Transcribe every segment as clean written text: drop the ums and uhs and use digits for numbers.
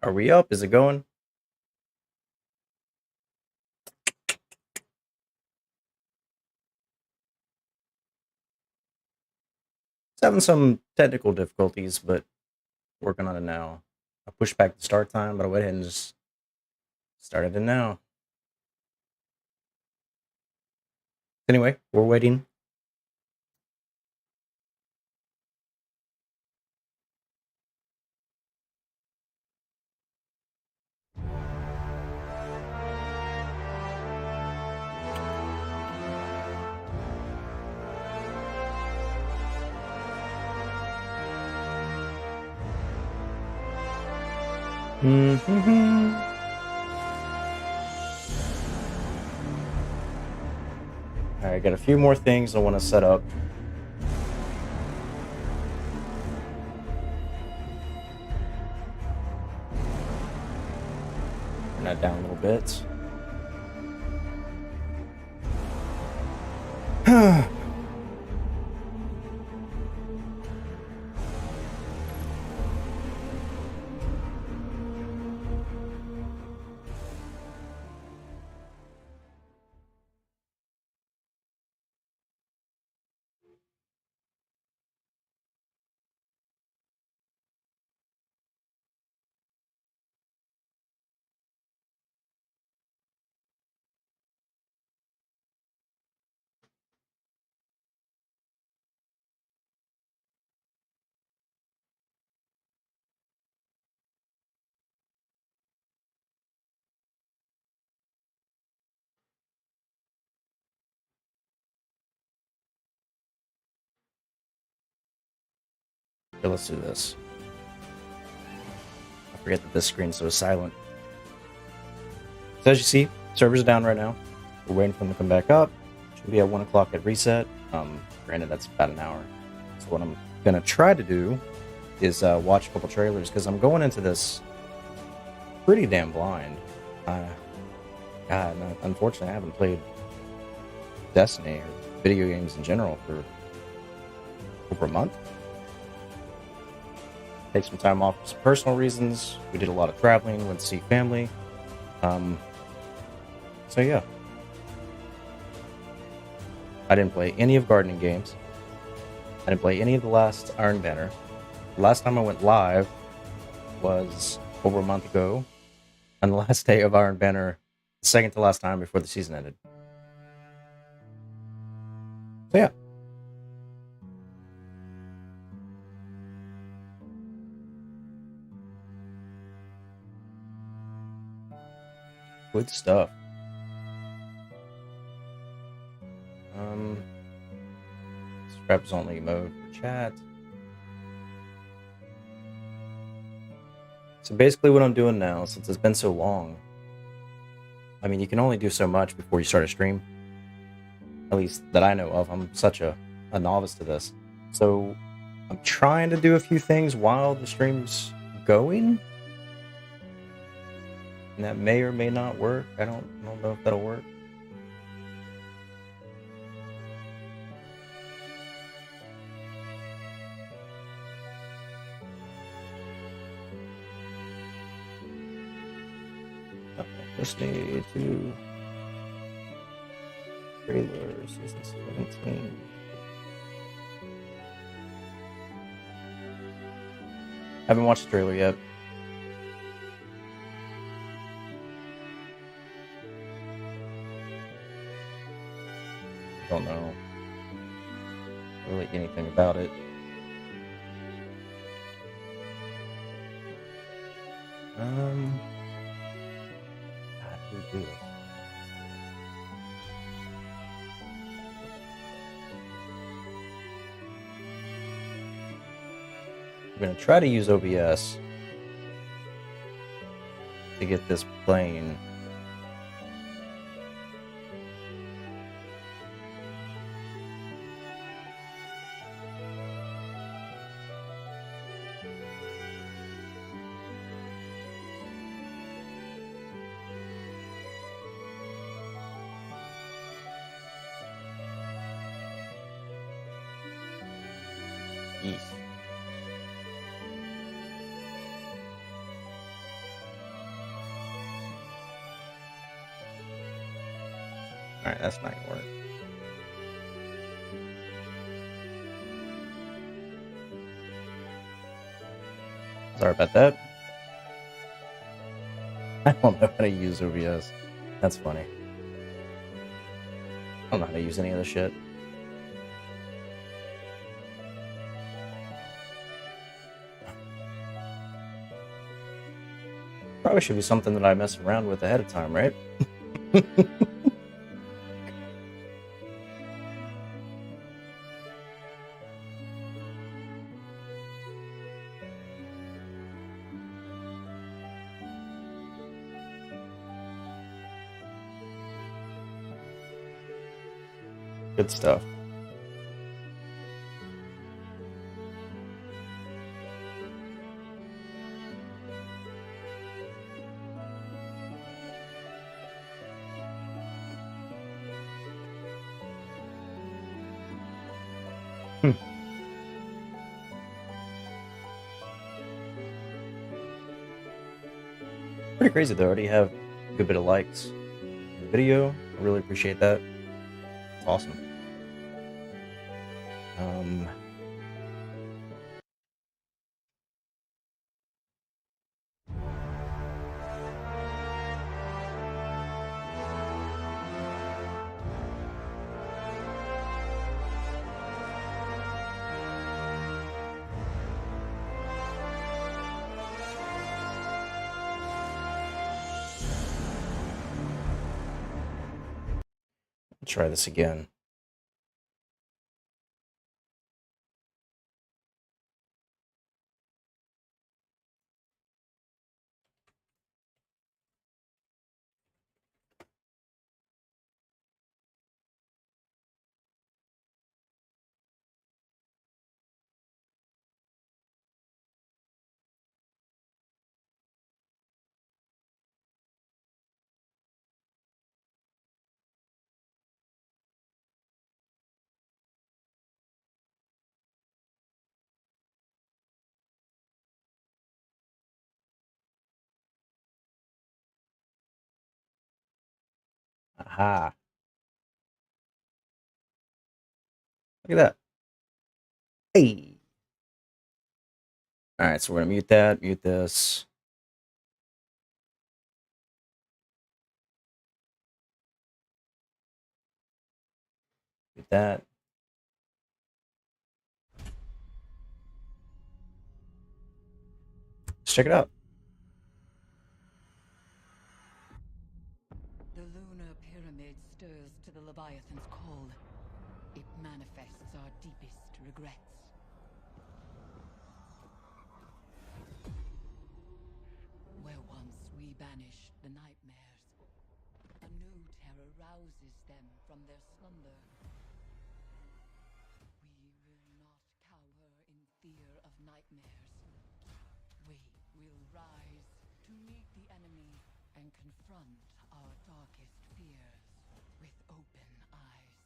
Are we up? Is it going? It's having some technical difficulties, but working on it now. I pushed back the start time, but I went ahead and just started it now. Anyway, we're waiting. Mm-hmm. All right, got a few more things I want to set up. Turn that down a little bit. Okay, let's do this. I forget that this screen's so silent. So as you see, server's down right now. We're waiting for them to come back up. Should be at 1 o'clock at reset. Granted, that's about an hour. So what I'm gonna try to do is watch a couple trailers because I'm going into this pretty damn blind. God, unfortunately, I haven't played Destiny or video games in general for over a month. Take some time off for some personal reasons. We did a lot of traveling, went to see family. So yeah. I didn't play any of gardening games. I didn't play any of the last Iron Banner. The last time I went live was over a month ago, on the last day of Iron Banner, the second to last time before the season ended. So yeah. Good stuff. Reps only mode for chat. So basically what I'm doing now, since it's been so long, I mean, you can only do so much before you start a stream. At least that I know of. I'm such a novice to this. So I'm trying to do a few things while the stream's going. And that may or may not work. I don't know if that'll work. Listening to trailer season 17. Haven't watched the trailer yet. Don't know really anything about it. I'm going to try to use OBS to get this playing. Alright, that's not gonna work. Sorry about that. I don't know how to use OBS. That's funny. I don't know how to use any of this shit. Probably should be something that I mess around with ahead of time, right? Good stuff. Pretty crazy though. I already have a good bit of likes in the video. I really appreciate that. It's awesome. Try this again. Aha. Look at that. Hey. Alright, so we're gonna mute that, mute this. Mute that. Let's check it out. The lunar pyramid stirs to the Leviathan's call. It manifests our deepest regrets. Where once we banished the nightmares, a new terror rouses them from their slumber. We will not cower in fear of nightmares. We will rise to meet the enemy and confront our darkest fears with open eyes.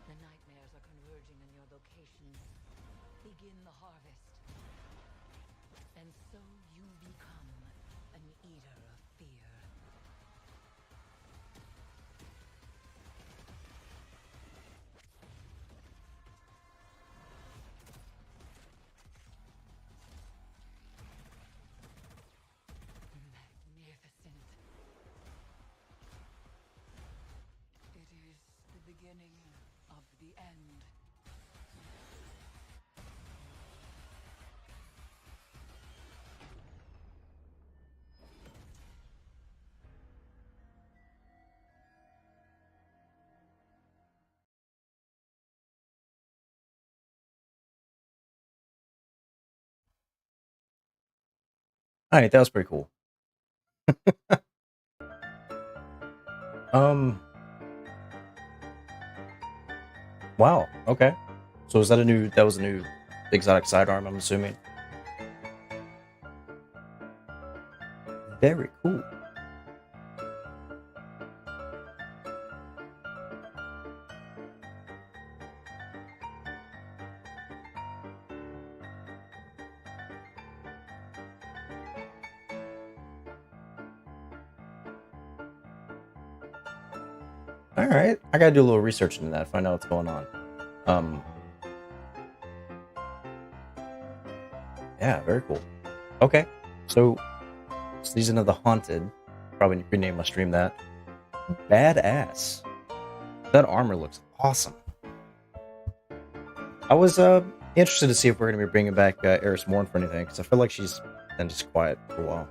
The nightmares are converging in your locations. Begin the harvest. And so you become an eater of fear. Magnificent. It is the beginning of the end. Alright, that was pretty cool. Wow, okay. So is that that was a new exotic sidearm, I'm assuming? Very cool. All right, I gotta do a little research into that, find out what's going on. Um, yeah, very cool. Okay, so Season of the Haunted, probably rename my stream that. Badass. That armor looks awesome. I was interested to see if we're gonna be bringing back Eris Morn for anything, because I feel like she's been just quiet for a while.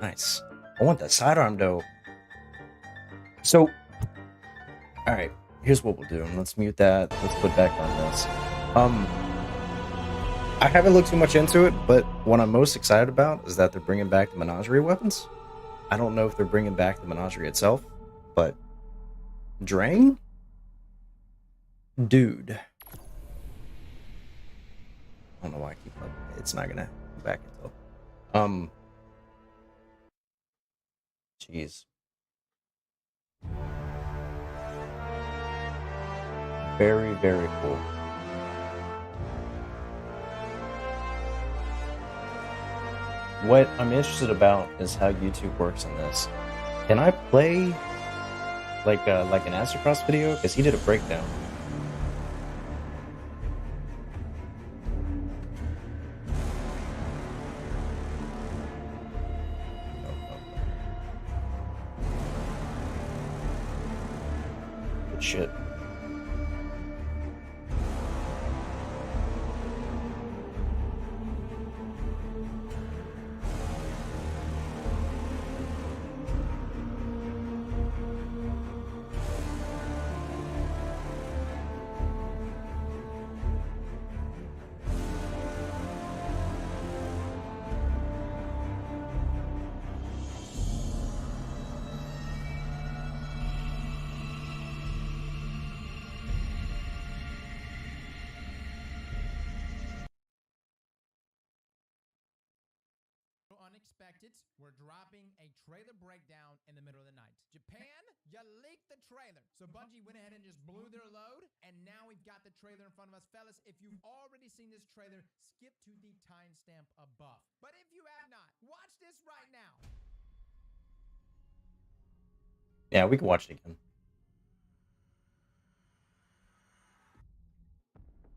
Nice. I want that sidearm though. So, all right. Here's what we'll do. Let's mute that. Let's put back on this. I haven't looked too much into it, but what I'm most excited about is that they're bringing back the menagerie weapons. I don't know if they're bringing back the menagerie itself, but Drain, dude. I don't know why I keep. It's not gonna go back until. Jeez. Very, very cool. What I'm interested about is how YouTube works in this. Can I play like an Aztecross video? Because he did a breakdown. Good shit. Unexpected, we're dropping a trailer breakdown in the middle of the night. Japan, you leaked the trailer. So Bungie went ahead and just blew their load, and now we've got the trailer in front of us. Fellas, if you've already seen this trailer, skip to the timestamp above. But if you have not, watch this right now. Yeah, we can watch it again.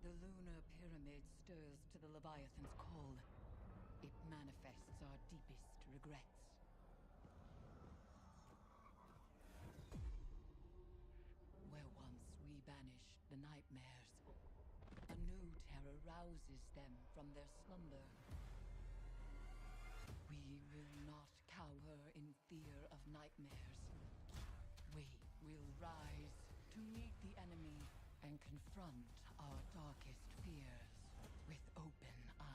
The lunar pyramid stirs to the Leviathan's call. It manifests our deepest regrets. Where once we banished the nightmares, a new terror rouses them from their slumber. We will not cower in fear of nightmares. We will rise to meet the enemy and confront our darkest fears with open eyes.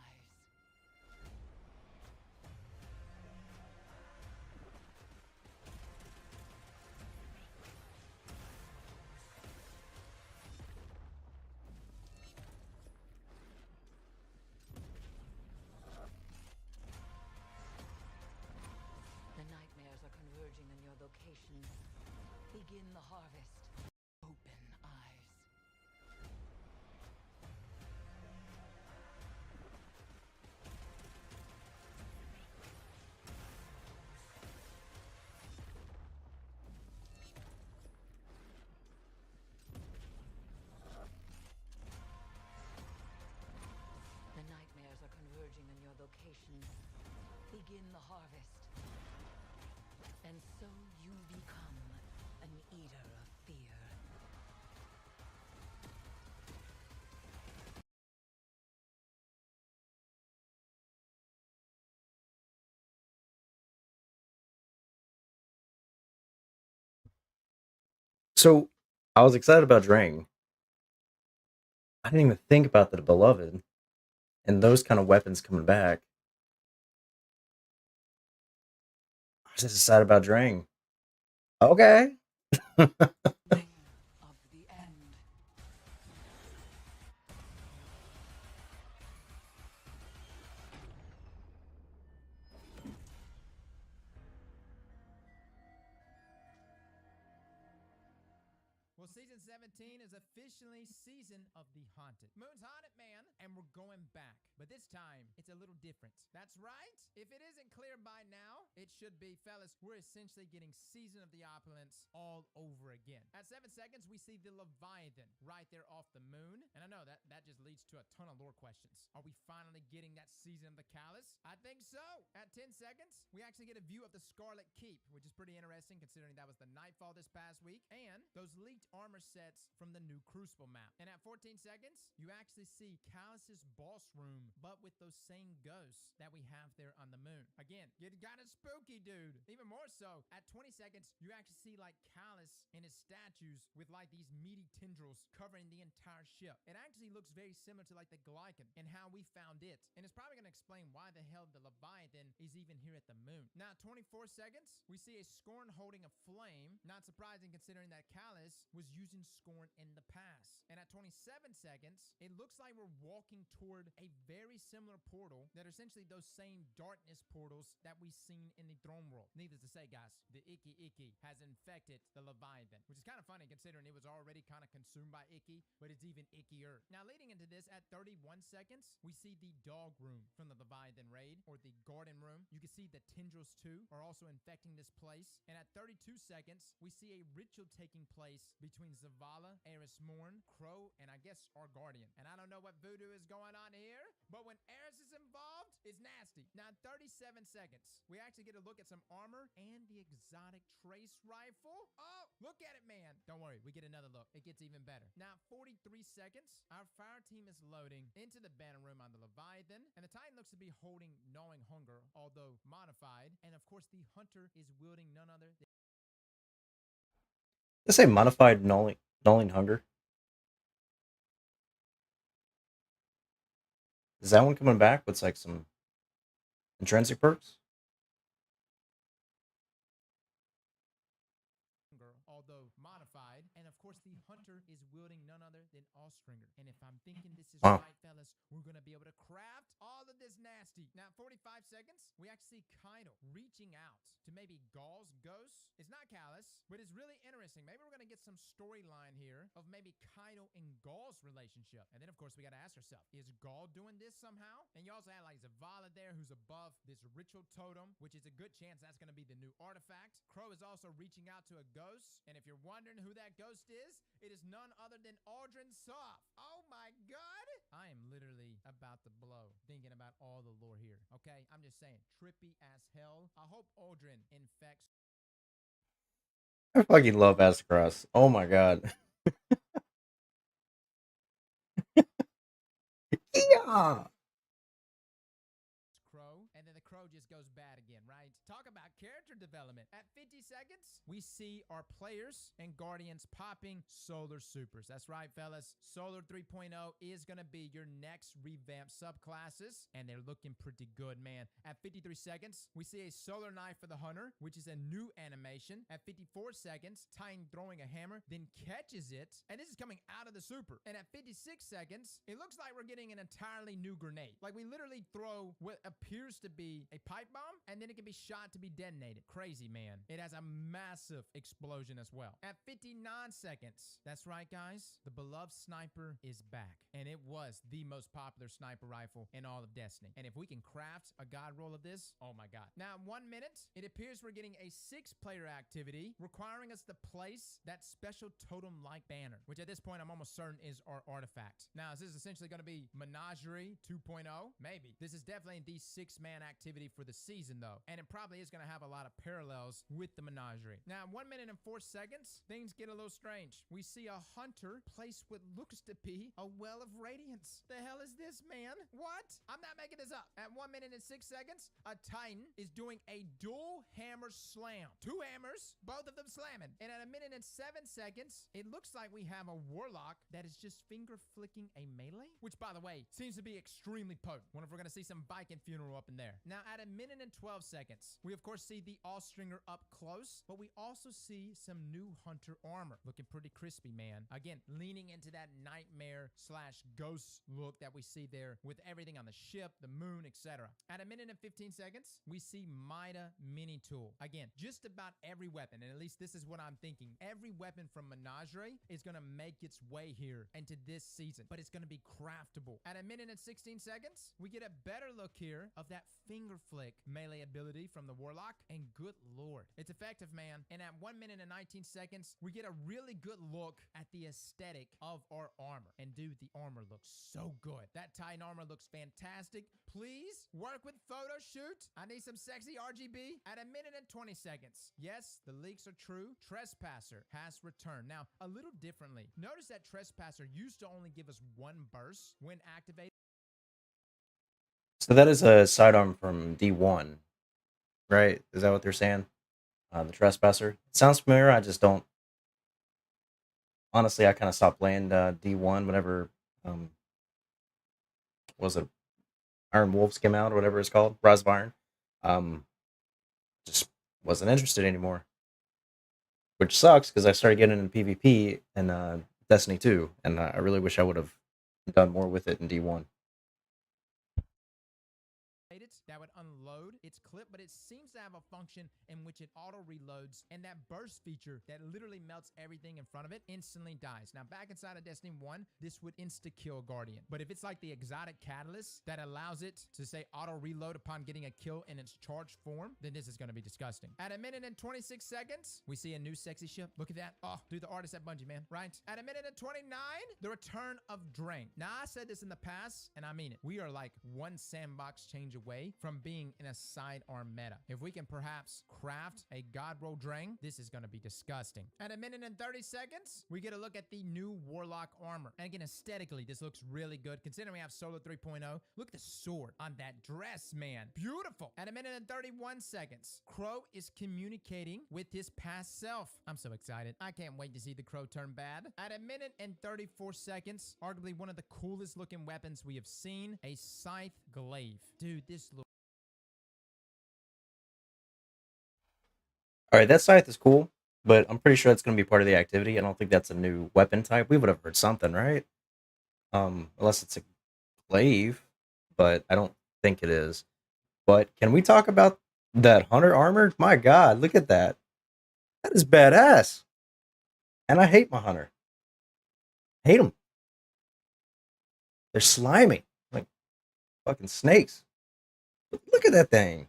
The nightmares are converging in your locations. Begin the harvest. Open eyes. The nightmares are converging in your locations. Begin the harvest. And so you become an eater of fear. So I was excited about Drain. I didn't even think about the Beloved and those kind of weapons coming back. I was just excited about Drain. Okay. Ring of the end. Well, season 17 is officially season of the haunted. Moon's haunted, man, and we're going back. But this time, it's a little different. That's right. If it isn't clear by now, it should be, fellas. We're essentially getting season of the opulence all over again. At 7 seconds, we see the Leviathan right there off the moon. And I know that just leads to a ton of lore questions. Are we finally getting that season of the Callus? I think so. At 10 seconds, we actually get a view of the Scarlet Keep, which is pretty interesting considering that was the Nightfall this past week, and those leaked armor sets from the new Crucible map. And at 14 seconds, you actually see Callus's boss room, but with those same ghosts that we have there on the moon. Again, it got a spooky, dude. Even more so, at 20 seconds, you actually see like Callus and his statues with like these meaty tendrils covering the entire ship. It actually looks very similar to like the Glycan and how we found it. And it's probably going to explain why the hell the Leviathan is even here at the moon. Now, 24 seconds, we see a Scorn holding a flame. Not surprising considering that Callus was using Scorn in the past. And at 27 seconds, it looks like we're walking toward a very similar portal that are essentially those same darkness portals that we've seen in the throne world. Needless to say, guys, the Icky has infected the Leviathan, which is kind of funny considering it was already kind of consumed by Icky, but it's even ickier. Now, leading into this, at 31 seconds, we see the dog room from the Leviathan raid, or the garden room. You can see the tendrils too are also infecting this place. And at 32 seconds, we see a ritual taking place between Zavala, Eris Morn, Crow, and I guess our guardian. And I don't know what voodoo is going on here, but when Eris is involved, it's nasty. Now, 37 seconds, we actually get a look at some armor and the exotic trace rifle. Oh, look at it, man. Don't worry, we get another look. It gets even better. Now, 43 seconds, our fire team is loading into the banner room on the Leviathan, and the Titan looks to be holding Gnawing Hunger, although modified. And of course, the Hunter is wielding none other than... They say modified gnawing hunger. Is that one coming back with like some intrinsic perks? Although modified, and of course the Hunter is wielding none other than Allstringer. And if I'm thinking this is Wow. right, fellas, we're gonna be able to craft all of this nasty. Now, 45 seconds, we actually see Kaido reaching out to maybe Gaul's ghost. It's not Callus, but it's really interesting. Maybe we're gonna get some storyline here of maybe Kaido and Gaul's relationship. And then of course we gotta ask ourselves, is Gaul doing this somehow? And you also have like Zavala there, who's above this ritual totem, which is a good chance that's gonna be the new artifact. Crow is also reaching out to a ghost. And if you're wondering who that ghost is, it is none other than Aldrin Soft. Oh my god! I am literally about to blow thinking about all the lore here. Okay, I'm just saying, trippy as hell. I hope Aldrin infects... I fucking love Aztecross. Oh my god. Yeah. Crow, and then the Crow just goes bad again, right? Talk about character development. At 50 seconds, we see our players and guardians popping Solar Supers. That's right, fellas. Solar 3.0 is going to be your next revamped subclasses, and they're looking pretty good, man. At 53 seconds, we see a Solar Knife for the Hunter, which is a new animation. At 54 seconds, Titan throwing a hammer, then catches it, and this is coming out of the super. And at 56 seconds, it looks like we're getting an entirely new grenade. Like we literally throw what appears to be a pipe bomb, and then it can be shot to be detonated. Crazy, man. It has a massive explosion as well. At 59 seconds, that's right, guys, the beloved sniper is back, and it was the most popular sniper rifle in all of Destiny. And if we can craft a god roll of this, oh my god. Now, in 1 minute, it appears we're getting a 6-player activity requiring us to place that special totem-like banner, which at this point I'm almost certain is our artifact. Now, is this essentially going to be Menagerie 2.0? Maybe. This is definitely the 6-man activity for the season, though, and it probably is going to have a lot of parallels with the Menagerie. Now, 1 minute and 4 seconds, things get a little strange. We see a Hunter place what looks to be a Well of Radiance. The hell is this, man? What? I'm not making this up. At 1 minute and 6 seconds, a Titan is doing a dual hammer slam. 2 hammers, both of them slamming. And at 1 minute and 7 seconds, it looks like we have a Warlock that is just finger flicking a melee, which, by the way, seems to be extremely potent. Wonder if we're going to see some Viking funeral up in there. Now, at 1 minute and 12 seconds, we of course see the All-Stringer up close, but we also see some new Hunter armor. Looking pretty crispy, man. Again, leaning into that nightmare slash ghost look that we see there with everything on the ship, the moon, etc. At 1:15 seconds, we see Mida Mini Tool. Again, just about every weapon, and at least this is what I'm thinking, every weapon from Menagerie is going to make its way here into this season, but it's going to be craftable. At 1:16 seconds, we get a better look here of that finger flick melee ability from the Warlock, and good lord, it's effective, man. And at 1:19 seconds, we get a really good look at the aesthetic of our armor. And dude, the armor looks so good. That Titan armor looks fantastic. Please work with photo shoot. I need some sexy RGB. At 1:20 seconds, yes, the leaks are true. Trespasser has returned. Now, a little differently. Notice that Trespasser used to only give us one burst when activated. So that is a sidearm from D1, right? Is that what they're saying? The Trespasser. It sounds familiar. I just don't. Honestly, I kind of stopped playing D1 whenever was it Iron Wolves came out or whatever it's called, Rise of Iron. Just wasn't interested anymore, which sucks because I started getting into PvP in Destiny 2, and I really wish I would have done more with it in D1. That would unload its clip, but it seems to have a function in which it auto reloads, and that burst feature that literally melts everything in front of it instantly dies. Now, back inside of Destiny 1, this would insta-kill Guardian, but if it's like the exotic catalyst that allows it to say auto reload upon getting a kill in its charged form, then this is going to be disgusting. At 1:26 seconds, we see a new sexy ship. Look at that. Oh, dude, the artist at Bungie, man, right? At 1:29, the return of Drain. Now, I said this in the past, and I mean it. We are like one sandbox change away from being in a sidearm meta. If we can perhaps craft a God Roll Drain, this is going to be disgusting. At 1:30 seconds, we get a look at the new Warlock armor. And again, aesthetically, this looks really good. Considering we have Solo 3.0, look at the sword on that dress, man. Beautiful. At 1:31 seconds, Crow is communicating with his past self. I'm so excited. I can't wait to see the Crow turn bad. At 1:34 seconds, arguably one of the coolest looking weapons we have seen, a Scythe Glaive. Dude, this looks... All right, that scythe is cool, but I'm pretty sure it's going to be part of the activity. I don't think that's a new weapon type. We would have heard something, right? Unless it's a glaive, but I don't think it is. But can we talk about that hunter armor? My God, look at that. That is badass. And I hate my hunter. Hate them. They're slimy, like fucking snakes. Look at that thing.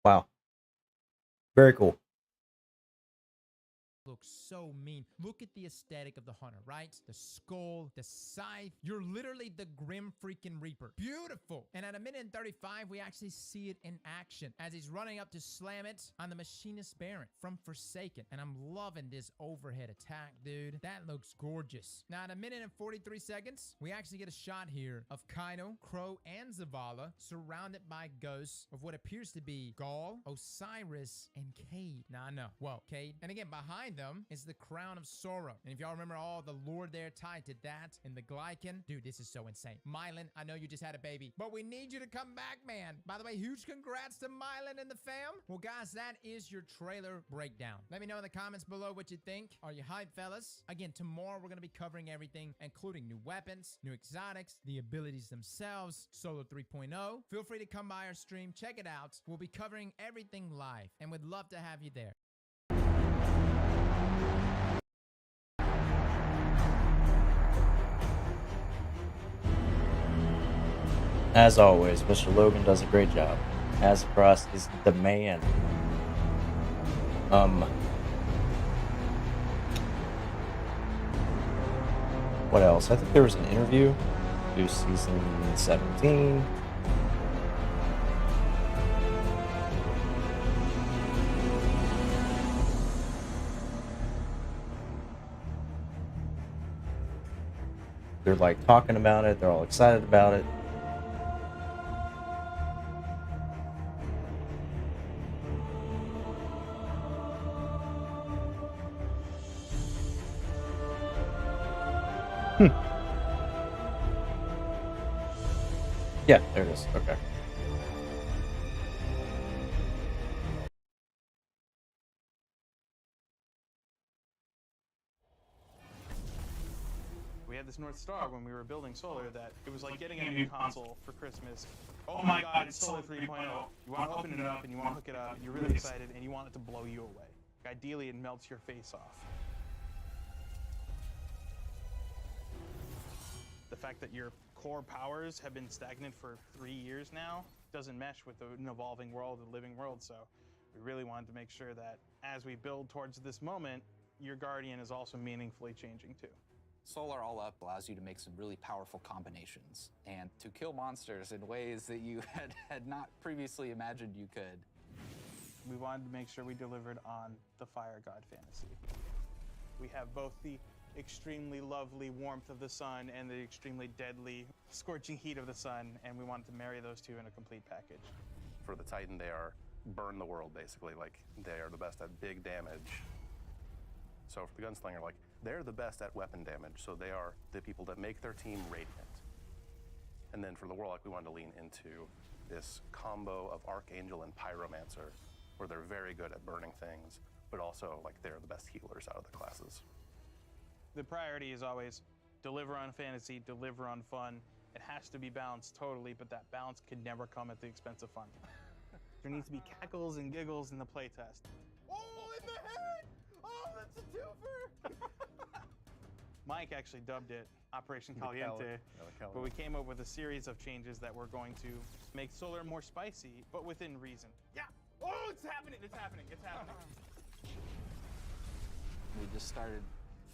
Wow. Very cool. Looks so mean. Look at the aesthetic of the hunter, right? The skull, the scythe. You're literally the Grim freaking Reaper. Beautiful. And at 1:35, we actually see it in action as he's running up to slam it on the Machinist Baron from Forsaken. And I'm loving this overhead attack, dude. That looks gorgeous. Now, at 1:43 seconds, we actually get a shot here of Kaido, Crow, and Zavala surrounded by ghosts of what appears to be Gaul, Osiris, and Cade. Now, I know. Whoa, Cade. And again, behind them is the Crown of Sorrow. And if y'all remember all the lore there tied to that and the Glycan, dude, this is so insane. Mylan, I know you just had a baby, but we need you to come back, man. By the way, huge congrats to Mylan and the fam. Well, guys, that is your trailer breakdown. Let me know in the comments below what you think. Are you hyped, fellas? Again, tomorrow we're going to be covering everything, including new weapons, new exotics, the abilities themselves, Solo 3.0. Feel free to come by our stream, check it out. We'll be covering everything live, and we'd love to have you there. As always, Mr. Logan does a great job. Aztecross is the man. What else? I think there was an interview. Do season 17. They're like talking about it. They're all excited about it. Yeah, there it is. Okay. had this North Star when we were building Solar that it was like getting a new console for Christmas. Oh my God, it's Solar 3.0. You want to open it up and you want to hook it up and you're really excited and you want it to blow you away. Ideally, it melts your face off. The fact that your core powers have been stagnant for 3 years now doesn't mesh with an evolving world, a living world, so we really wanted to make sure that as we build towards this moment, your Guardian is also meaningfully changing too. Solar All Up allows you to make some really powerful combinations and to kill monsters in ways that you had not previously imagined you could. We wanted to make sure we delivered on the Fire God fantasy. We have both the extremely lovely warmth of the sun and the extremely deadly, scorching heat of the sun, and we wanted to marry those two in a complete package. For the Titan, they are burn the world, basically. Like, they are the best at big damage. So for the Gunslinger, like, they're the best at weapon damage, so they are the people that make their team radiant. And then for the Warlock, we wanted to lean into this combo of Archangel and Pyromancer, where they're very good at burning things, but also, like, they're the best healers out of the classes. The priority is always deliver on fantasy, deliver on fun. It has to be balanced totally, but that balance can never come at the expense of fun. There needs to be cackles and giggles in the playtest. Oh, in the head! Oh, that's a twofer! Mike actually dubbed it Operation Caliente, but we came up with a series of changes that were going to make Solar more spicy, but within reason. Yeah! Oh, it's happening, it's happening, it's happening. We just started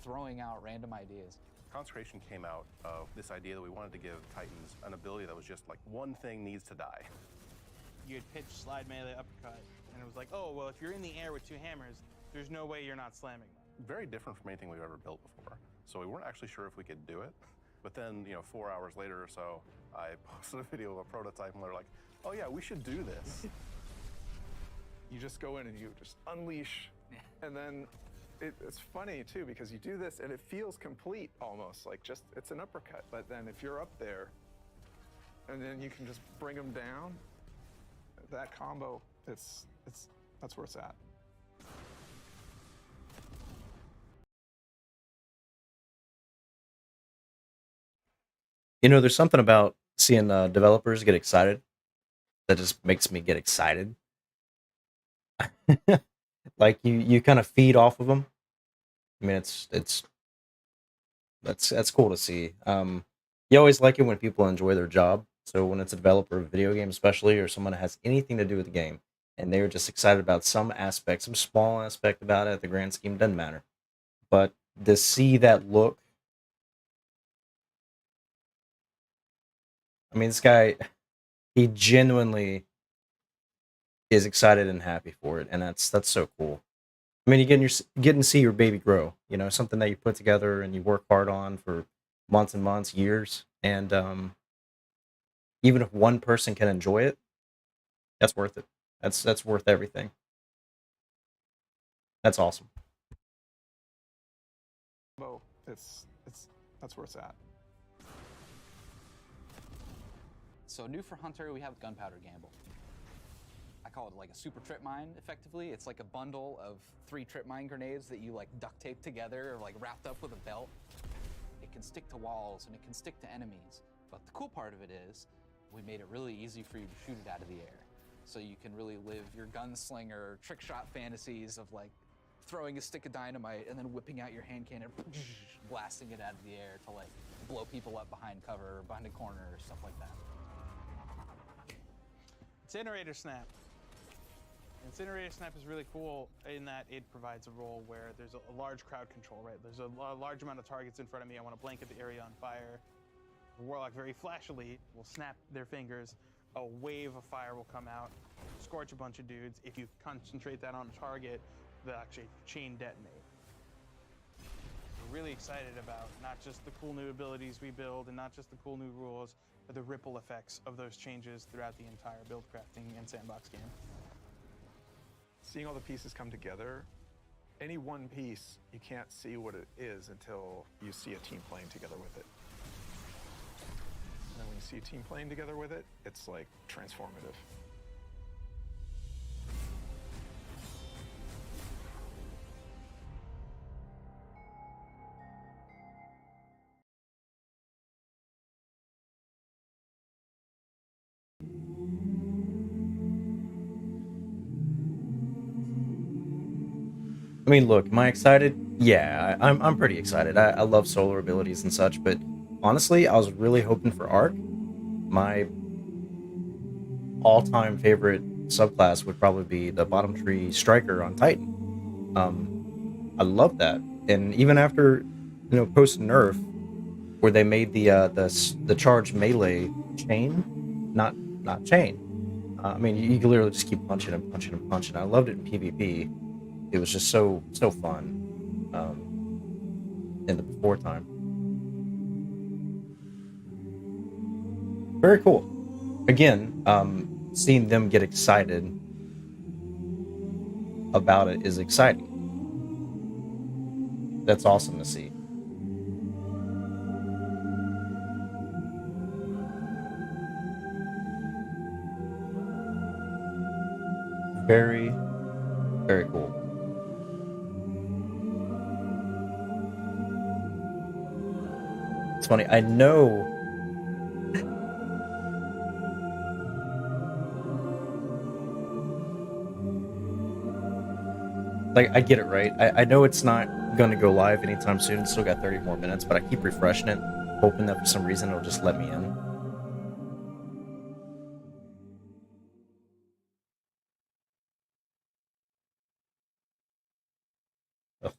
throwing out random ideas. Consecration came out of this idea that we wanted to give Titans an ability that was just like, one thing needs to die. You had pitched slide melee uppercut, and it was like, oh, well, if you're in the air with two hammers, there's no way you're not slamming them. Very different from anything we've ever built before. So we weren't actually sure if we could do it. But then, 4 hours later or so, I posted a video of a prototype, and they're like, oh yeah, we should do this. You just go in and you just unleash, and then it's funny too, because you do this and it feels complete almost, like just, it's an uppercut. But then if you're up there, and then you can just bring them down, that combo, that's where it's at. There's something about seeing developers get excited that just makes me get excited. Like you kind of feed off of them. I mean, that's cool to see. You always like it when people enjoy their job. So when it's a developer of a video game, especially, or someone that has anything to do with the game, and they're just excited about some aspect, some small aspect about it, the grand scheme doesn't matter. But to see that look, I mean, this guy, he genuinely is excited and happy for it, and that's so cool. I mean, getting to see your baby grow, something that you put together and you work hard on for months and months, years, and even if one person can enjoy it, that's worth it. That's worth everything. That's awesome. Oh, that's where it's at. So new for Hunter, we have Gunpowder Gamble. I call it like a super trip mine, effectively. It's like a bundle of 3 trip mine grenades that you like duct tape together or like wrapped up with a belt. It can stick to walls and it can stick to enemies. But the cool part of it is we made it really easy for you to shoot it out of the air. So you can really live your gunslinger trick shot fantasies of like throwing a stick of dynamite and then whipping out your hand cannon, blasting it out of the air to like blow people up behind cover or behind a corner or stuff like that. Incinerator Snap. Incinerator Snap is really cool in that it provides a role where there's a large crowd control, right? There's a large amount of targets in front of me. I want to blanket the area on fire. The Warlock very flashily will snap their fingers. A wave of fire will come out, scorch a bunch of dudes. If you concentrate that on a target, they'll actually chain detonate. We're really excited about not just the cool new abilities we build and not just the cool new rules, but the ripple effects of those changes throughout the entire build crafting and sandbox game. Seeing all the pieces come together, any one piece, you can't see what it is until you see a team playing together with it. And then when you see a team playing together with it, it's like transformative. I mean, look, am I excited? Yeah, I'm pretty excited. I love solar abilities and such, but honestly, I was really hoping for Arc. My all-time favorite subclass would probably be the bottom tree striker on Titan. I love that, and even after post nerf, where they made the charge melee chain, not chain. I mean, you can literally just keep punching and punching and punching. I loved it in PvP. It was just so fun in the before time. Very cool. Again, seeing them get excited about it is exciting. That's awesome to see. Very, very cool. It's funny. I know. Like, I get it, right? I know it's not going to go live anytime soon. It's still got 30 more minutes, but I keep refreshing it, hoping that for some reason it'll just let me in. Ugh.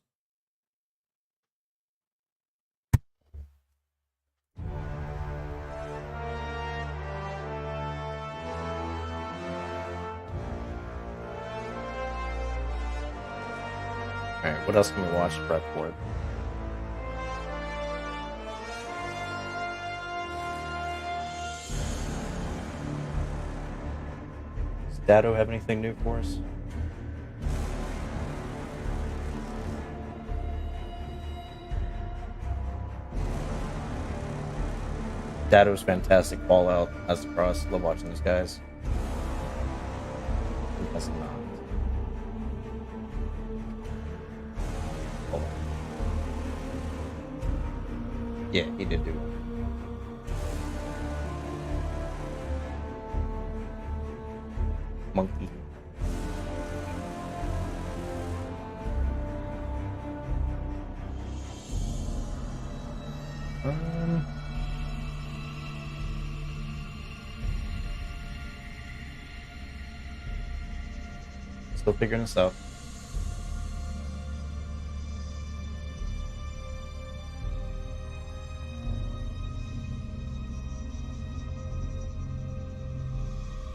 Alright, what else can we watch to prep for it? Does Dado have anything new for us? Dado's fantastic. Fallout, Aztecross. Love watching these guys. Who has not? Oh. Yeah, he did do it. Monkey. Um, Still figuring this out.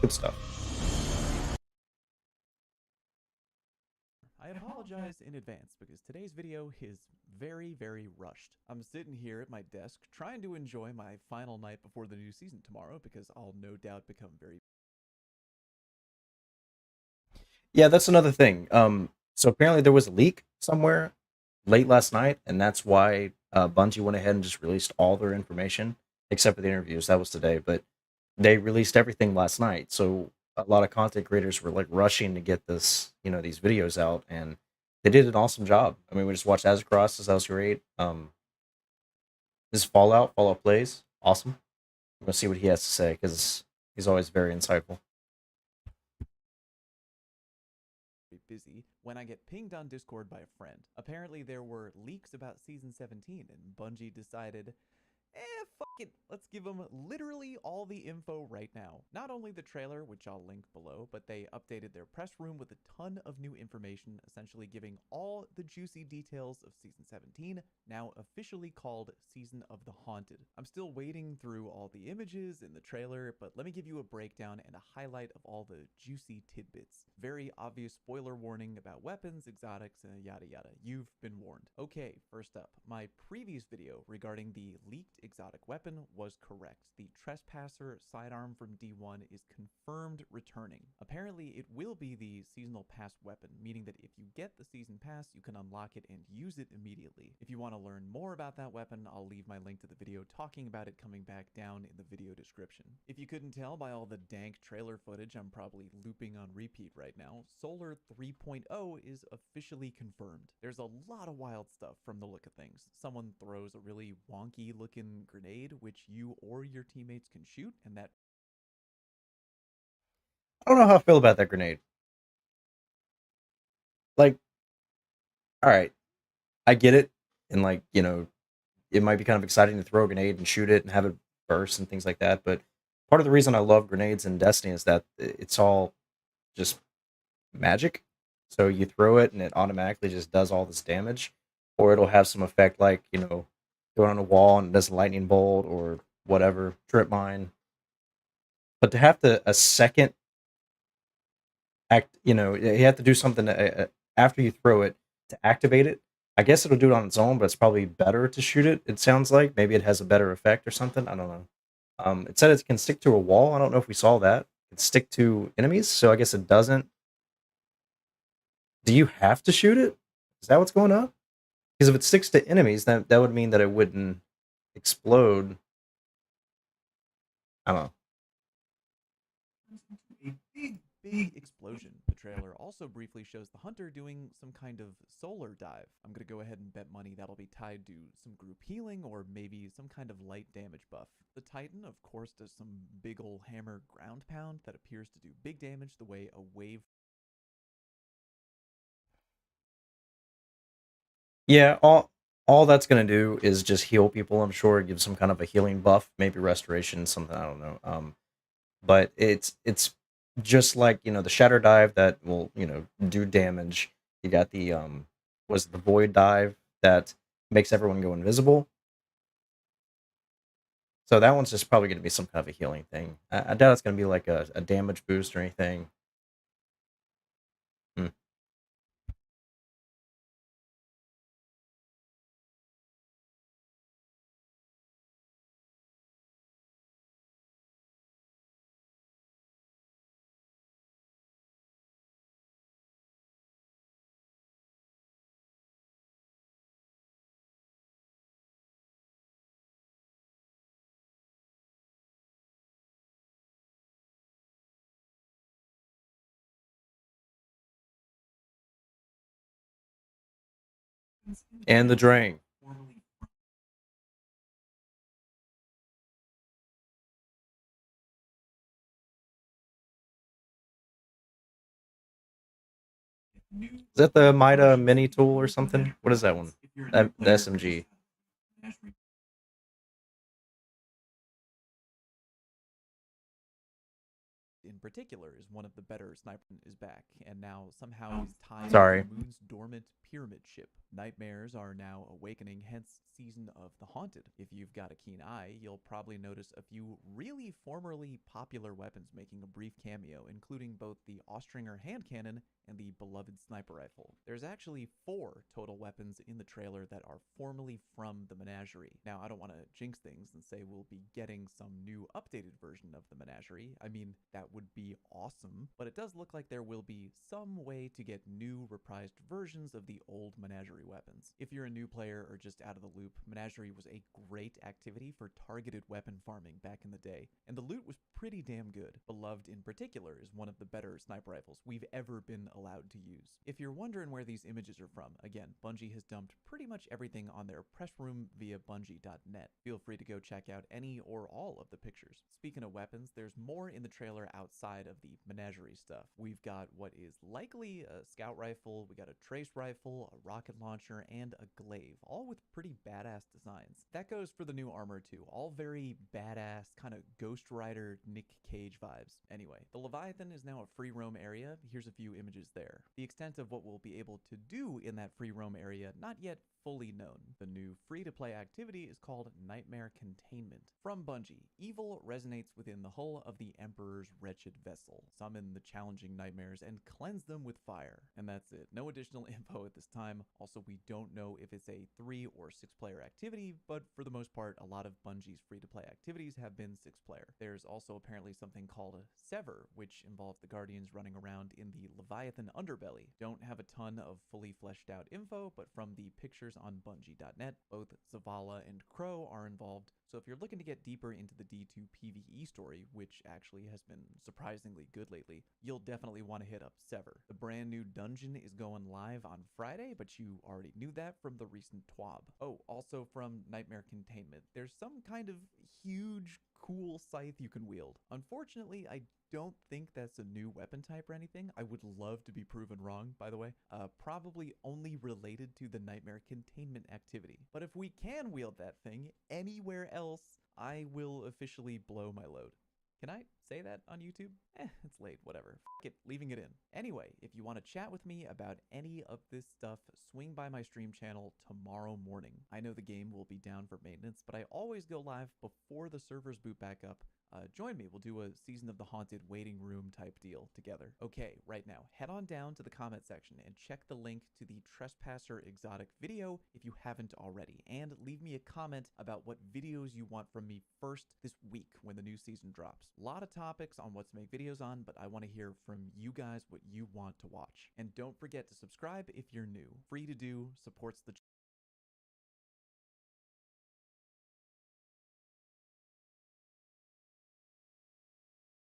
Good stuff. I apologize in advance because today's video is very rushed. I'm sitting here at my desk trying to enjoy my final night before the new season tomorrow because I'll no doubt become very... Yeah, that's another thing. So apparently there was a leak somewhere late last night, and that's why Bungie went ahead and just released all their information, except for the interviews. That was today, but they released everything last night. So a lot of content creators were like rushing to get these videos out, and they did an awesome job. I mean, we just watched Aztecross, that was great. This Fallout plays, awesome. I'm gonna see what he has to say because he's always very insightful. busy when I get pinged on Discord by a friend. Apparently there were leaks about Season 17 and Bungie decided, fuck it, let's give them literally all the info right now. Not only the trailer, which I'll link below, but they updated their press room with a ton of new information, essentially giving all the juicy details of Season 17, now officially called Season of the Haunted. I'm still wading through all the images in the trailer, but let me give you a breakdown and a highlight of all the juicy tidbits. Very obvious spoiler warning about weapons, exotics, and yada yada. You've been warned. Okay, first up, my previous video regarding the leaked exotic weapon was correct. The Trespasser sidearm from D1 is confirmed returning. Apparently, it will be the seasonal pass weapon, meaning that if you get the season pass, you can unlock it and use it immediately. If you want to learn more about that weapon, I'll leave my link to the video talking about it coming back down in the video description. If you couldn't tell by all the dank trailer footage I'm probably looping on repeat right now, Solar 3.0 is officially confirmed. There's a lot of wild stuff from the look of things. Someone throws a really wonky looking grenade, which you or your teammates can shoot, and that... I don't know how I feel about that grenade. Like, all right, I get it, and like it might be kind of exciting to throw a grenade and shoot it and have it burst and things like that. But part of the reason I love grenades in Destiny is that it's all just magic. So you throw it and it automatically just does all this damage, or it'll have some effect like going on a wall and it does a lightning bolt or whatever trip mine. But to have to a second act, you have to do something after you throw it to activate it. I guess it'll do it on its own, but it's probably better to shoot it. It sounds like maybe it has a better effect or something. I don't know. It said it can stick to a wall. I don't know if we saw that. It can stick to enemies, so I guess it doesn't. Do you have to shoot it? Is that what's going on? Because if it sticks to enemies, that would mean that it wouldn't explode. I don't know. A big explosion. The trailer also briefly shows the hunter doing some kind of solar dive. I'm gonna go ahead and bet money that'll be tied to some group healing or maybe some kind of light damage buff. The Titan, of course, does some big ol' hammer ground pound that appears to do big damage the way a wave. Yeah, all that's gonna do is just heal people. I'm sure give some kind of a healing buff, maybe restoration, something I don't know. But it's just like the shatter dive that will do damage. You got the was it the void dive that makes everyone go invisible. So that one's just probably going to be some kind of a healing thing. I doubt it's going to be like a damage boost or anything. Hmm. And the drain. Is that the Mida mini tool or something? What is that one? The SMG. In particular is one of the better sniper is back, and now somehow he's tied Sorry. to the moon's dormant pyramid ship. Nightmares are now awakening, hence Season of the Haunted. If you've got a keen eye, you'll probably notice a few really formerly popular weapons making a brief cameo, including both the Austringer hand cannon and the beloved sniper rifle. There's actually 4 total weapons in the trailer that are formerly from the menagerie. Now, I don't want to jinx things and say we'll be getting some new updated version of the menagerie. I mean, that would be awesome, but it does look like there will be some way to get new reprised versions of the old menagerie weapons. If you're a new player or just out of the loop, menagerie was a great activity for targeted weapon farming back in the day, and the loot was pretty damn good. Beloved in particular is one of the better sniper rifles we've ever been allowed to use. If you're wondering where these images are from, again, Bungie has dumped pretty much everything on their press room via bungie.net. Feel free to go check out any or all of the pictures. Speaking of weapons, there's more in the trailer outside of the menagerie stuff. We've got what is likely a scout rifle, we got a trace rifle, a rocket launcher, and a glaive, all with pretty badass designs. That goes for the new armor too, all very badass, kind of Ghost Rider Nick Cage vibes. Anyway, the Leviathan is now a free roam area. Here's a few images there. The extent of what we'll be able to do in that free roam area, not yet fully known. The new free-to-play activity is called Nightmare Containment. From Bungie, evil resonates within the hull of the Emperor's wretched vessel. Summon the challenging nightmares and cleanse them with fire. And that's it. No additional info at this time. Also, we don't know if it's a 3 or 6 player activity, but for the most part, a lot of Bungie's free-to-play activities have been 6 player. There's also apparently something called Sever, which involves the Guardians running around in the Leviathan underbelly. Don't have a ton of fully fleshed out info, but from the pictures on bungie.net, both Zavala and Crow are involved. So if you're looking to get deeper into the D2 PvE story, which actually has been surprisingly good lately, you'll definitely want to hit up Sever. The brand new dungeon is going live on Friday. Friday, but you already knew that from the recent TWAB. Oh, also from Nightmare Containment. There's some kind of huge, cool scythe you can wield. Unfortunately, I don't think that's a new weapon type or anything. I would love to be proven wrong, by the way. Probably only related to the Nightmare Containment activity. But if we can wield that thing anywhere else, I will officially blow my load. Can I say that on YouTube? It's late, whatever. F it, leaving it in. Anyway, if you want to chat with me about any of this stuff, swing by my stream channel tomorrow morning. I know the game will be down for maintenance, but I always go live before the servers boot back up. Join me, we'll do a Season of the Haunted waiting room type deal together. Okay, right now, head on down to the comment section and check the link to the Trespasser Exotic video if you haven't already, and leave me a comment about what videos you want from me first this week when the new season drops. A lot of topics on what to make videos on, but I want to hear from you guys what you want to watch. And don't forget to subscribe if you're new. Free to do, supports the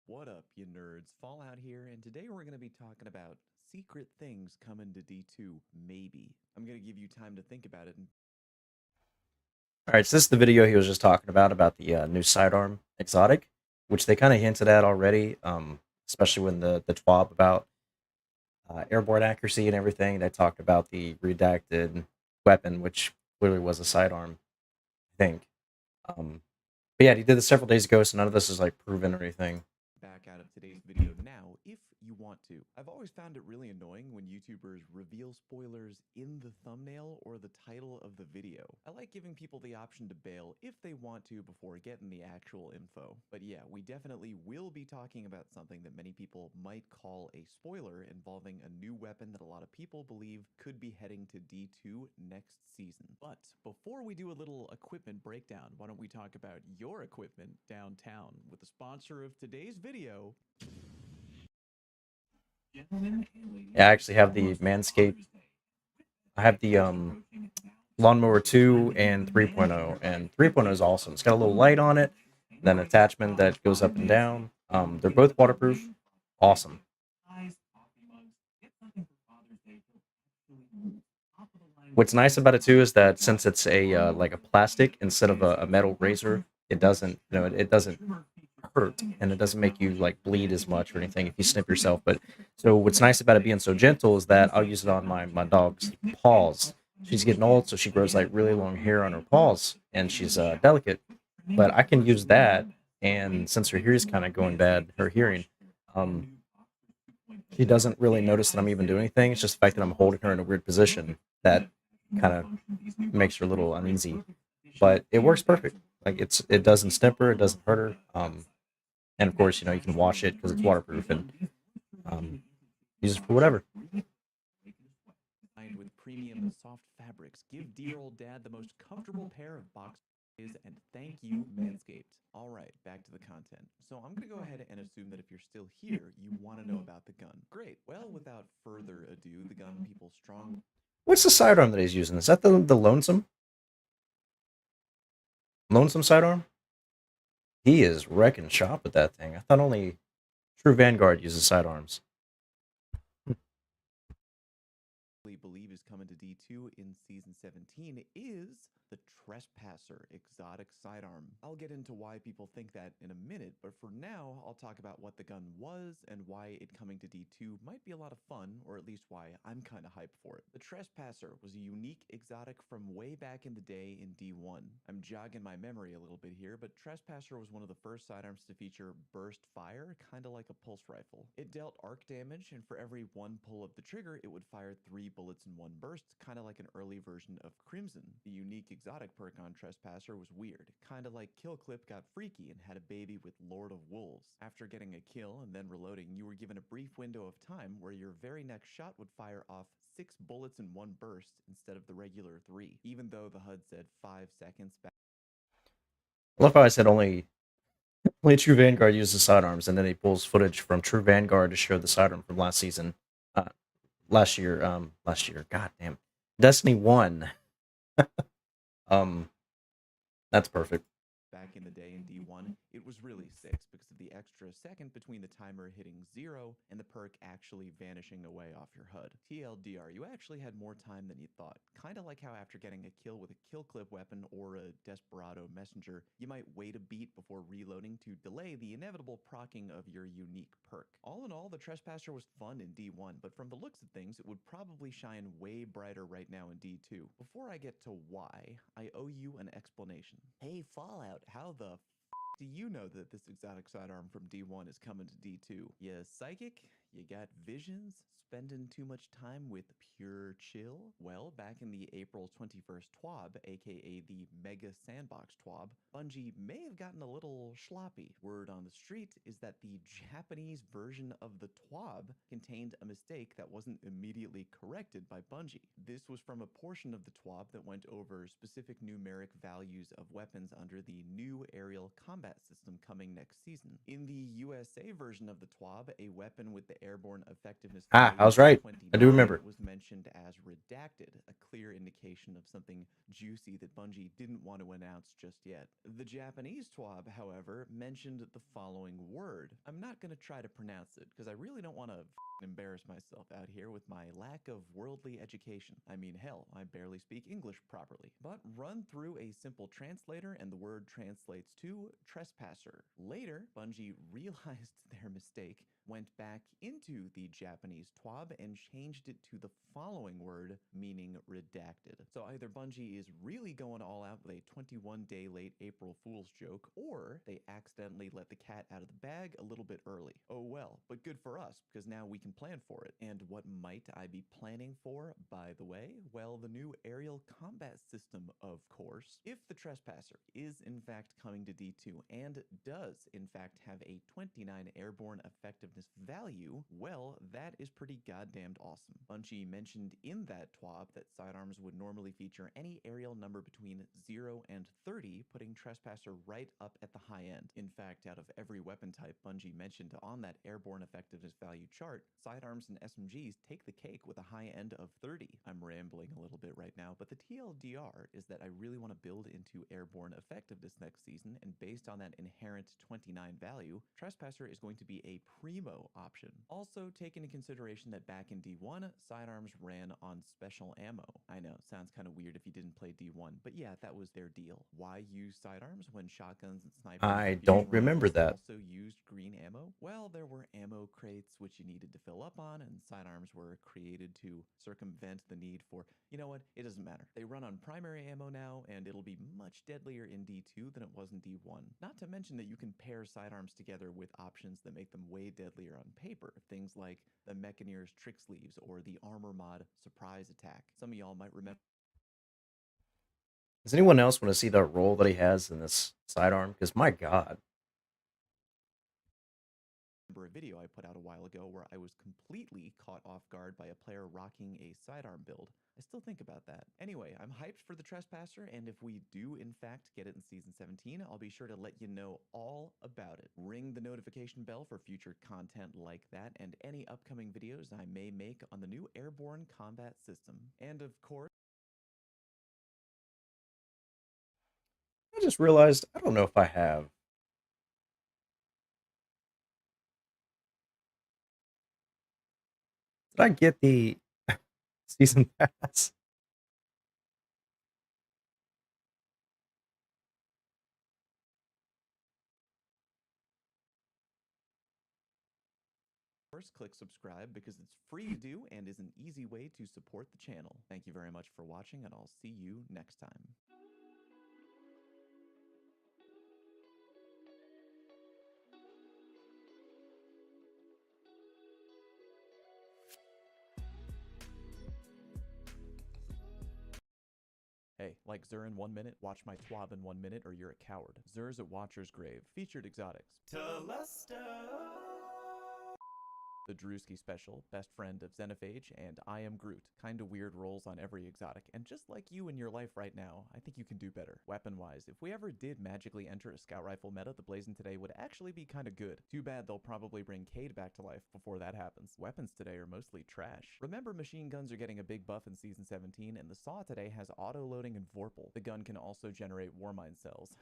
What up, you nerds? Fallout here, and today we're going to be talking about secret things coming to D2, maybe. I'm going to give you time to think about it. All right, so this is the video he was just talking about the new sidearm exotic, which they kind of hinted at already, especially when the TWAB about airborne accuracy and everything. They talked about the redacted weapon, which clearly was a sidearm, I think. But yeah, he did this several days ago, so none of this is like proven or anything. Back out of today's video now, if you want to. I've always found it really annoying when YouTubers reveal spoilers in the thumbnail or the title of the video. I like giving people the option to bail if they want to before getting the actual info. But yeah, we definitely will be talking about something that many people might call a spoiler involving a new weapon that a lot of people believe could be heading to D2 next season. But before we do a little equipment breakdown, why don't we talk about your equipment downtown with the sponsor of today's video. Yeah, I actually have the Manscaped. I have the Lawnmower 2 and 3.0, and 3.0 is awesome. It's got a little light on it, then an attachment that goes up and down. They're both waterproof. Awesome. What's nice about it too is that since it's a like a plastic instead of a metal razor, it doesn't it doesn't hurt, and it doesn't make you like bleed as much or anything if you snip yourself. But so what's nice about it being so gentle is that I'll use it on my dog's paws. She's getting old, so she grows like really long hair on her paws, and she's delicate. But I can use that, and since her hearing's kind of going bad, her hearing, she doesn't really notice that I'm even doing anything. It's just the fact that I'm holding her in a weird position that kind of makes her a little uneasy. But it works perfect. Like it doesn't snip her, it doesn't hurt her. And of course, you can wash it because it's waterproof and use it for whatever. With premium soft fabrics, give dear old dad the most comfortable pair of boxers, and thank you, Manscaped. All right, back to the content. So I'm going to go ahead and assume that if you're still here, you want to know about the gun. Great. Well, without further ado, the gun people strong. What's the sidearm that he's using? Is that the Lonesome? Lonesome sidearm? He is wrecking shop with that thing. I thought only True Vanguard uses sidearms. Believe is coming to D2 in Season 17 is the Trespasser Exotic Sidearm. I'll get into why people think that in a minute, but for now, I'll talk about what the gun was and why it coming to D2 might be a lot of fun, or at least why I'm kind of hyped for it. The Trespasser was a unique exotic from way back in the day in D1. I'm jogging my memory a little bit here, but Trespasser was one of the first sidearms to feature burst fire, kind of like a pulse rifle. It dealt arc damage, and for every one pull of the trigger, it would fire 3 bullets in one burst, kind of like an early version of Crimson. The unique exotic perk on Trespasser was weird, kind of like Kill Clip got freaky and had a baby with Lord of Wolves. After getting a kill and then reloading, you were given a brief window of time where your very next shot would fire off 6 bullets in one burst instead of the regular 3, even though the HUD said 5 seconds back. I love how I said only True Vanguard uses sidearms, and then he pulls footage from True Vanguard to show the sidearm from last season. Last year, god damn. Destiny 1. That's perfect. Back in the day in D1, it was was really 6 because of the extra second between the timer hitting 0 and the perk actually vanishing away off your HUD. TLDR, you actually had more time than you thought. Kinda like how after getting a kill with a kill clip weapon or a Desperado messenger, you might wait a beat before reloading to delay the inevitable proccing of your unique perk. All in all, the Trespasser was fun in D1, but from the looks of things, it would probably shine way brighter right now in D2. Before I get to why, I owe you an explanation. Hey Fallout, how the do you know that this exotic sidearm from D1 is coming to D2? You psychic? You got visions? Spending too much time with pure chill? Well, back in the April 21st TWAB, aka the Mega Sandbox TWAB, Bungie may have gotten a little sloppy. Word on the street is that the Japanese version of the TWAB contained a mistake that wasn't immediately corrected by Bungie. This was from a portion of the TWAB that went over specific numeric values of weapons under the new aerial combat system coming next season. In the USA version of the TWAB, a weapon with the airborne effectiveness I was right. I do remember. was mentioned as redacted, a clear indication of something juicy that Bungie didn't want to announce just yet. The Japanese TWAB, however, mentioned the following word. I'm not going to try to pronounce it because I really don't want to embarrass myself out here with my lack of worldly education. I mean, hell, I barely speak English properly. But run through a simple translator and the word translates to trespasser. Later, Bungie realized their mistake, went back into the Japanese TWAB and changed it to the following word, meaning redacted. So either Bungie is really going all out with a 21-day late April Fool's joke, or they accidentally let the cat out of the bag a little bit early. Oh well, but good for us, because now we can plan for it. And what might I be planning for, by the way? Well, the new aerial combat system, of course. If the Trespasser is in fact coming to D2 and does in fact have a 29 airborne effectiveness value, well, that is pretty goddamned awesome. Bungie mentioned in that TWAB that sidearms would normally feature any aerial number between 0 and 30, putting Trespasser right up at the high end. In fact, out of every weapon type Bungie mentioned on that airborne effectiveness value chart, sidearms and SMGs take the cake with a high end of 30. I'm rambling a little bit right now, but the TLDR is that I really want to build into airborne effectiveness next season, and based on that inherent 29 value, Trespasser is going to be a primo option. Also, take into consideration that back in D1, sidearms ran on special ammo. I know, sounds kind of weird if you didn't play D1, but yeah, that was their deal. Why use sidearms when shotguns and snipers I and don't fusion remember rifles that. also used green ammo? Well, there were ammo crates which you needed to fill up on, and sidearms were created to circumvent the need for, you know what, it doesn't matter. They run on primary ammo now, and it'll be much deadlier in D2 than it was in D1. Not to mention that you can pair sidearms together with options that make them way deadlier on paper. Things like the Mechaneer's Trick Sleeves or the Armor Mod Surprise Attack. Some of y'all might remember Does anyone else want to see the role that he has in this sidearm? Because my God. a video I put out a while ago where I was completely caught off guard by a player rocking a sidearm build. I still think about that. Anyway, I'm hyped for the Trespasser, and if we do in fact get it in Season 17, I'll be sure to let you know all about it. Ring the notification bell for future content like that and any upcoming videos I may make on the new airborne combat system. And of course, I just realized I don't know if I have. Did I get the season pass? click subscribe because it's free to do and is an easy way to support the channel. Thank you very much for watching, and I'll see you next time. Hey, like Zur in 1 minute, watch my TWAB in 1 minute, or you're a coward. Zur's at Watcher's Grave, featured exotics. the Drewski special, best friend of Xenophage, and I am Groot. Kinda weird roles on every exotic, and just like you in your life right now, I think you can do better. Weapon-wise, if we ever did magically enter a scout rifle meta, the Blazing today would actually be kinda good. Too bad they'll probably bring Cade back to life before that happens. Weapons today are mostly trash. Remember, machine guns are getting a big buff in Season 17, and the Saw today has auto-loading and Vorpal. The gun can also generate Warmind cells.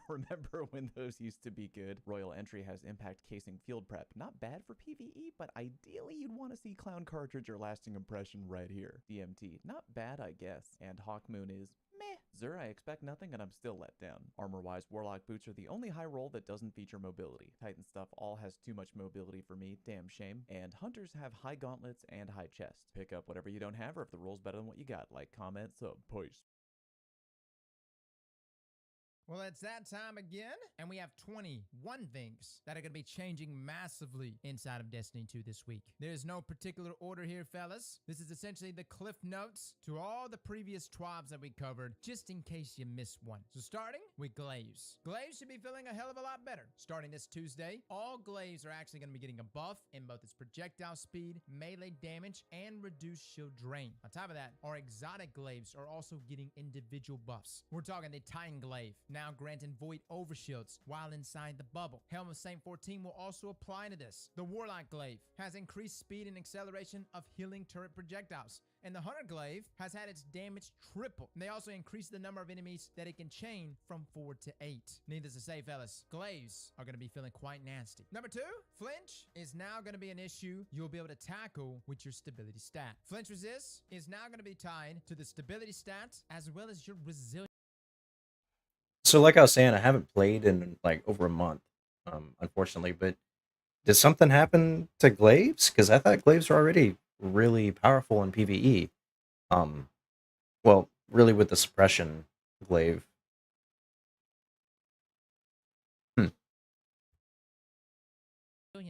Remember when those used to be good? Royal Entry has impact casing field prep. Not bad for PvE, but ideally you'd want to see Clown Cartridge or Lasting Impression right here. DMT, not bad I guess. And Hawkmoon is meh. Xur, I expect nothing and I'm still let down. Armor-wise, Warlock boots are the only high roll that doesn't feature mobility. Titan stuff all has too much mobility for me, damn shame. And Hunters have high gauntlets and high chest. Pick up whatever you don't have, or if the roll's better than what you got, like, comment, sub, peace. Well, it's that time again, and we have 21 things that are going to be changing massively inside of Destiny 2 this week. There's no particular order here, fellas. This is essentially the cliff notes to all the previous TWABs that we covered, just in case you missed one. So starting with Glaives. Glaives should be feeling a hell of a lot better. Starting this Tuesday, all Glaives are actually going to be getting a buff in both its projectile speed, melee damage, and reduced shield drain. On top of that, our exotic Glaives are also getting individual buffs. We're talking the Titan Glaive, now granting void overshields while inside the bubble. Helm of Saint 14 will also apply to this. The Warlock Glaive has increased speed and acceleration of healing turret projectiles. And the Hunter Glaive has had its damage tripled. And they also increased the number of enemies that it can chain from 4 to 8. Needless to say, fellas, Glaives are going to be feeling quite nasty. Number 2, Flinch is now going to be an issue you'll be able to tackle with your stability stat. Flinch Resist is now going to be tied to the stability stats as well as your resilience. So like I was saying, I haven't played in like over a month, unfortunately, but did something happen to Glaives? Because I thought Glaives were already really powerful in PvE. Well, really with the suppression glaive.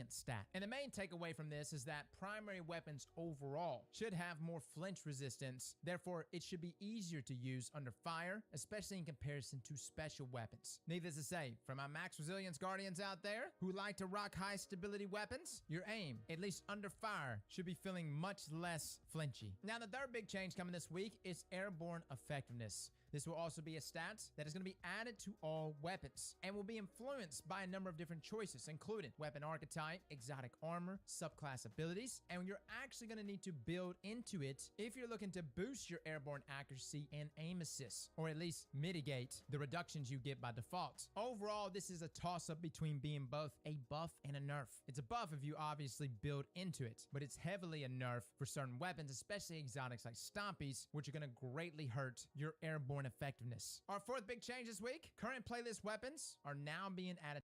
Stat. And the main takeaway from this is that primary weapons overall should have more flinch resistance. Therefore, it should be easier to use under fire, especially in comparison to special weapons. Needless to say, for my max resilience guardians out there who like to rock high stability weapons, your aim, at least under fire, should be feeling much less flinchy. Now, the third big change coming this week is airborne effectiveness. This will also be a stat that is going to be added to all weapons and will be influenced by a number of different choices, including weapon archetype, exotic armor, subclass abilities, and you're actually going to need to build into it if you're looking to boost your airborne accuracy and aim assist, or at least mitigate the reductions you get by default. Overall, this is a toss-up between being both a buff and a nerf. It's a buff if you obviously build into it, but it's heavily a nerf for certain weapons, especially exotics like Stompies, which are going to greatly hurt your airborne effectiveness. Our fourth big change this week, current playlist weapons are now being added.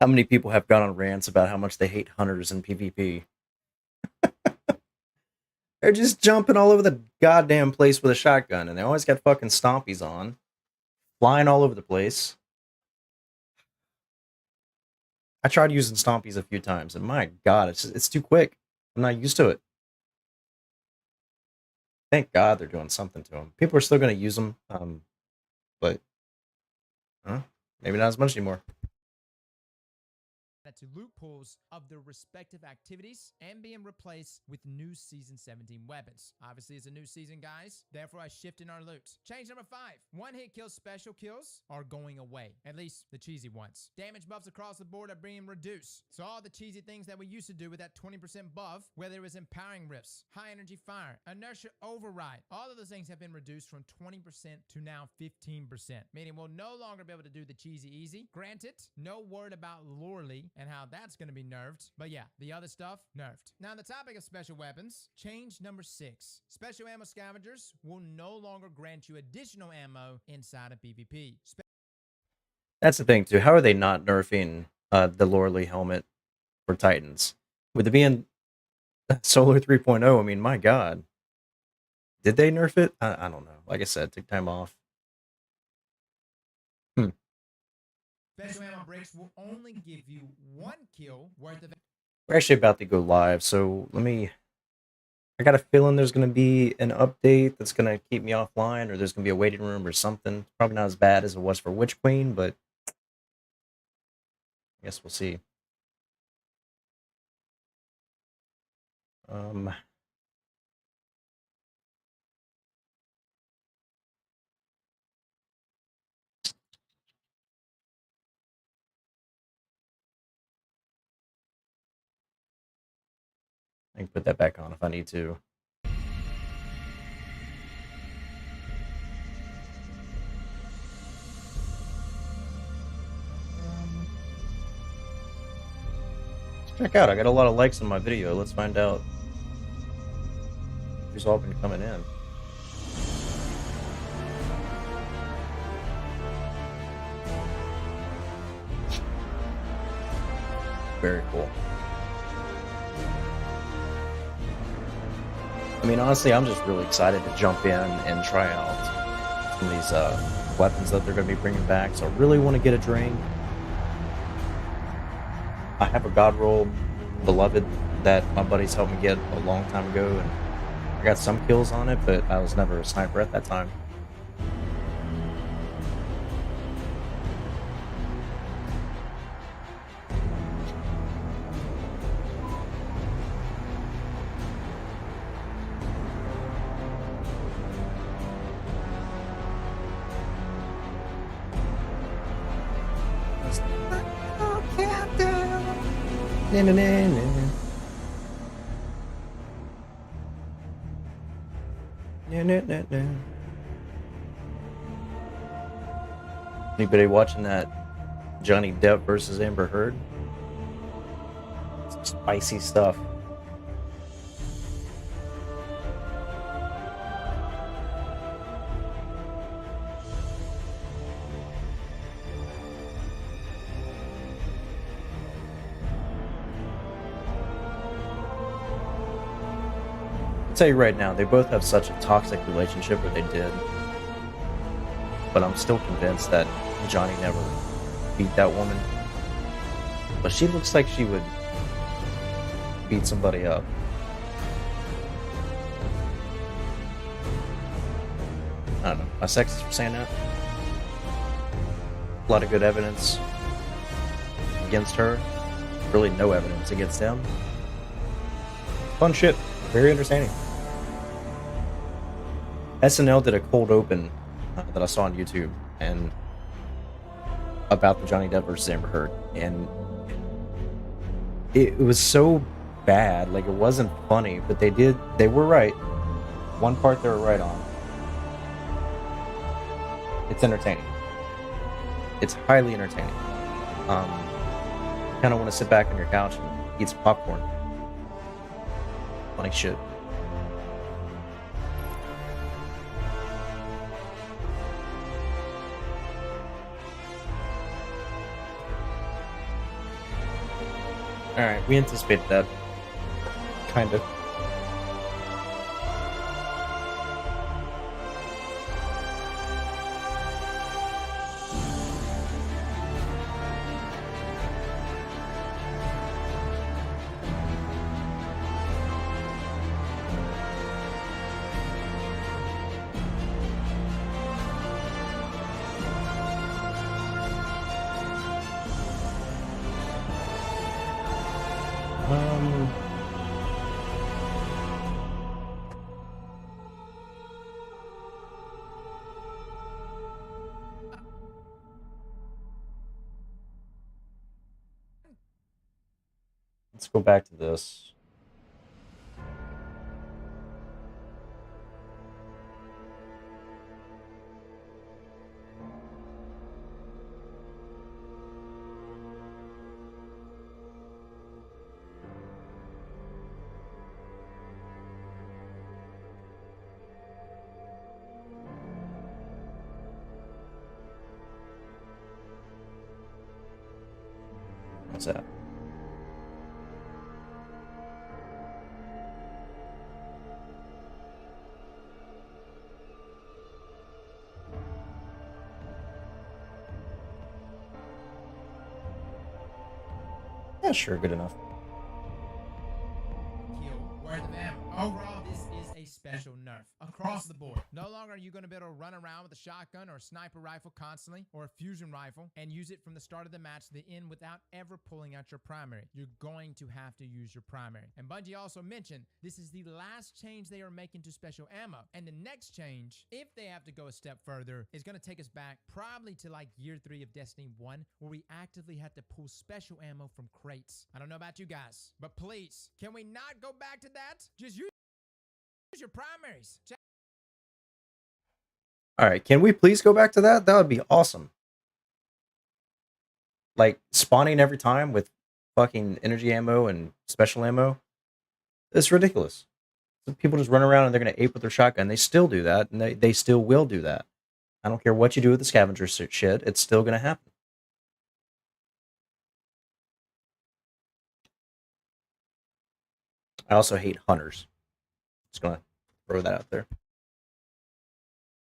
How many people have gone on rants about how much they hate hunters in PvP? They're just jumping all over the goddamn place with a shotgun, and they always got fucking stompies on, flying all over the place. I tried using stompies a few times, and my god, it's too quick. I'm not used to it. Thank God they're doing something to them. People are still going to use them, but maybe not as much anymore. To loopholes of their respective activities and being replaced with new Season 17 weapons. Obviously, it's a new season, guys. Therefore, I shift in our loot. Change number 5. One-hit kills, special kills are going away. At least the cheesy ones. Damage buffs across the board are being reduced. So all the cheesy things that we used to do with that 20% buff, whether it was empowering rifts, high energy fire, inertia override, all of those things have been reduced from 20% to now 15%. Meaning we'll no longer be able to do the cheesy easy. Granted, no word about Loreley and how that's going to be nerfed. But yeah, the other stuff, nerfed. Now, on the topic of special weapons, change number 6. Special ammo scavengers will no longer grant you additional ammo inside of PvP. That's the thing, too. How are they not nerfing the Loreley helmet for Titans? With it being Solar 3.0, I mean, my god. Did they nerf it? I don't know. Like I said, took time off. Special ammo breaks will only give you 1 kill worth of. We're actually about to go live, so I got a feeling there's going to be an update that's going to keep me offline, or there's going to be a waiting room or something. Probably not as bad as it was for Witch Queen, but I guess we'll see. Um, I can put that back on if I need to. Let's check out. I got a lot of likes on my video. Let's find out who's all been coming in. Very cool. I mean, honestly, I'm just really excited to jump in and try out some of these weapons that they're going to be bringing back. So I really want to get a drain. I have a God Roll Beloved that my buddies helped me get a long time ago, and I got some kills on it, but I was never a sniper at that time. Na, na, na, na. Na, na, na, na. Anybody watching that Johnny Depp versus Amber Heard? Some spicy stuff. Tell you right now, they both have such a toxic relationship, or they did. But I'm still convinced that Johnny never beat that woman. But she looks like she would beat somebody up. I don't know. My sexist for saying that. A lot of good evidence against her. Really no evidence against him. Fun shit. Very entertaining. SNL did a cold open that I saw on YouTube and about the Johnny Depp versus Amber Heard, and it was so bad. Like, it wasn't funny, but they were right. One part they were right on. It's entertaining. It's highly entertaining. Kind of want to sit back on your couch and eat some popcorn. Funny shit. Alright, we anticipated that. Kind of. Let's go back to this. What's that? Yeah, sure, good enough. Kill. Where's the ammo? Overall, this is a special nerf across the board. No longer are you going to be able to run around with a shotgun or a sniper rifle constantly or a fusion rifle and use it from the start of the match to the end without ever pulling out your primary. You're going to have to use your primary. And Bungie also mentioned this is the last change they are making to special ammo. And the next change, if they have to go a step further, is going to take us back probably to like year 3 of Destiny 1, where we actively had to pull special ammo from crates. I don't know about you guys, but please, can we not go back to that? Just use your primaries. All right, can we please go back to that? That would be awesome. Like spawning every time with fucking energy ammo and special ammo. It's ridiculous. People just run around and they're going to ape with their shotgun. They still do that, and they still will do that. I don't care what you do with the scavenger shit, it's still going to happen. I also hate hunters. Just going to throw that out there.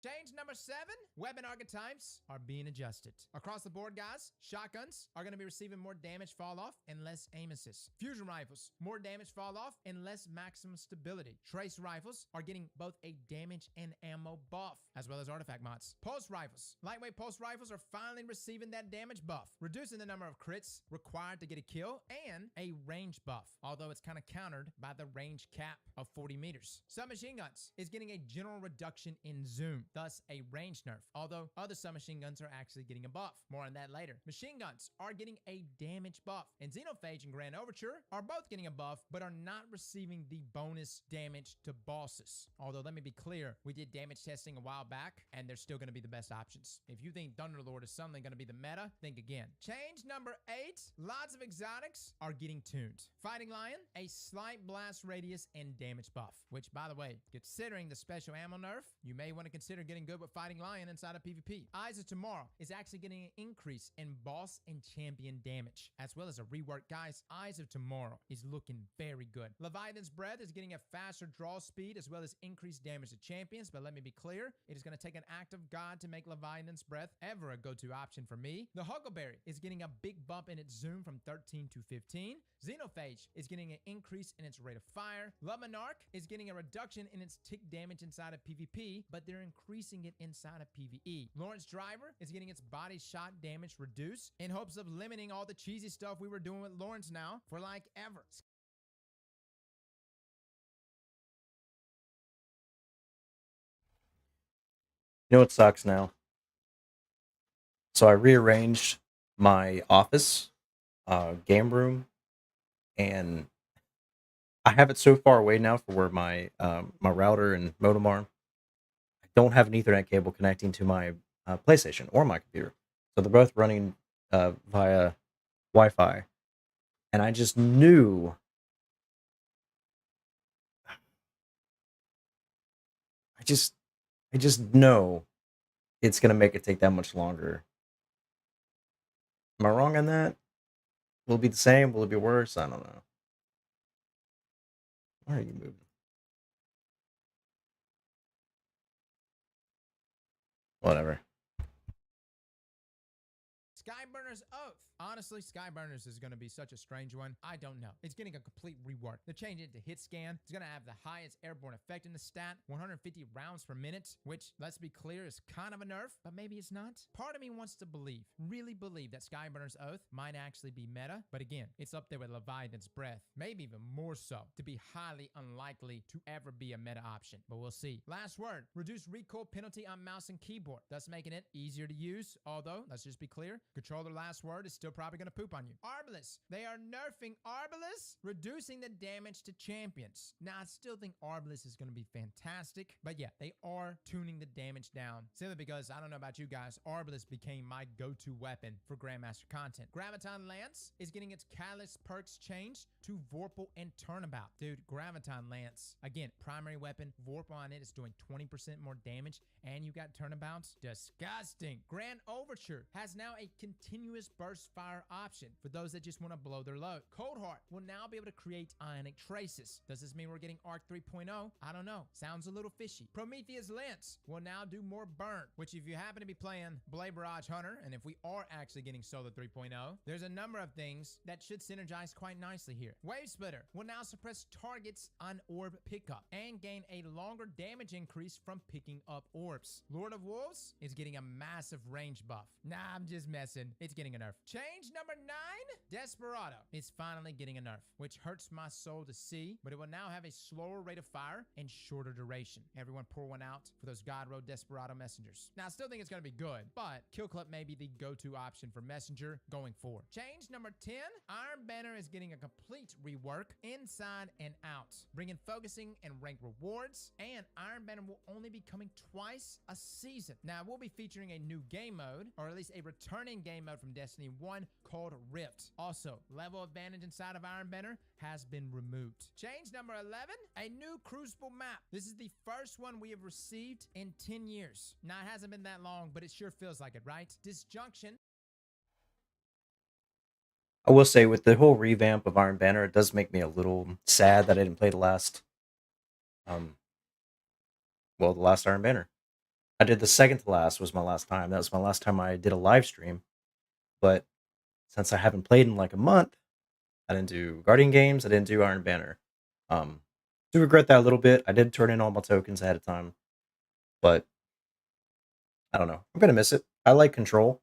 Change number 7, weapon archetypes are being adjusted. Across the board, guys, shotguns are going to be receiving more damage fall off and less aim assist. Fusion rifles, more damage fall off and less maximum stability. Trace rifles are getting both a damage and ammo buff, as well as artifact mods. Pulse rifles, lightweight pulse rifles are finally receiving that damage buff, reducing the number of crits required to get a kill and a range buff, although it's kind of countered by the range cap of 40 meters. Submachine guns is getting a general reduction in zoom, thus a range nerf, although other submachine guns are actually getting a buff. More on that later. Machine guns are getting a damage buff, and Xenophage and Grand Overture are both getting a buff, but are not receiving the bonus damage to bosses. Although, let me be clear, we did damage testing a while back, and they're still going to be the best options. If you think Thunderlord is suddenly going to be the meta, think again. Change number 8, lots of exotics are getting tuned. Fighting Lion, a slight blast radius and damage buff, which, by the way, considering the special ammo nerf, you may want to consider getting good with Fighting Lion inside of PvP. Eyes of Tomorrow is actually getting an increase in boss and champion damage, as well as a rework. Guys, Eyes of Tomorrow is looking very good. Leviathan's Breath is getting a faster draw speed, as well as increased damage to champions, but let me be clear, it is going to take an act of God to make Leviathan's Breath ever a go-to option for me. The Huckleberry is getting a big bump in its zoom from 13 to 15. Xenophage is getting an increase in its rate of fire. Luminarch is getting a reduction in its tick damage inside of PvP, but they're increasing it inside of PvE. Lawrence Driver is getting its body shot damage reduced in hopes of limiting all the cheesy stuff we were doing with Lawrence now for like ever. You know what sucks now? So I rearranged my office, game room, and I have it so far away now for where my my router and modem are. I don't have an Ethernet cable connecting to my PlayStation or my computer, so they're both running via Wi-Fi, and I just knew. I just know it's gonna make it take that much longer. Am I wrong on that? Will it be the same? Will it be worse? I don't know. Why are you moving? Whatever. Skyburner's Oath. Honestly, Skyburner's is going to be such a strange one. I don't know. It's getting a complete rework. They're changing it to hit scan. It's going to have the highest airborne effect in the stat, 150 rounds per minute, which, let's be clear, is kind of a nerf, but maybe it's not. Part of me wants to believe, really believe, that Skyburner's Oath might actually be meta, but again, it's up there with Leviathan's Breath, maybe even more so, to be highly unlikely to ever be a meta option, but we'll see. Last word, reduce recoil penalty on mouse and keyboard, thus making it easier to use, although, let's just be clear, controller last word is still probably going to poop on you. Arbalest. They are nerfing Arbalest, reducing the damage to champions. Now, I still think Arbalest is going to be fantastic, but yeah, they are tuning the damage down. Simply because, I don't know about you guys, Arbalest became my go-to weapon for Grandmaster content. Graviton Lance is getting its Catalyst perks changed to Vorpal and Turnabout. Dude, Graviton Lance, again, primary weapon, Vorpal on it is doing 20% more damage, and you got Turnabouts. Disgusting. Grand Overture has now a continuous burst fire option for those that just want to blow their load. Coldheart will now be able to create ionic traces. Does this mean we're getting Arc 3.0? I don't know. Sounds a little fishy. Prometheus Lens will now do more burn, which if you happen to be playing Blade Barrage Hunter, and if we are actually getting Solar 3.0, there's a number of things that should synergize quite nicely here. Wave Splitter will now suppress targets on orb pickup and gain a longer damage increase from picking up orbs. Lord of Wolves is getting a massive range buff. Nah, I'm just messing. It's getting a nerf. Change number 9, Desperado is finally getting a nerf, which hurts my soul to see, but it will now have a slower rate of fire and shorter duration. Everyone pour one out for those God Road Desperado messengers. Now, I still think it's going to be good, but Kill Clip may be the go-to option for messenger going forward. Change number 10, Iron Banner is getting a complete rework inside and out, bringing focusing and rank rewards, and Iron Banner will only be coming twice a season. Now, we'll be featuring a new game mode, or at least a returning game mode from Destiny 1 called Rift. Also, level advantage inside of Iron Banner has been removed. Change number 11, a new Crucible map. This is the first one we have received in 10 years. Now, it hasn't been that long, but it sure feels like it, right? Disjunction. I will say, with the whole revamp of Iron Banner, it does make me a little sad that I didn't play the last, the last Iron Banner. I did the second to last was my last time. That was my last time I did a live stream. But since I haven't played in like a month, I didn't do Guardian games. I didn't do Iron Banner. Do regret that a little bit. I did turn in all my tokens ahead of time, but I don't know. I'm gonna miss it. I like Control.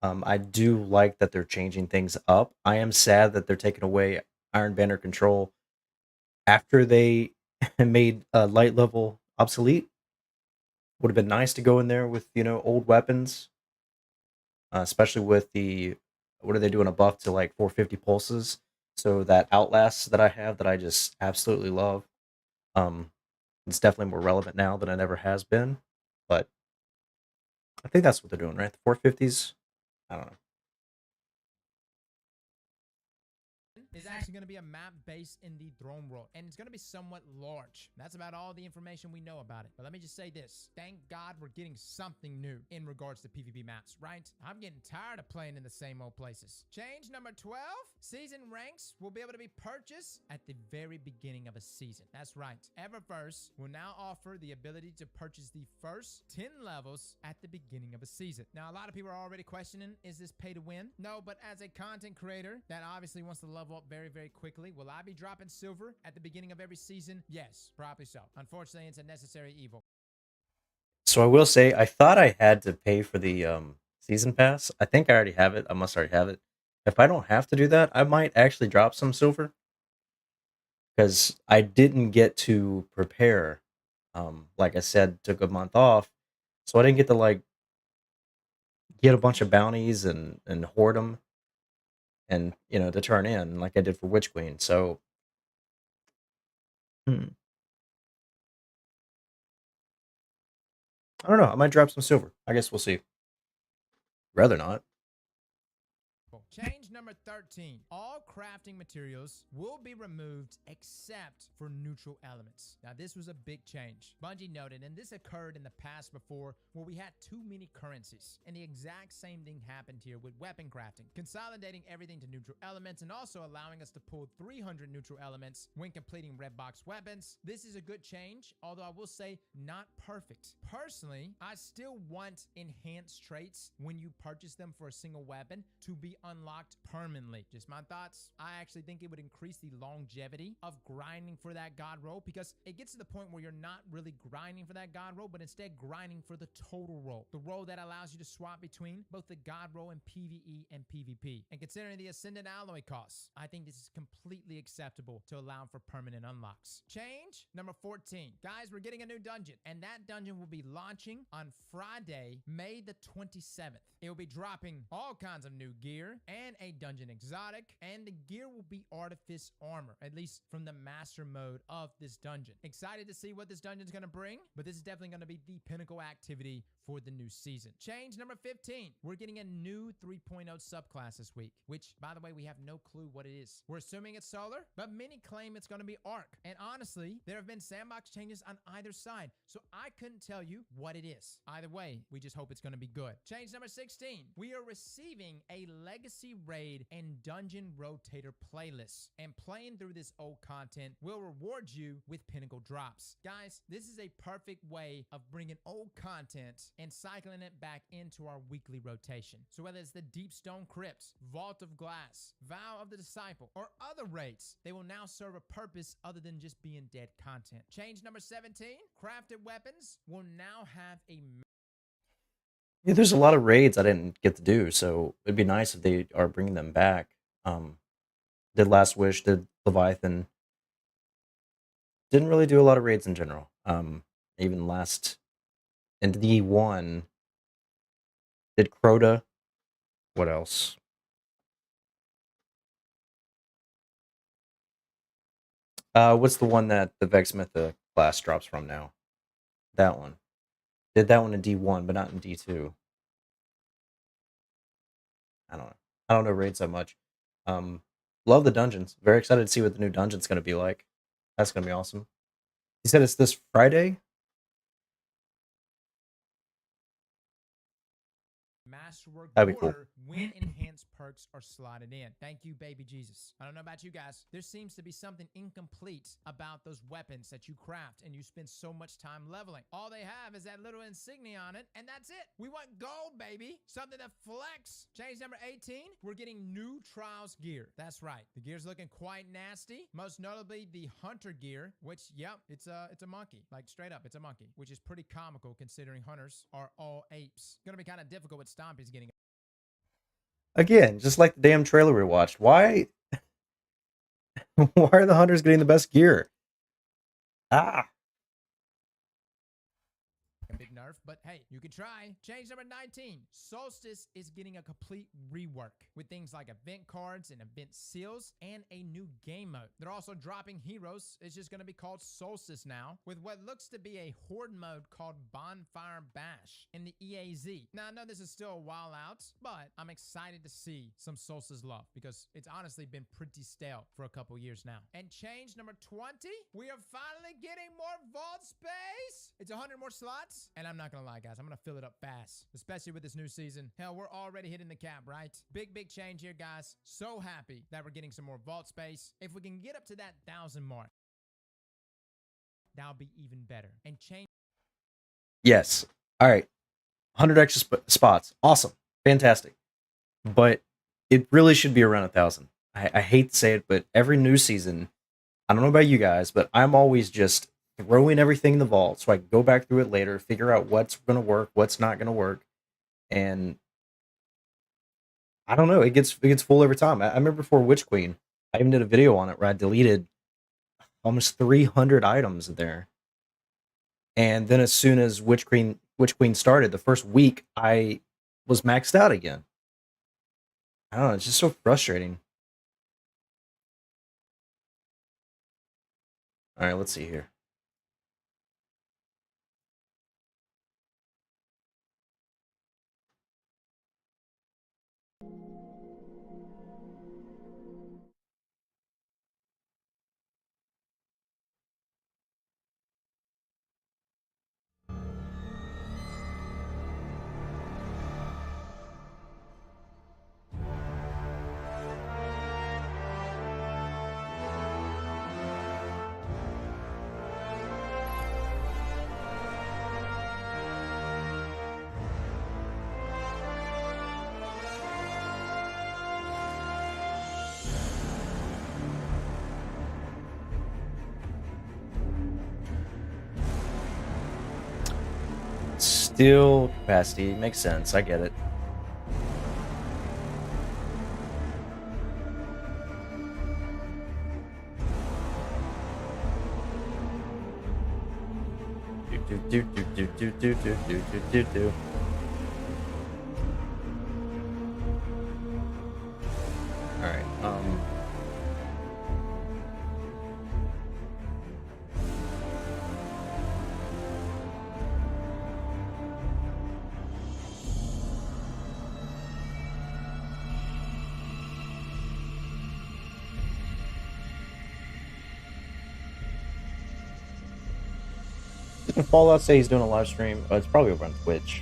I do like that they're changing things up. I am sad that they're taking away Iron Banner Control after they made light level obsolete. Would have been nice to go in there with, old weapons, especially with the, what are they doing, a buff to like 450 pulses, so that Outlast that I have that I just absolutely love, it's definitely more relevant now than it ever has been. But I think that's what they're doing, right? The 450s. I don't know. Is actually going to be a map based in the throne world, and it's going to be somewhat large. That's about all the information we know about it. But let me just say this. Thank God we're getting something new in regards to PvP maps, right? I'm getting tired of playing in the same old places. Change number 12, season ranks will be able to be purchased at the very beginning of a season. That's right. Eververse will now offer the ability to purchase the first 10 levels at the beginning of a season. Now, a lot of people are already questioning, is this pay to win? No, but as a content creator that obviously wants to level up very, very quickly, will I be dropping silver at the beginning of every season? Yes, probably so. Unfortunately, it's a necessary evil. So I will say, I thought I had to pay for the season pass. I think I already have it. I must already have it. If I don't have to do that, I might actually drop some silver, because I didn't get to prepare. Like I said, took a month off, so I didn't get to like get a bunch of bounties and hoard them, and to turn in like I did for Witch Queen. So I don't know. I might drop some silver. I guess we'll see. Rather not. Change number 13. All crafting materials will be removed except for neutral elements. Now, this was a big change. Bungie noted, and this occurred in the past before, where we had too many currencies. And the exact same thing happened here with weapon crafting, consolidating everything to neutral elements and also allowing us to pull 300 neutral elements when completing red box weapons. This is a good change, although I will say not perfect. Personally, I still want enhanced traits when you purchase them for a single weapon to be unlocked permanently. Just my thoughts. I actually think it would increase the longevity of grinding for that god roll, because it gets to the point where you're not really grinding for that god roll, but instead grinding for the total roll, the roll that allows you to swap between both the god roll and PvE and PvP. And considering the Ascendant alloy costs, I think this is completely acceptable to allow for permanent unlocks. Change number 14. Guys, we're getting a new dungeon, and that dungeon will be launching on Friday, May the 27th. It will be dropping all kinds of new gear and a dungeon exotic, and the gear will be artifice armor, at least from the master mode of this dungeon. Excited to see what this dungeon's going to bring, but this is definitely going to be the pinnacle activity for the new season. Change number 15. We're getting a new 3.0 subclass this week, which, by the way, we have no clue what it is. We're assuming it's solar, but many claim it's going to be arc. And honestly, there have been sandbox changes on either side, so I couldn't tell you what it is. Either way, we just hope it's going to be good. Change number 16. We are receiving a legacy raid and dungeon rotator playlist, and playing through this old content will reward you with pinnacle drops. Guys, this is a perfect way of bringing old content and cycling it back into our weekly rotation. So whether it's the Deep Stone Crypts, Vault of Glass, Vow of the Disciple, or other raids, they will now serve a purpose other than just being dead content. Change number 17, crafted weapons will now have a... Yeah, there's a lot of raids I didn't get to do, so it'd be nice if they are bringing them back. Did Last Wish, did Leviathan. Didn't really do a lot of raids in general. Even last... in D1, did Crota. What else? What's the one that the Vexmitha class drops from now? That one. Did that one in D1, but not in D2. I don't know. I don't know raids that much. Love the dungeons. Very excited to see what the new dungeon's going to be like. That's going to be awesome. You said it's this Friday? Masterwork That'd be cool. border when enhanced perks are slotted in. Thank you, baby Jesus. I don't know about you guys. There seems to be something incomplete about those weapons that you craft and you spend so much time leveling. All they have is that little insignia on it, and that's it. We want gold, baby. Something to flex. Change number 18. We're getting new Trials gear. That's right. The gear's looking quite nasty. Most notably, the Hunter gear, which, yep, it's a monkey. Like, straight up, it's a monkey, which is pretty comical considering hunters are all apes. Gonna be kind of difficult with Stompy's getting... Again, just like the damn trailer we watched. Why are the hunters getting the best gear? Ah. A big nerf, but hey, you can try. Change number 19. Solstice is getting a complete rework with things like event cards and event seals and a new game mode. They're also dropping heroes. It's just going to be called Solstice now, with what looks to be a horde mode called Bonfire Bash in the EAZ. Now, I know this is still a while out, but I'm excited to see some Solstice love because it's honestly been pretty stale for a couple years now. And change number 20, we are finally getting more vault space. It's 100 more slots. And I'm not gonna lie, guys, I'm gonna fill it up fast, especially with this new season. Hell, we're already hitting the cap, right? Big change here, guys. So happy that we're getting some more vault space. If we can get up to that 1,000 mark, that'll be even better. And change... Yes. All right. 100 extra spots. Awesome. Fantastic. But it really should be around 1,000. I hate to say it, but every new season, I don't know about you guys, but I'm always just throwing everything in the vault so I can go back through it later, figure out what's going to work, what's not going to work. And I don't know, it gets full every time. I remember for Witch Queen, I even did a video on it where I deleted almost 300 items in there. And then as soon as Witch Queen started, the first week, I was maxed out again. I don't know, it's just so frustrating. All right, let's see here. Steel capacity makes sense. I get it. Fallout say he's doing a live stream. It's probably over on Twitch.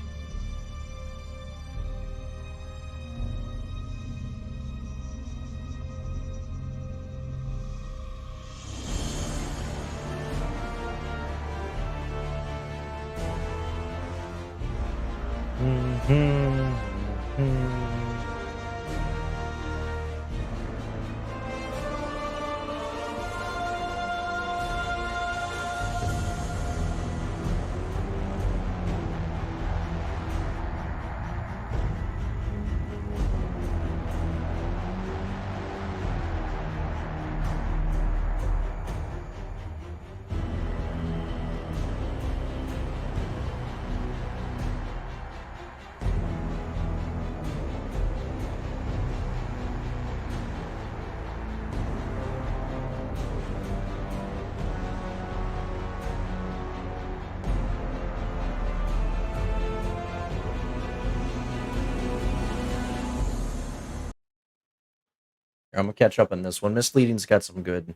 I'm gonna catch up on this one. Misleading's got some good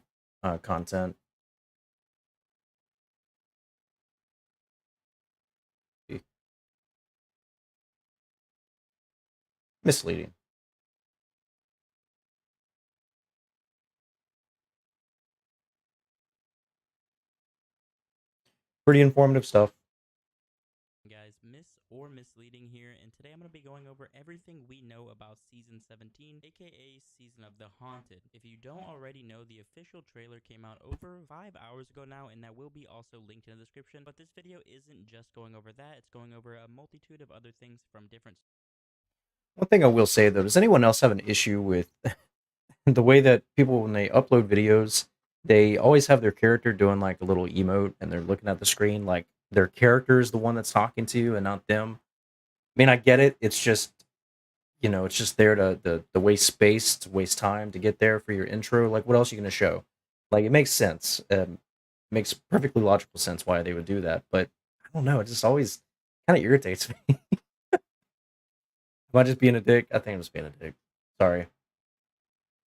content. Misleading. Pretty informative stuff. Guys, Misleading here, and today I'm going to be going over everything we know about Season 17, aka Season of the Haunted. If you don't already know, the official trailer came out over 5 hours ago now, and that will be also linked in the description, but this video isn't just going over that, it's going over a multitude of other things from different... One thing I will say, though, does anyone else have an issue with the way that people, when they upload videos, they always have their character doing like a little emote, and they're looking at the screen like their character is the one that's talking to you and not them? I mean, I get it. It's just, you know, it's just there to waste space, to waste time to get there for your intro. Like, what else are you going to show? Like, it makes sense. Makes perfectly logical sense why they would do that. But I don't know. It just always kind of irritates me. Am I just being a dick? I think I'm just being a dick. Sorry.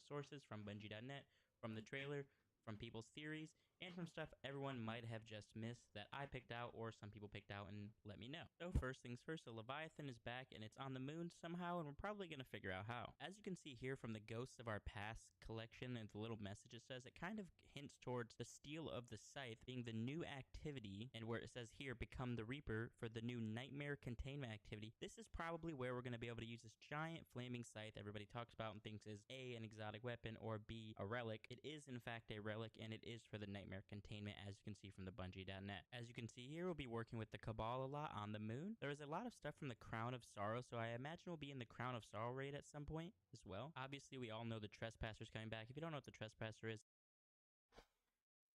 Sources from Bungie.net, from the trailer, from people's theories, and from stuff everyone might have just missed that I picked out or some people picked out and let me know. So first things first, the Leviathan is back and it's on the moon somehow, and we're probably going to figure out how. As you can see here from the Ghosts of Our Past collection and the little message it says, it kind of hints towards the Steel of the Scythe being the new activity, and where it says here, become the Reaper for the new Nightmare Containment activity. This is probably where we're going to be able to use this giant flaming scythe everybody talks about and thinks is A, an exotic weapon, or B, a relic. It is in fact a relic, and it is for the Nightmare Containment, as you can see from the Bungie.net. As you can see here, we'll be working with the Cabal a lot on the moon. There is a lot of stuff from the Crown of Sorrow, so I imagine we'll be in the Crown of Sorrow raid at some point as well. Obviously, we all know the Trespasser's coming back. If you don't know what the Trespasser is,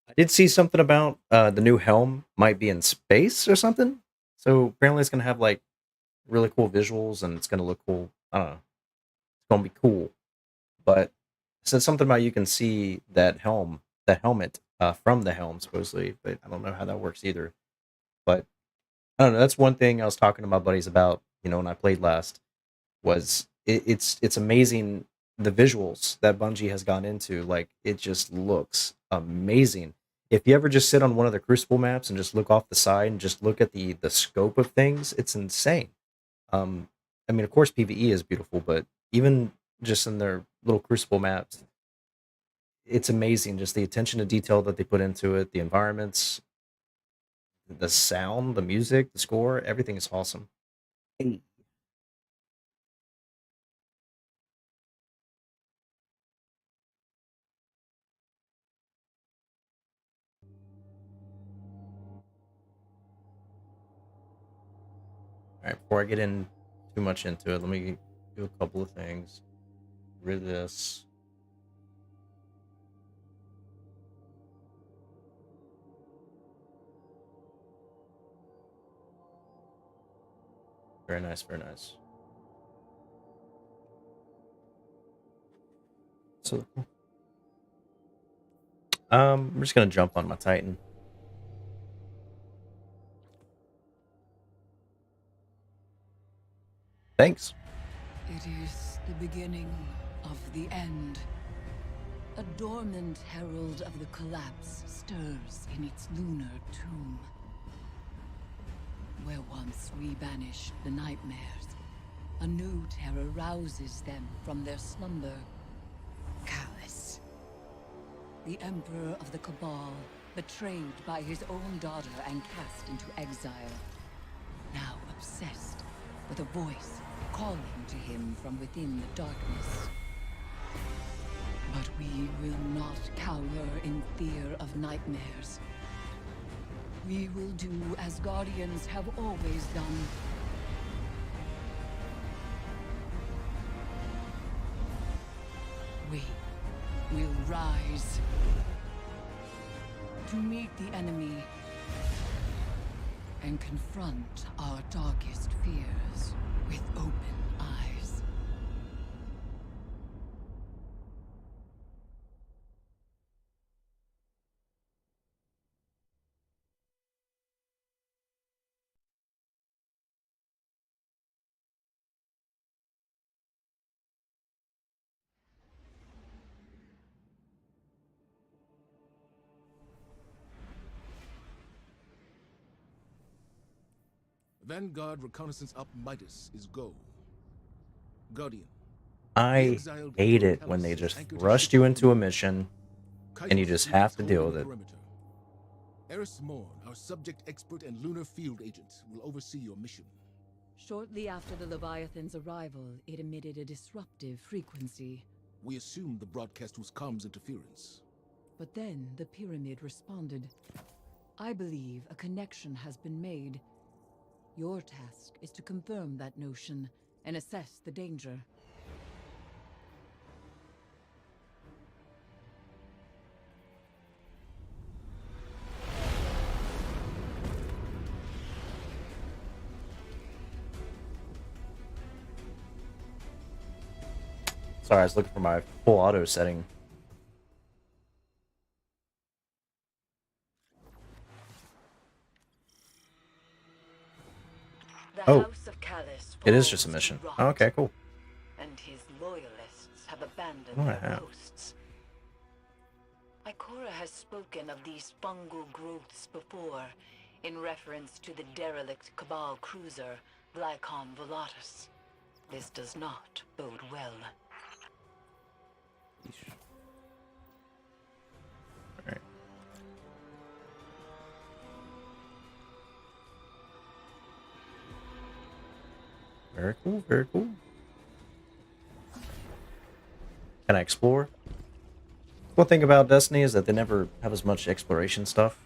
I did see something about the new helm might be in space or something. So apparently it's going to have like really cool visuals and it's going to look cool. I don't know. It's going to be cool. But it said something about you can see that helmet from the helm supposedly, but I don't know how that works either. But I don't know. That's one thing I was talking to my buddies about, you know, when I played last, was it's amazing the visuals that Bungie has gone into. Like, it just looks amazing. If you ever just sit on one of the Crucible maps and just look off the side and just look at the scope of things, it's insane. I mean, of course, PvE is beautiful, but even just in their little Crucible maps, it's amazing. Just the attention to detail that they put into it, the environments, the sound, the music, the score, everything is awesome. Hey. All right, before I get in too much into it, let me do a couple of things. Get rid of this. Very nice, very nice. So, I'm just gonna jump on my Titan. Thanks. It is the beginning of the end. A dormant herald of the collapse stirs in its lunar tomb. Where once we banished the nightmares, a new terror rouses them from their slumber. Callous. The Emperor of the Cabal, betrayed by his own daughter and cast into exile. Now obsessed with a voice calling to him from within the darkness. But we will not cower in fear of nightmares. We will do as Guardians have always done. We will rise to meet the enemy and confront our darkest fears with open eyes. Vanguard reconnaissance up Midas is go. Guardian. I hate it when they just rushed you into a mission and you just have to deal with it. Eris Morn, our subject expert and lunar field agent, will oversee your mission. Shortly after the Leviathan's arrival, it emitted a disruptive frequency. We assumed the broadcast was comms interference. But then the pyramid responded. I believe a connection has been made. Your task is to confirm that notion and assess the danger. Sorry, I was looking for my full auto setting. The Oh, House of Callus it is just a falls mission. to rot, Oh, okay, cool. and his loyalists have abandoned Oh, I their have. posts. Ikora has spoken of these fungal growths before, in reference to the derelict Cabal cruiser, Glycon Volatus. This does not bode well. Alright. Very cool, very cool. Can I explore? One thing about Destiny is that they never have as much exploration stuff.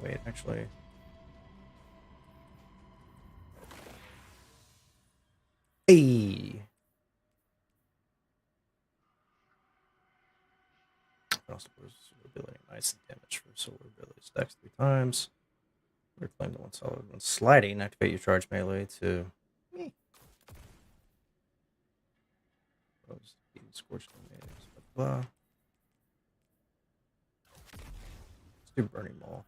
Wait, actually. Hey! Also, solar ability, nice damage from solar ability stacks 3 times. Reclaim the one solid one sliding. Activate your charge melee to me. Scorched enemies. Blah, blah. Let's do Burning Maul.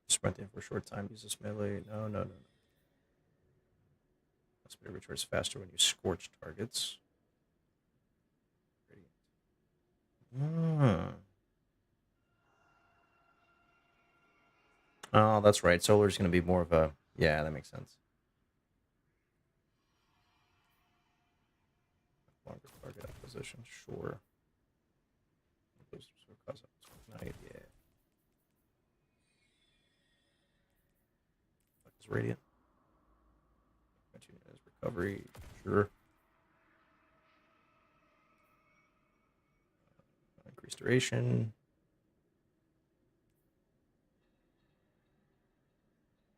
Sprinting for a short time. Use this melee. No, no, no, no. Speed returns faster when you scorch targets. Oh, that's right. Solar's going to be more of a... Yeah, that makes sense. Longer target acquisition, sure. Night, yeah. Radiant. Continue as recovery, sure. Increased duration.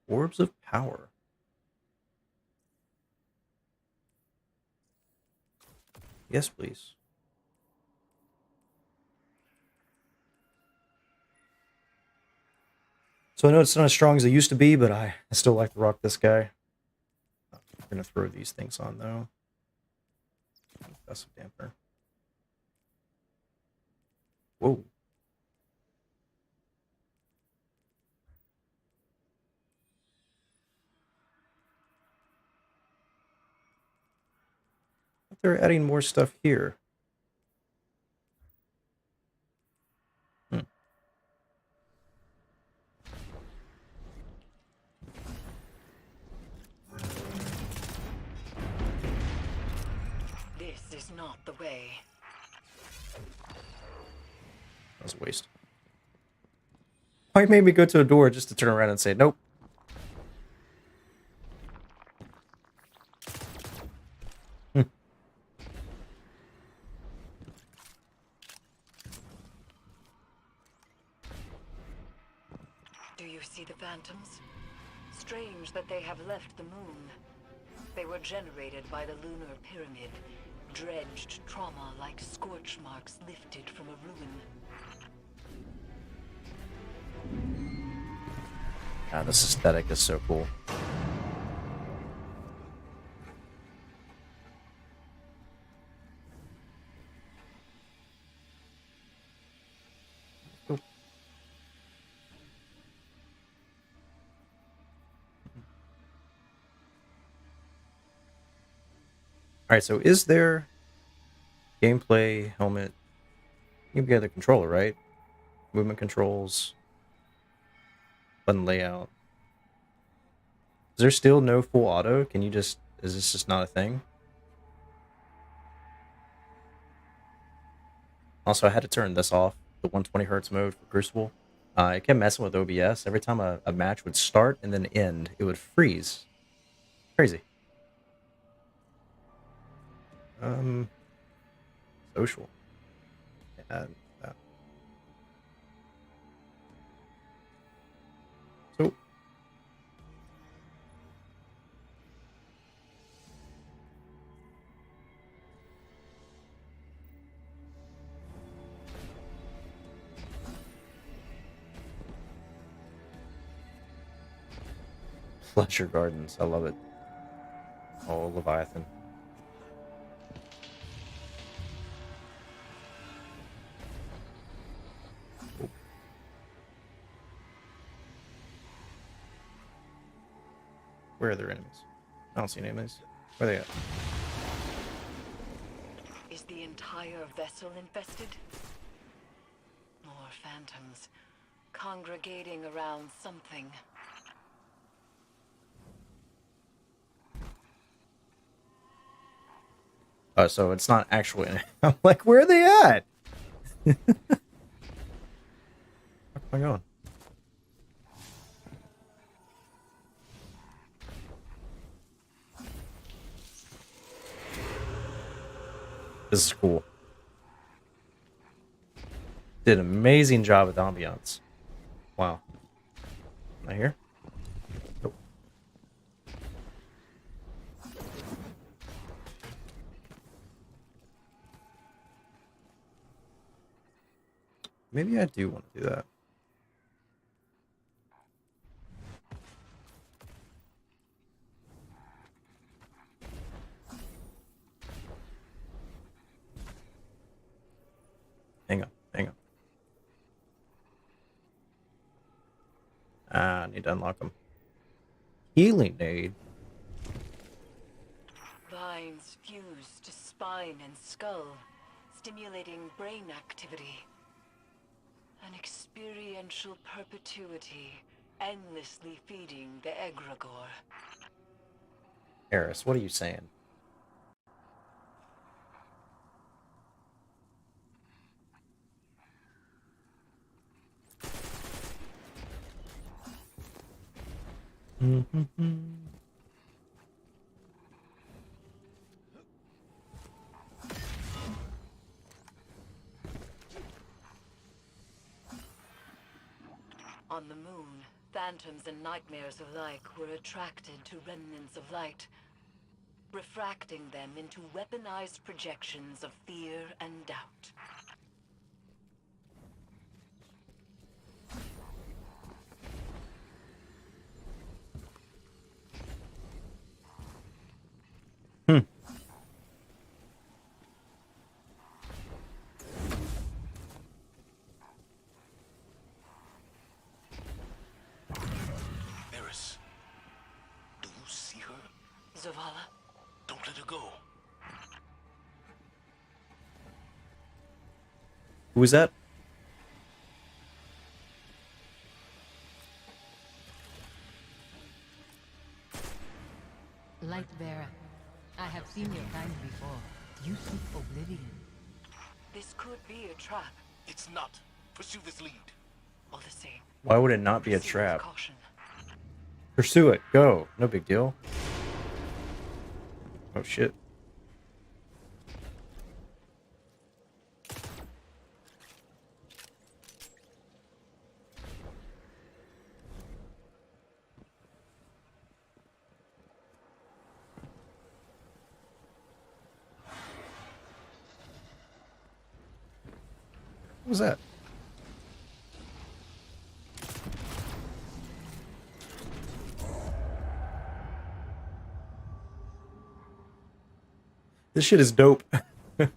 Orbs of power. Yes, please. So I know it's not as strong as it used to be, but I still like to rock this guy. I'm going to throw these things on, though. Passive damper. Whoa. they're adding more stuff here. This is not the way. That was a waste. Why made me go to a door just to turn around and say nope? Do you see the phantoms? Strange that they have left the moon. They were generated by the lunar pyramid, dredged trauma like scorch marks lifted from a ruin. God, this aesthetic is so cool. Alright, so is there gameplay, helmet? You get the controller, right? Movement controls, button layout. Is there still no full auto? Can you just, is this just not a thing? Also, I had to turn this off, the 120 hertz mode for Crucible. It kept messing with OBS. Every time a match would start and then end, it would freeze. Crazy. Social. And, so, Pleasure Gardens. I love it. Oh, Leviathan. Where are their enemies? I don't see any enemies. Where are they at? Is the entire vessel infested? More phantoms, congregating around something. Oh, so it's not actually. I'm like, where are they at? Where am I going? This is cool. Did an amazing job with ambiance. Wow. Am I here? Nope. Maybe I do want to do that. Hang on, hang on. I need to unlock them. Healing aid. Vines fuse to spine and skull, stimulating brain activity. An experiential perpetuity, endlessly feeding the egregore. Eris, what are you saying? On the moon, phantoms and nightmares alike were attracted to remnants of light, refracting them into weaponized projections of fear and doubt. Eris, do you see her? Zavala, Don't let her go. Who was that? Lightbearer, I have seen your kind before. You seek oblivion. This could be a trap. It's not. Pursue this lead. All the same. Why would it not be a proceed with trap? caution. Pursue it. Go. No big deal. Oh shit. What was that? This shit is dope. So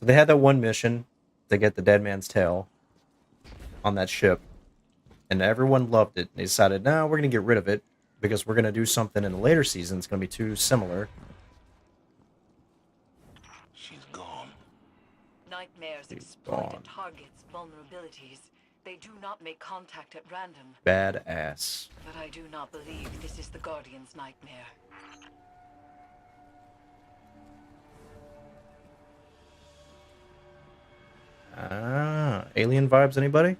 they had that one mission to get the dead man's tail on that ship. And everyone loved it. They decided, no, we're going to get rid of it because we're going to do something in the later season. It's going to be too similar. She's gone. Nightmares She's exploit gone. a target's vulnerabilities. They do not make contact at random. Badass. But I do not believe this is the Guardian's nightmare. Ah, alien vibes, anybody?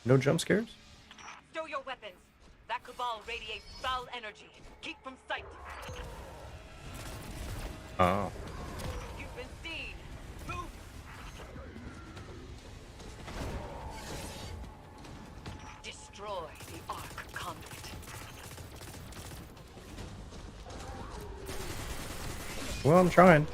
No jump scares? Stow your weapons. That cabal radiates foul energy. Keep from sight. Oh. You've been seen. Move. Destroy the Ark conduit. Well, I'm trying.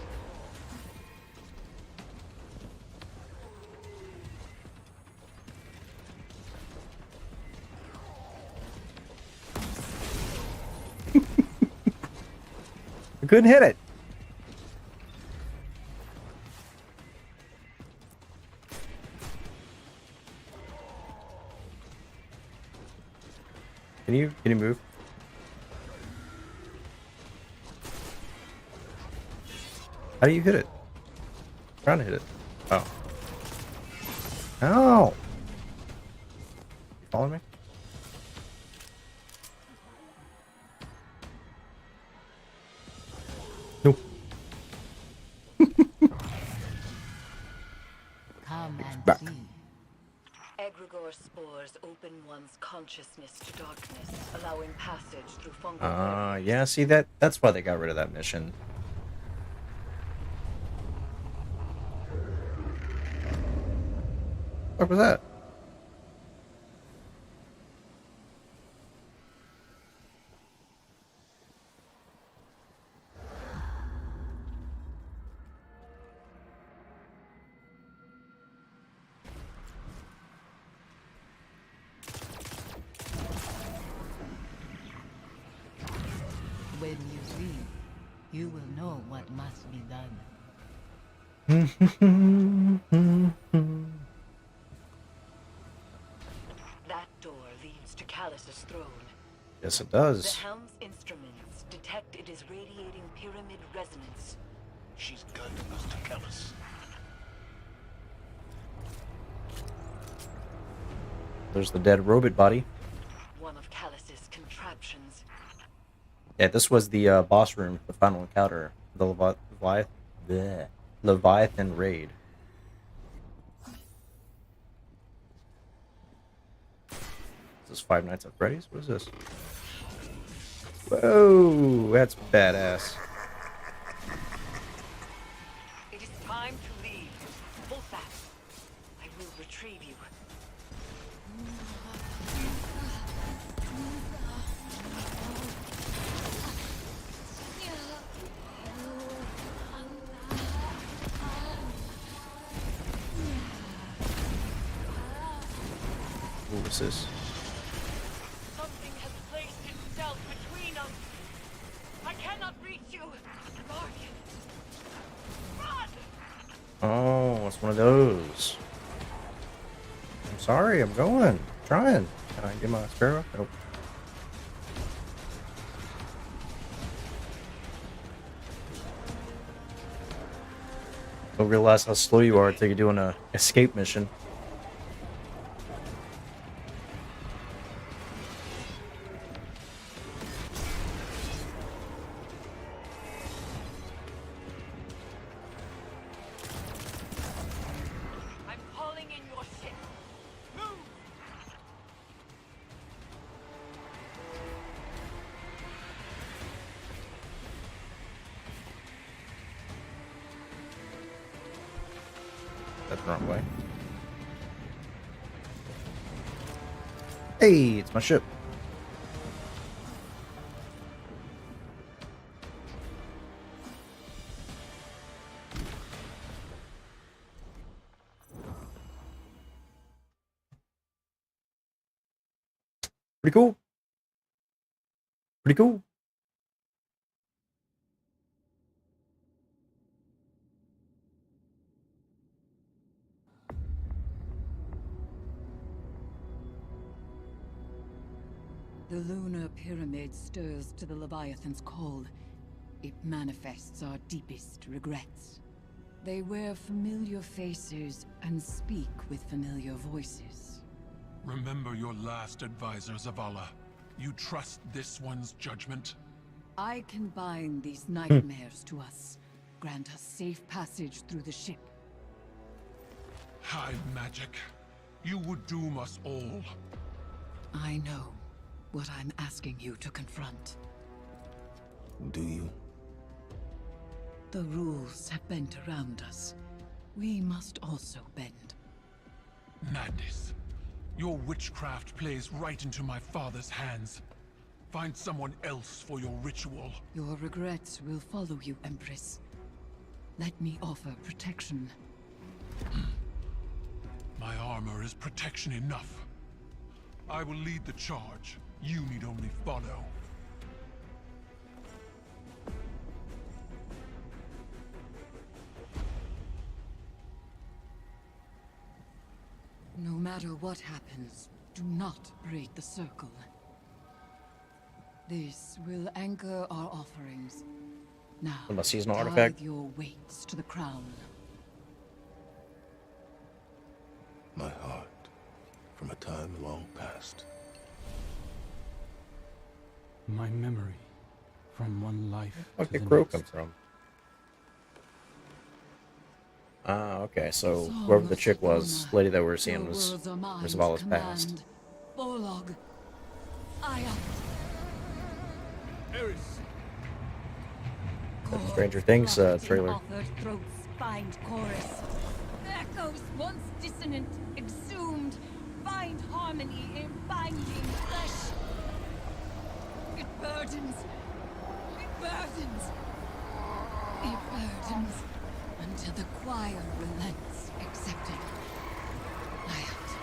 I couldn't hit it. Can you move? How do you hit it? I'm trying to hit it. Oh. Ow! You following me? No. Come and Back. see. Egregore spores open one's consciousness to darkness, allowing passage through fungal areas. Yeah, see that's why they got rid of that mission. What was that? When you see, you will know what must be done. That door leads to Callus's throne. Yes, it The does. helm's instruments detect it is radiating pyramid resonance. She's guiding us to Callus. There's the dead robot body. One of Callus's contraptions. Yeah, this was the boss room, the final encounter, the Leviathan raid. Is this Five Nights at Freddy's? What is this? Whoa, that's badass. It is time to leave. Hold fast. I will retrieve you. What was this? Something has placed itself between us. I cannot reach you. Guardian. Run! Oh. wants one of those. I'm sorry, I'm going. Trying. Can I get my sparrow? Nope. Don't realize how slow you are until you're doing a escape mission. I'm calling in your ship. Move! That's the wrong way. Hey, it's my ship. Pretty cool. Pretty cool. The lunar pyramid stirs to the Leviathan's call. It manifests our deepest regrets. They wear familiar faces and speak with familiar voices. Remember your last advisor, Zavala. You trust this one's judgment? I can bind these nightmares to us. Grant us safe passage through the ship. Hive magic. You would doom us all. I know what I'm asking you to confront. Do you? The rules have bent around us. We must also bend. Madness. Your witchcraft plays right into my father's hands. Find someone else for your ritual. Your regrets will follow you, Empress. Let me offer protection. My armor is protection enough. I will lead the charge. You need only follow. No matter what happens, do not break the circle. This will anchor our offerings. Now, What about seasonal tithe artifact? your weights to the crown. My heart, from a time long past. My memory from one life Where to the the crow next. come from? Ah, okay, so Song whoever the of chick was, Savona, lady that we were seeing your was worlds are mine to Zavala's past. command. Borlog. Aya. Stranger Things Prophet in trailer. offered throats find chorus. Echoes once dissonant, exhumed, find harmony in binding flesh. It burdens. It burdens. It burdens until the choir relents, accepted. Light.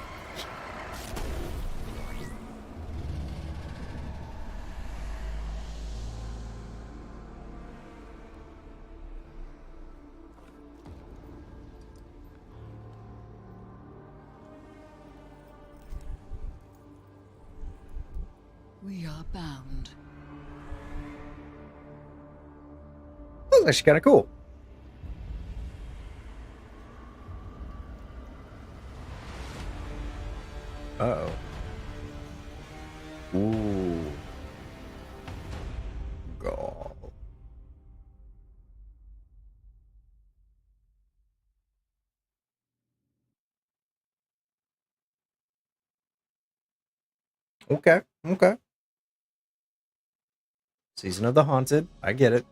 We are bound. That was actually kind of cool. Uh-oh. Ooh. God. Okay, okay. Season of the Haunted. I get it.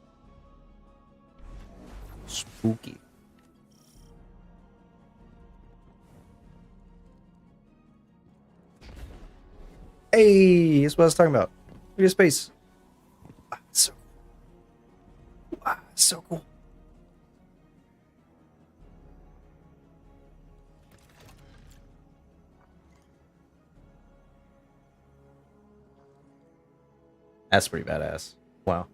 Spooky. Hey, that's what I was talking about. Look at space. So cool. That's pretty badass. Wow.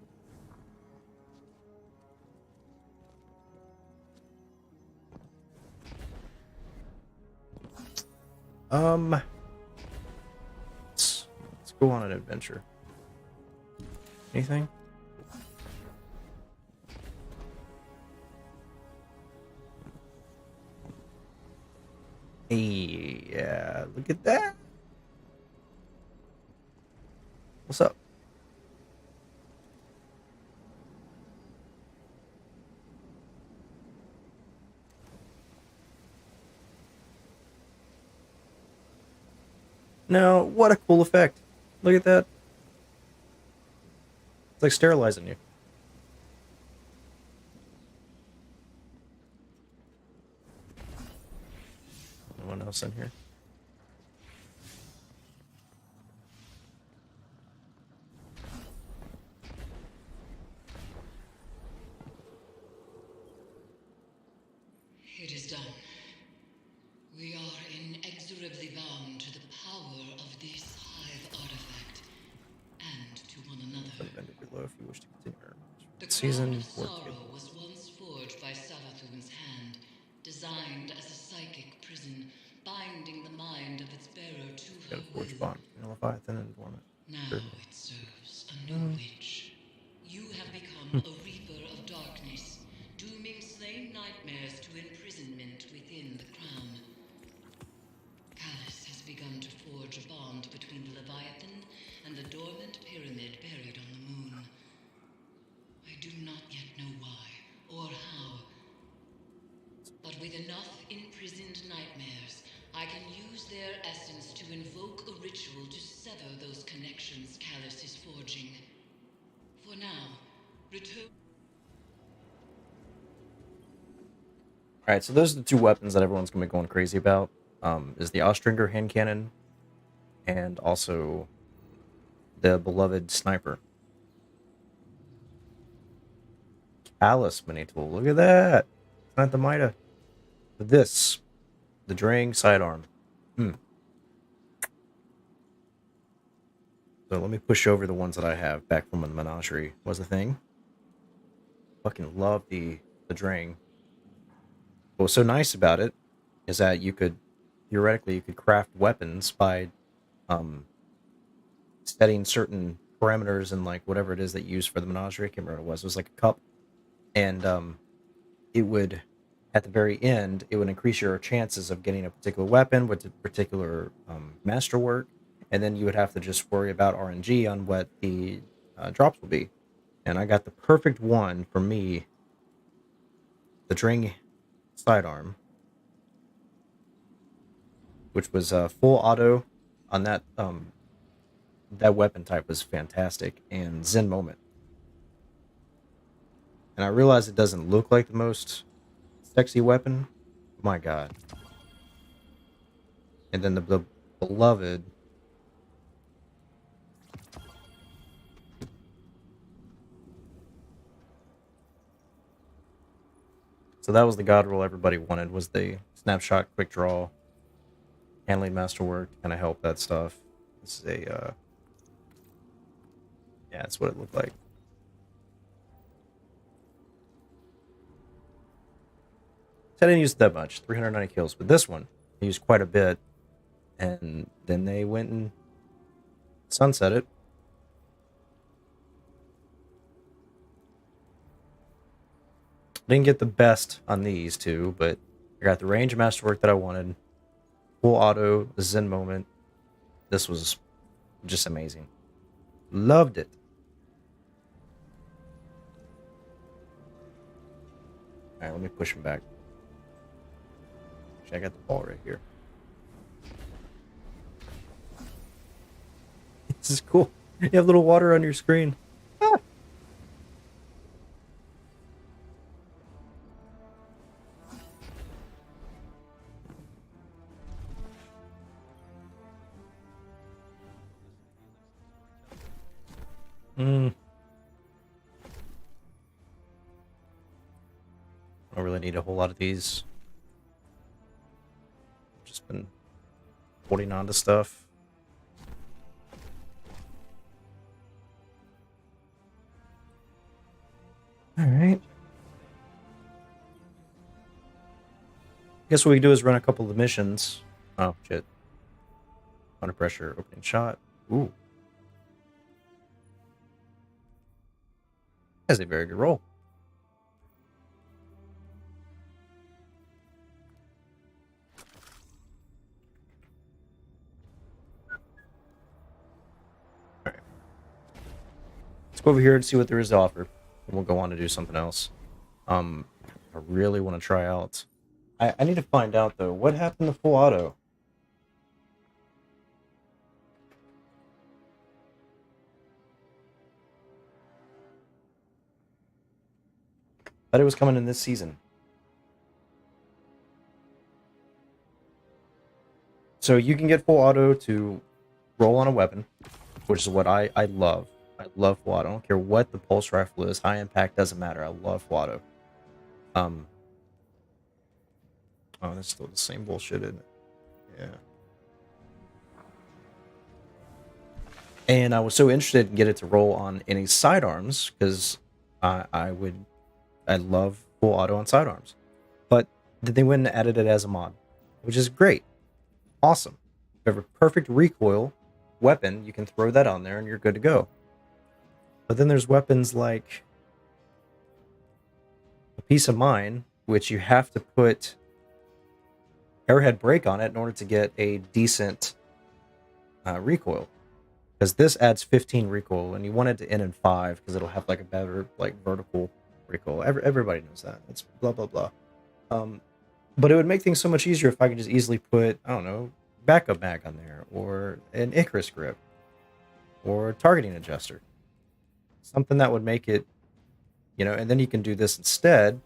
Let's go on an adventure. Anything? Hey, yeah, look at that. What's up? No, what a cool effect. Look at that. It's like sterilizing you. No one else in here? It is done. We are inexorably bound to the power of this hive artifact and to one another. Vendor below if you wish to continue. The Season crown of work sorrow was once forged by Savathun's hand, designed as a psychic prison, binding the mind of its bearer to her Got a forge will. bond between Leviathan and Dormant. Now it serves a new witch. You have become a reaper of darkness, dooming slain nightmares to imprisonment within the crown. Callus has begun to forge a bond between the Leviathan and the dormant pyramid buried on the moon. I do not yet know why or how, but with enough imprisoned nightmares, I can use their essence to invoke a ritual to sever those connections Callus is forging. For now, return. Alright, so those are the two weapons that everyone's going to be going crazy about. Is the Ostringer hand cannon and also the beloved sniper. Callus mini tool. Look at that. It's not the Mida. This. The Drang sidearm. So let me push over the ones that I have back from when the menagerie was a thing. Fucking love the Drang. What was so nice about it is that you could theoretically craft weapons by setting certain parameters and like whatever it is that you use for the menagerie. I can't remember what it was. It was like a cup, and it would, at the very end, it would increase your chances of getting a particular weapon with a particular masterwork, and then you would have to just worry about RNG on what the drops will be. And I got the perfect one for me, the Dring sidearm, which was full auto on that that weapon type was fantastic, and Zen Moment. And I realize it doesn't look like the most sexy weapon. My god. And then the beloved. So that was the god roll everybody wanted, was the snapshot quick draw handling masterwork to kind of help that stuff. This is a yeah, that's what it looked like. So I didn't use it that much, 390 kills, but this one I used quite a bit, and then they went and sunset it. Didn't get the best on these two, but I got the range masterwork that I wanted, full auto, the Zen Moment. This was just amazing. Loved it. Alright, let me push him back. Actually, I got the ball right here. This is cool. You have little water on your screen. Ah. I don't really need a whole lot of these. Just been holding on to stuff. Alright. Guess what we do is run a couple of missions. Oh, shit. Under pressure, opening shot. Ooh. That's a very good roll. Alright. Let's go over here and see what there is to offer. And we'll go on to do something else. I really want to try out. I need to find out, though, what happened to full auto? Thought it was coming in this season. So you can get full auto to roll on a weapon, which is what I love. I love full auto. I don't care what the pulse rifle is. High impact doesn't matter. I love full auto. Oh, that's still the same bullshit, isn't it? Yeah. And I was so interested in getting it to roll on any sidearms because I love full auto on sidearms. But then they went and added it as a mod, which is great. Awesome. If you have a perfect recoil weapon, you can throw that on there and you're good to go. But then there's weapons like a Piece of Mind, which you have to put arrowhead break on it in order to get a decent recoil. Because this adds 15 recoil, and you want it to end in 5 because it'll have like a better like vertical recoil. Everybody knows that. It's blah blah blah. But it would make things so much easier if I could just easily put, I don't know, backup mag on there, or an Icarus grip, or a targeting adjuster. Something that would make it, and then you can do this instead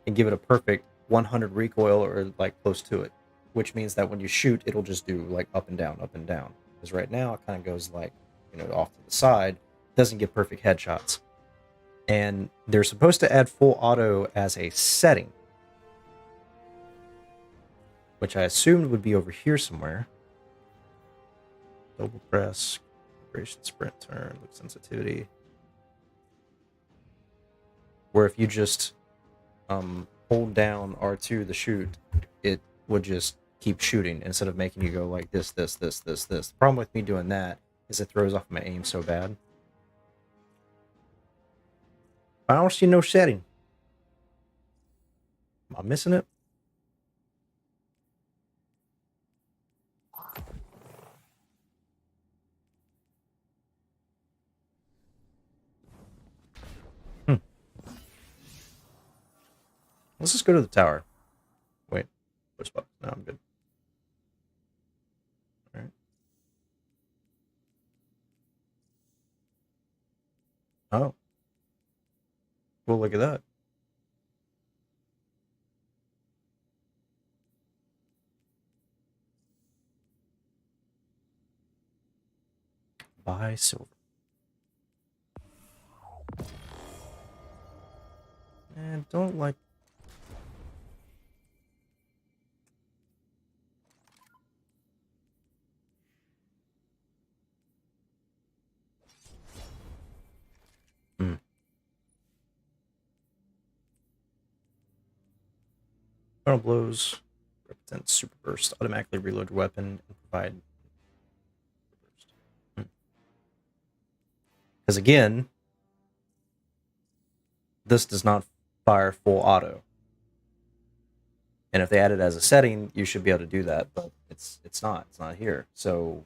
and give it a perfect 100 recoil or like close to it, which means that when you shoot, it'll just do like up and down, up and down. Because right now it kind of goes like, off to the side, doesn't get perfect headshots. And they're supposed to add full auto as a setting, which I assumed would be over here somewhere. Double press, vibration, sprint, turn, look sensitivity. Where if you just hold down R2 to shoot, it would just keep shooting instead of making you go like this, this, this, this, this. The problem with me doing that is it throws off my aim so bad. I don't see no setting. Am I missing it? Let's just go to the tower. Wait. Which spot? No, I'm good. Alright. Oh. Well, look at that. Buy silver. And don't like... Final blows represent super burst. Automatically reload your weapon and provide burst. Because again, this does not fire full auto. And if they add it as a setting, you should be able to do that, but it's not. It's not here. So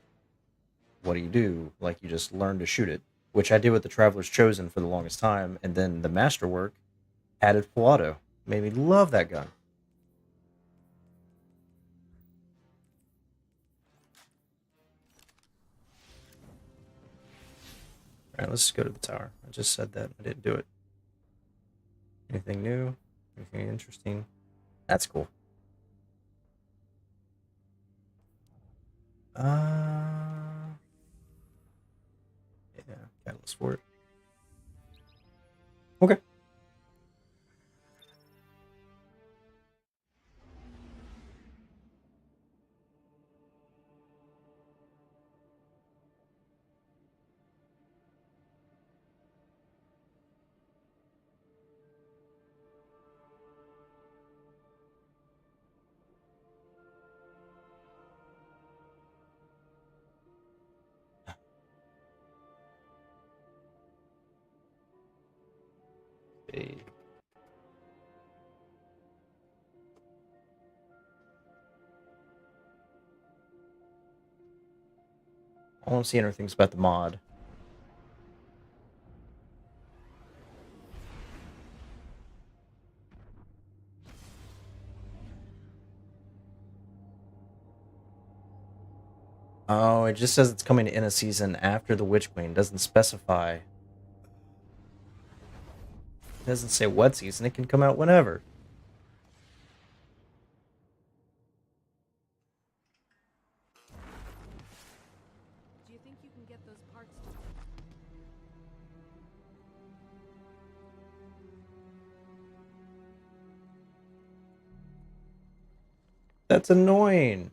what do? Like, you just learn to shoot it, which I did with the Traveler's Chosen for the longest time, and then the Masterwork added full auto. Made me love that gun. Alright, let's go to the tower. I just said that. I didn't do it. Anything new? Anything interesting? That's cool. Yeah, catalyst for it. Okay. I want to see other things about the mod. Oh, it just says it's coming in a season after the Witch Queen. It doesn't specify. It doesn't say what season. It can come out whenever. Do you think you can get those parts to That's annoying.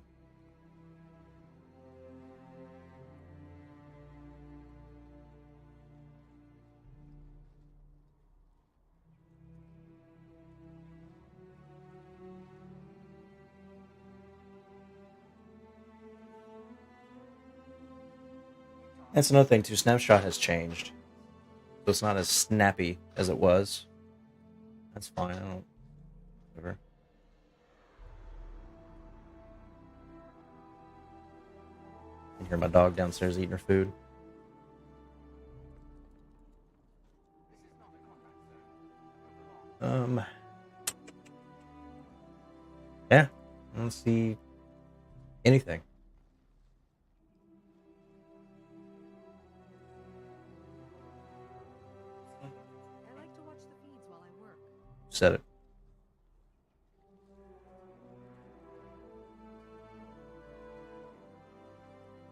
That's another thing too. Snapshot has changed, so it's not as snappy as it was. That's fine. I don't. Whatever. I can hear my dog downstairs eating her food. Yeah. I don't see anything. I like to watch the feeds while I work. Said it.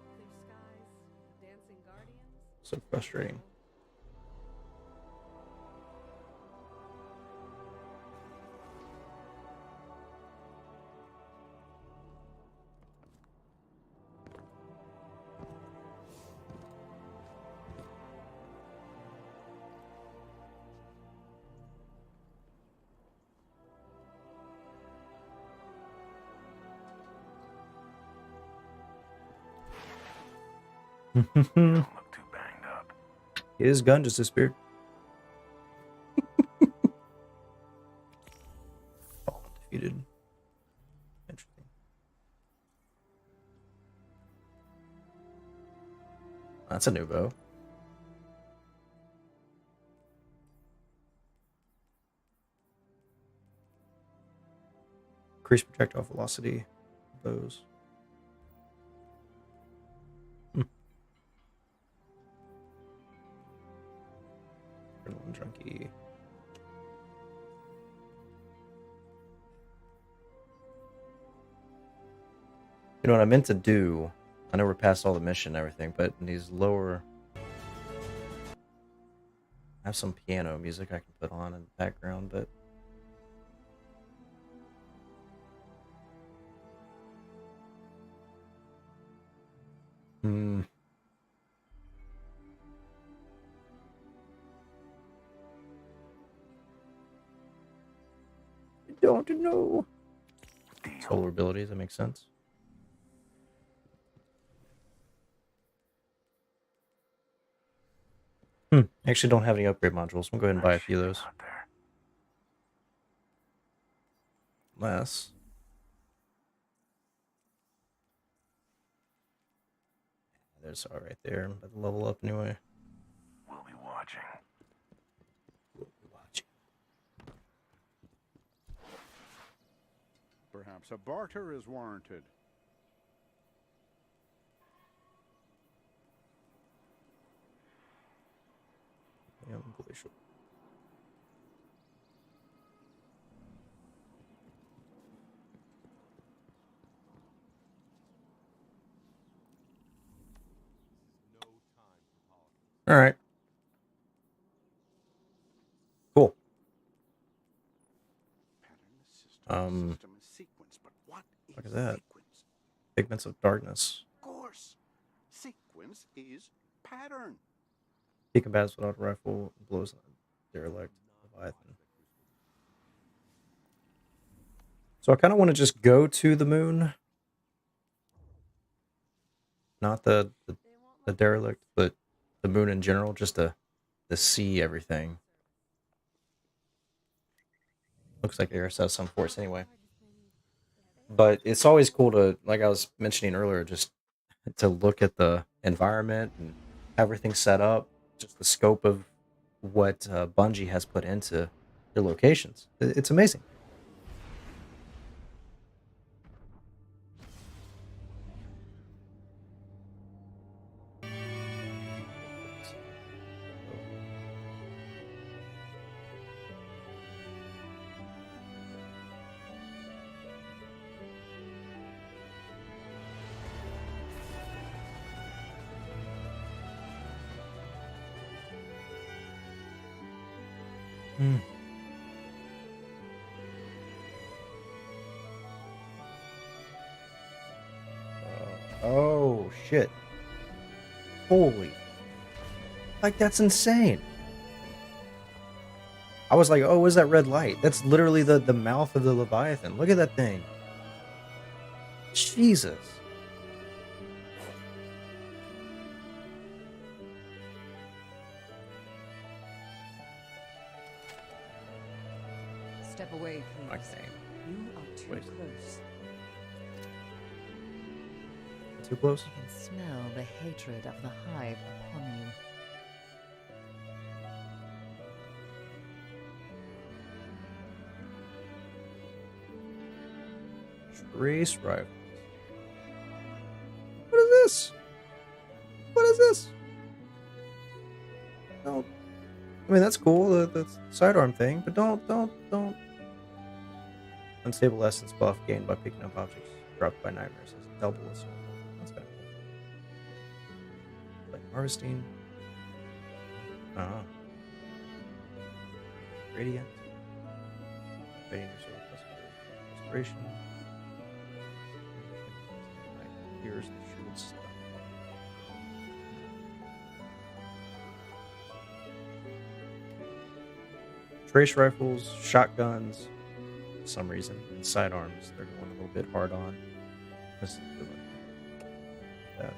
Clear skies, dancing guardians. So frustrating. His gun just disappeared. All defeated. Interesting. That's a new bow. Increase projectile velocity. Bows. Adrenaline junkie. You know what I meant to do? I know we're past all the mission and everything, but in these lower... I have some piano music I can put on in the background, but... I don't know. Solar abilities, that makes sense. I actually don't have any upgrade modules. I'm going to go ahead and buy a few of those. Less. There's all right there. I'm about to level up anyway. We'll be watching. Perhaps a barter is warranted. Glacial. All right. Cool. What is that? Pigments of darkness. Of course. Sequence is pattern. He combats without a rifle, blows on derelict, Leviathan. So I kind of want to just go to the moon. Not the derelict, but the moon in general, just to see everything. Looks like Eris has some force anyway. But it's always cool to, like I was mentioning earlier, just to look at the environment and everything set up, just the scope of what Bungie has put into their locations. It's amazing. Hmm. Oh shit! Holy, like that's insane. I was like, oh, what is that red light? That's literally the mouth of the Leviathan. Look at that thing. Jesus. Step away, please. Okay. You are too Wait. close. Too close? I can smell the hatred of the hive upon you. Trace rifles. What is this? What is this? Don't. I mean, that's cool, the sidearm thing, but don't. Unstable essence buff gained by picking up objects dropped by nightmares. It's double assault. That's kind of cool. Like harvesting. Radiant. Radiant yourself plus restoration. Here's the short stuff. Trace rifles, shotguns, for some reason, and sidearms, they're going a little bit hard on. This is good one. That.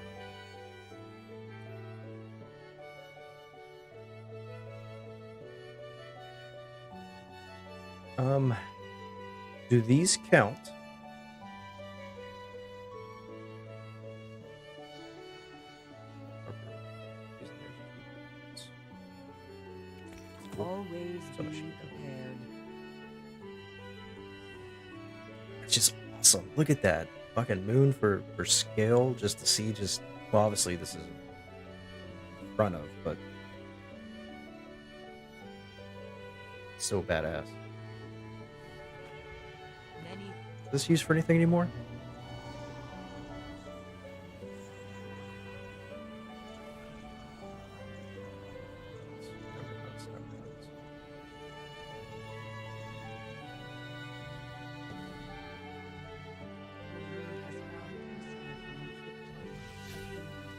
Do these count? Always be prepared. It's just awesome. Look at that. Fucking moon for scale, just to see well, obviously this is in front of, but so badass. Is this used for anything anymore?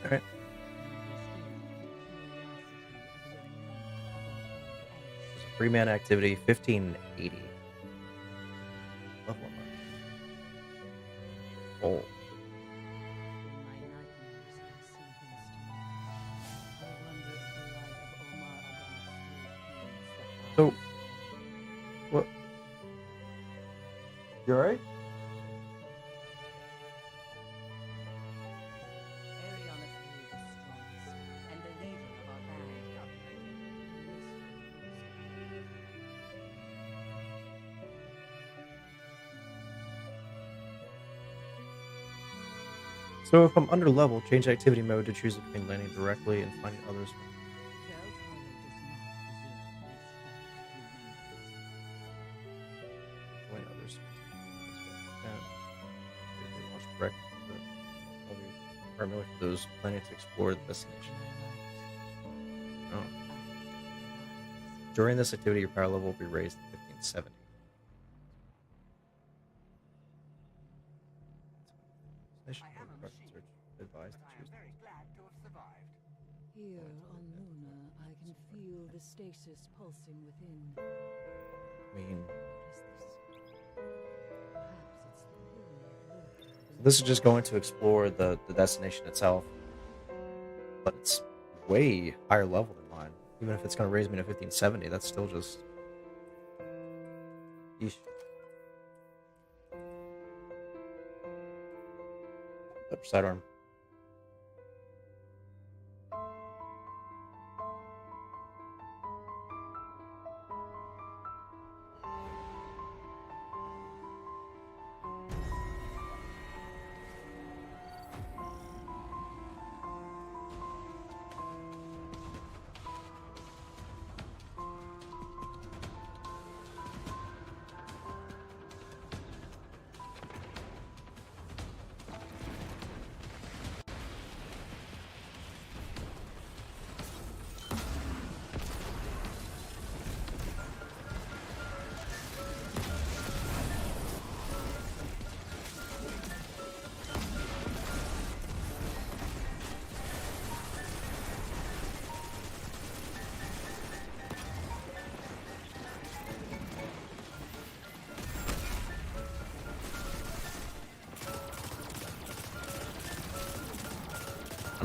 Alright. 3-mana activity, 1580. Level 1. Oh. So, what? You alright? So if I'm under level, change activity mode to choose between landing directly and finding others. Join others. Primarily for those planning to explore the destination. Oh. During this activity, your power level will be raised to 1570. Advised to choose. Here on Luna, I can feel the stasis pulsing within. I mean, Perhaps it's the hill. this is just going to explore the destination itself, but it's way higher level than mine. Even if it's going to raise me to 1570, that's still just. Yeesh. Sidearm.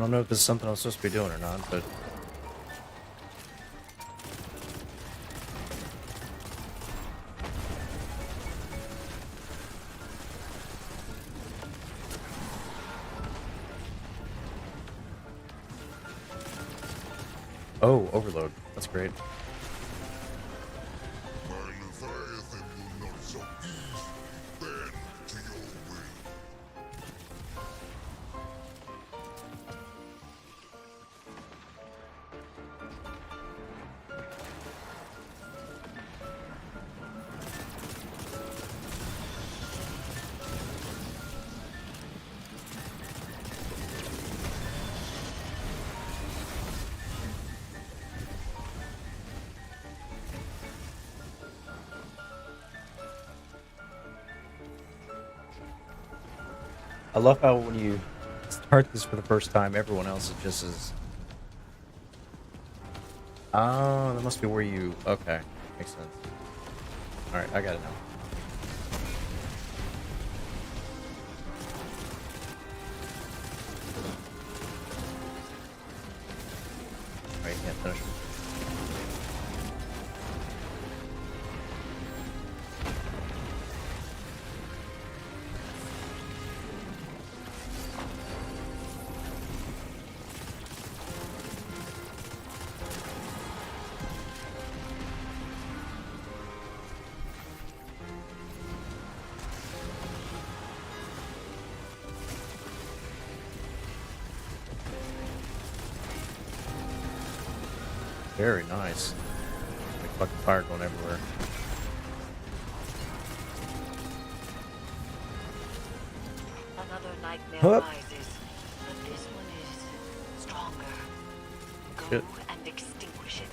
don't know if this is something I'm supposed to be doing or not, but... Oh, overload. That's great. I love how when you start this for the first time, everyone else is just as... Oh, that must be where you... Okay, makes sense. Alright, I got it now. Alright, yeah, finish him. Very nice. Like fucking fire going everywhere. Another nightmare Hup. rises, but this one is stronger. Go Shit. and extinguish it.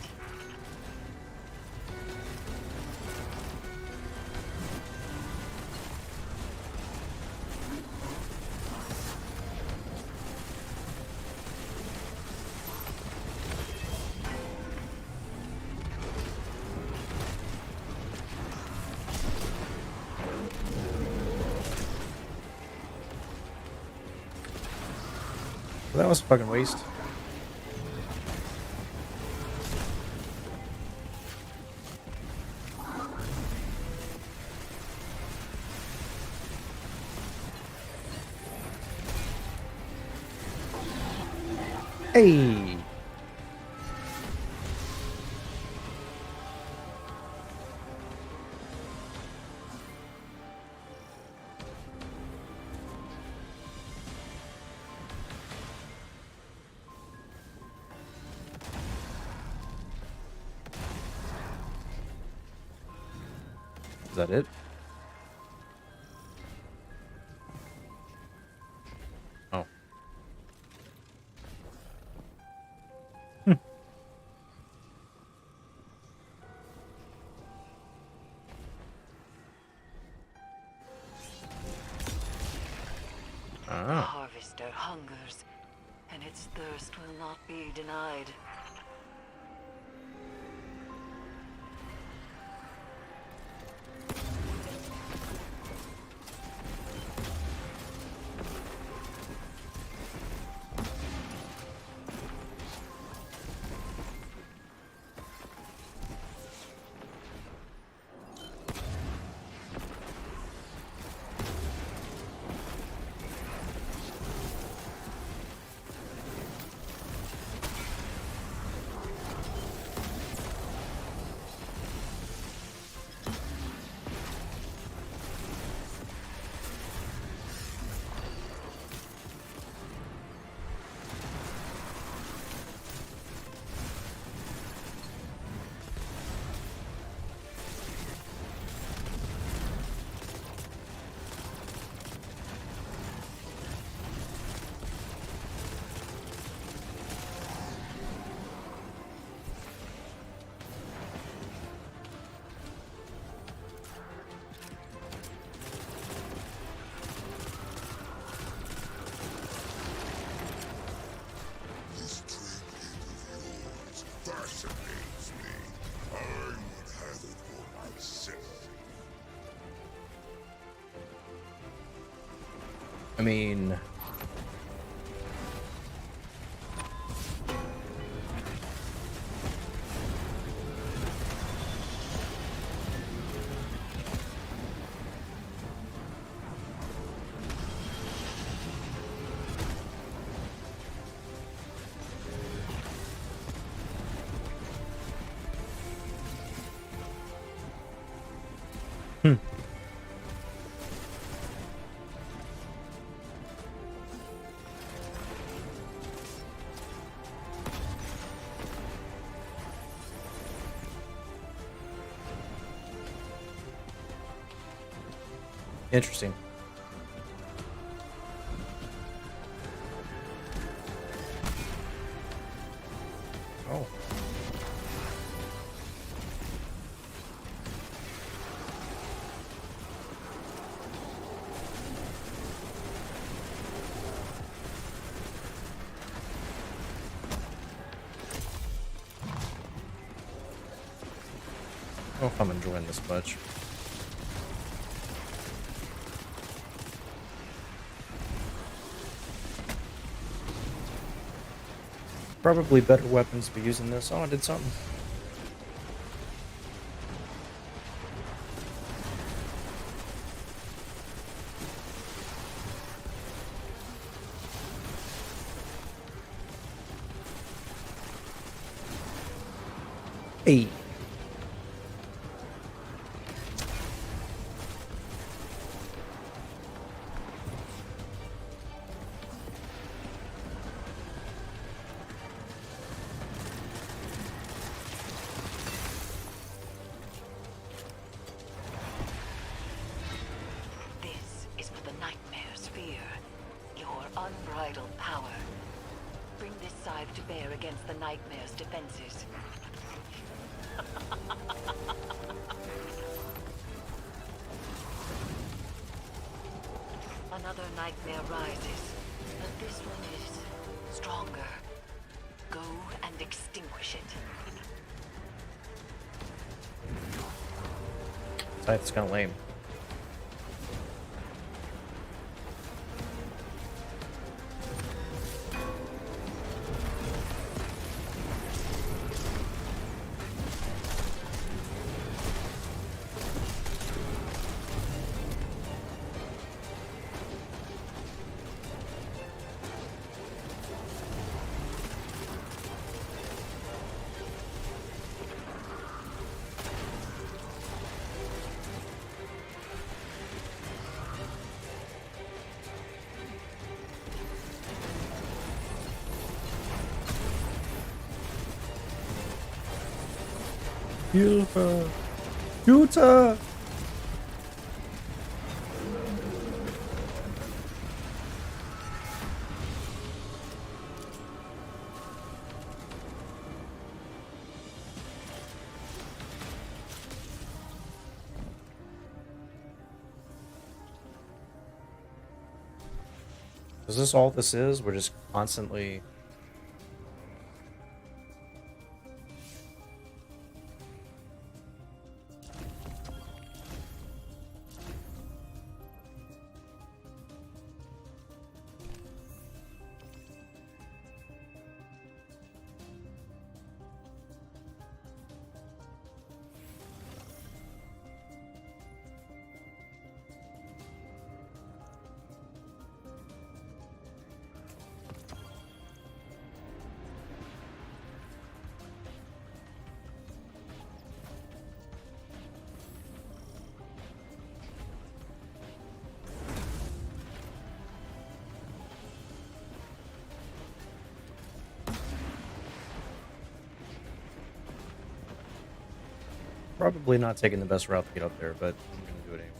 Well, that was a fucking waste. Hey! Is that it? Oh. The Ah. harvester hungers, and its thirst will not be denied. Fascinates me. I would have it for myself. I mean... Interesting. Oh. I don't know if I'm enjoying this much. Probably better weapons to be using this. Oh, I did something. Hey. This is for the nightmare's fear. Your unbridled power. Bring this scythe to bear against the nightmare's defenses. Another nightmare rises, but this one is stronger. Go and extinguish it. Scythe's kind of lame. Hilfe! Jutta! Is this all this is? We're just constantly... Probably not taking the best route to get up there, but I'm gonna do it anyway.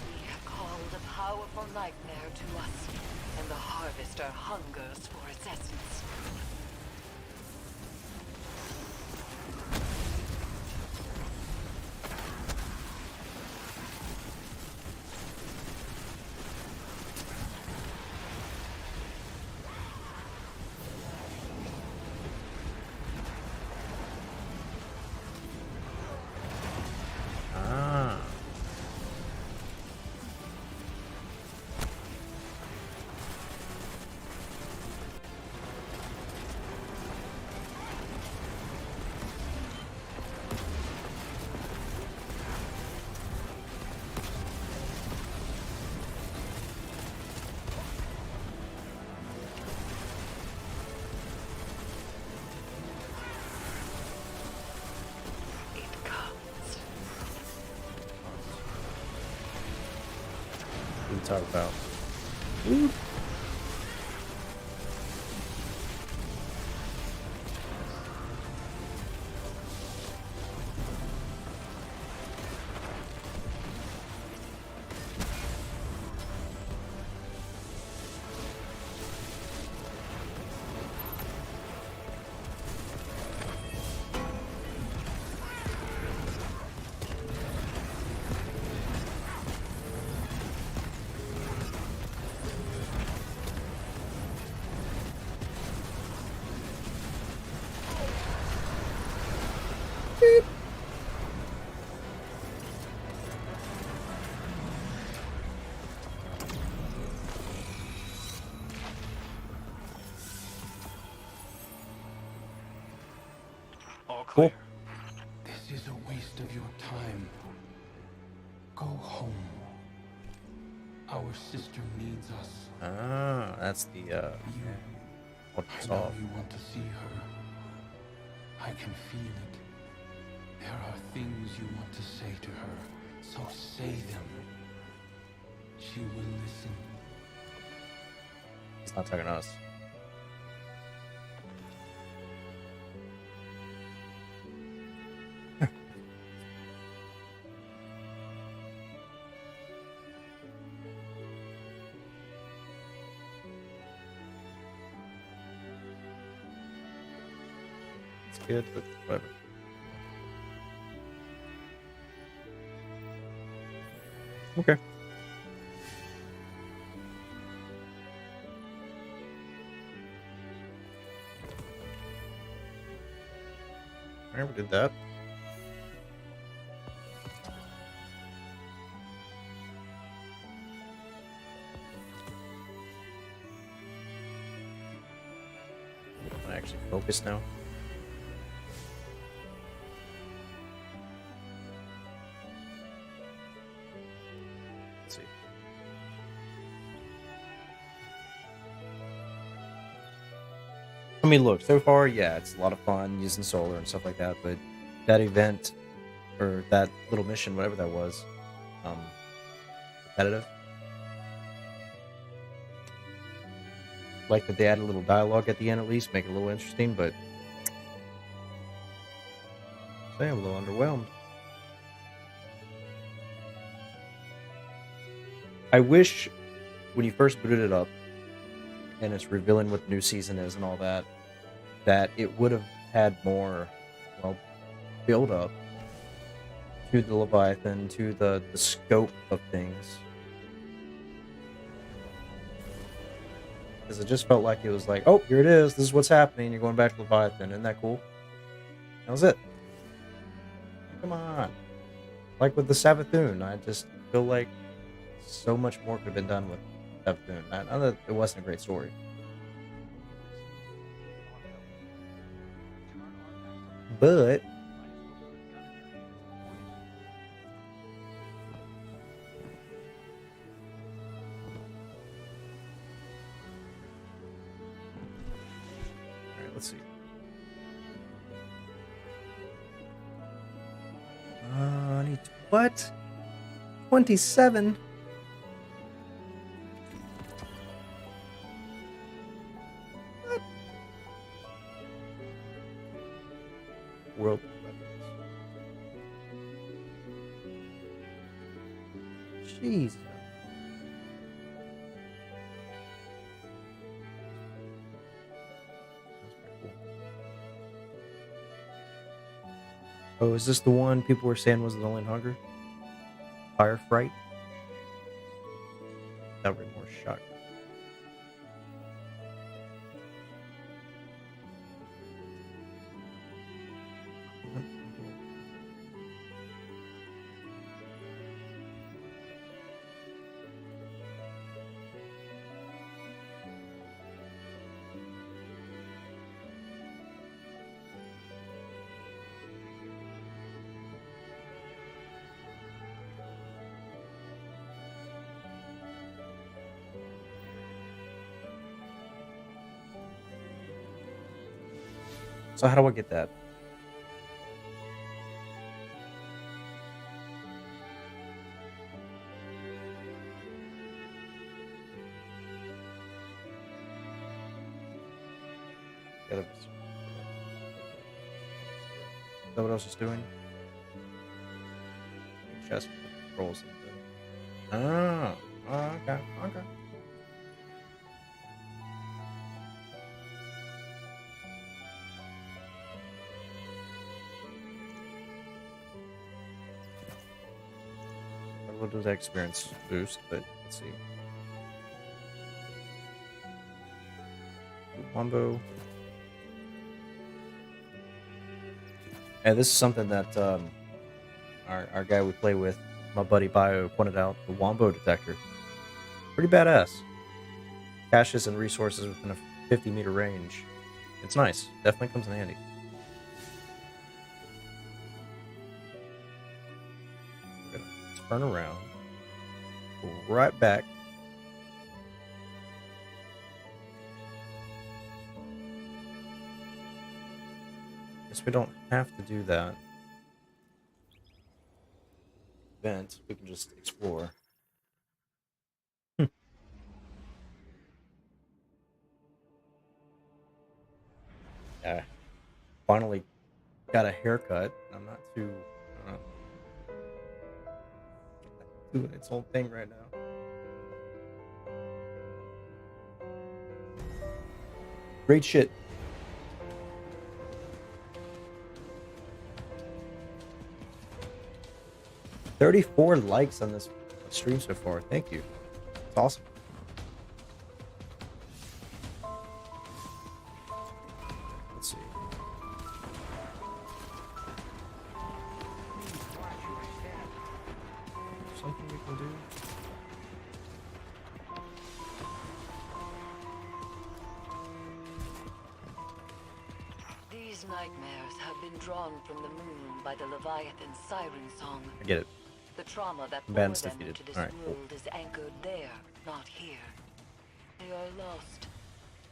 We have called a powerful nightmare to us, and the harvester hungers for its essence. Ah. It comes. What are you talking about? Ooh. Cool. This is a waste of your time. Go home. Our sister needs us. Ah, that's the what I it's know off. you want to see her. I can feel it. There are things you want to say to her, so say them. She will listen. He's not talking to us. It's good, but whatever. Okay. I never did that. I'm actually focused now. Let's see. I mean, look, so far, yeah, it's a lot of fun using solar and stuff like that, but that event, or that little mission, whatever that was, repetitive. Like that they add a little dialogue at the end at least, make it a little interesting, but I'm a little underwhelmed. I wish when you first booted it up and it's revealing what the new season is and all that, that it would have had more, well, build up to the Leviathan, to the scope of things. Because it just felt like it was like, oh, here it is, this is what's happening, you're going back to Leviathan, isn't that cool? That was it. Come on. Like with the Savathun, I just feel like so much more could have been done with Savathun. Not that it wasn't a great story. But alright, let's see. I need what? 27? What? World weapons. Jeez. Oh, is this the one people were saying was the only hunger? Fire Fright? That would be more shock. So how do I get that? Is that what else is doing? Chest controls. Oh, okay, okay. We'll do that experience boost, but let's see. Wombo. And this is something that our guy we play with, my buddy Bio, pointed out. The Wombo detector. Pretty badass. Caches and resources within a 50-meter range. It's nice. Definitely comes in handy. turn around, go right back. Guess we don't have to do that. Event, we can just explore. Yeah, finally got a haircut. I'm not too doing its own thing right now. Great shit. $34 likes on this stream so far. Thank you. It's awesome. Let's see. Something we can do. These nightmares have been drawn from the moon by the Leviathan's siren song. I get it. The trauma that bore Band's them defeated. into this Alright, cool. world is anchored there, not here. They are lost,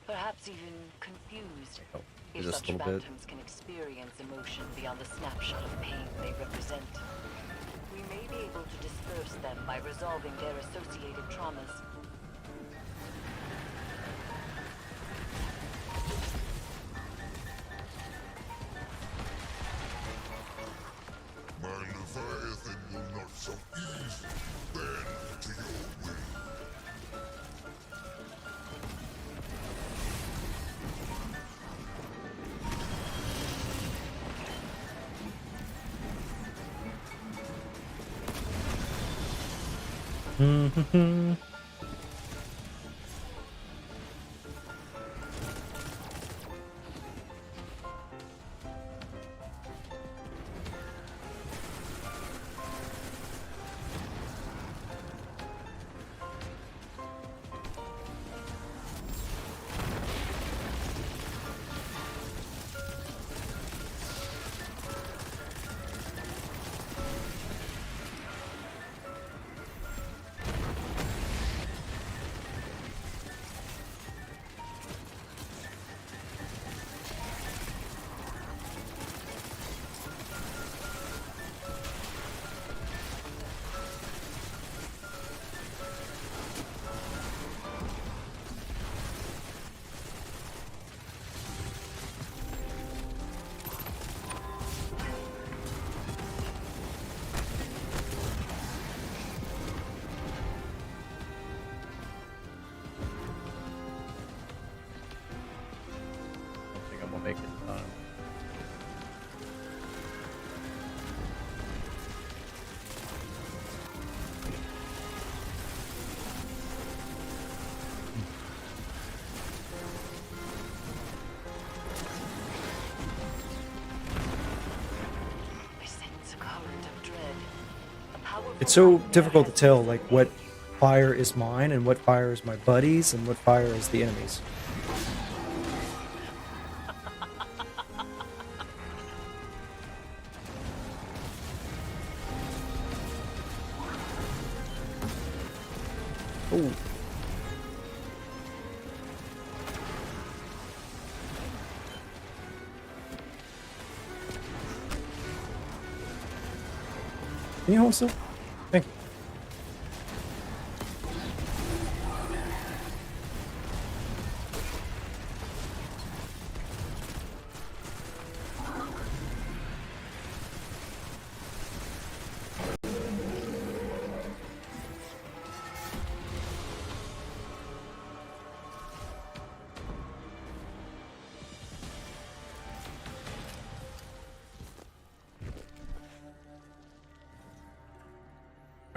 perhaps even confused. Oh, If just such a little bit. phantoms can experience emotion beyond the snapshot of pain they represent, we may be able to disperse them by resolving their associated traumas. My Leviathan will not so easily bend to your will. I think I'm gonna make it in time. I sense a current of dread. A powerful It's so nightmare difficult to has tell, risen like, what fire is mine and what fire is my buddies and what fire is the enemies. Oh. Can you hold still? Thank you.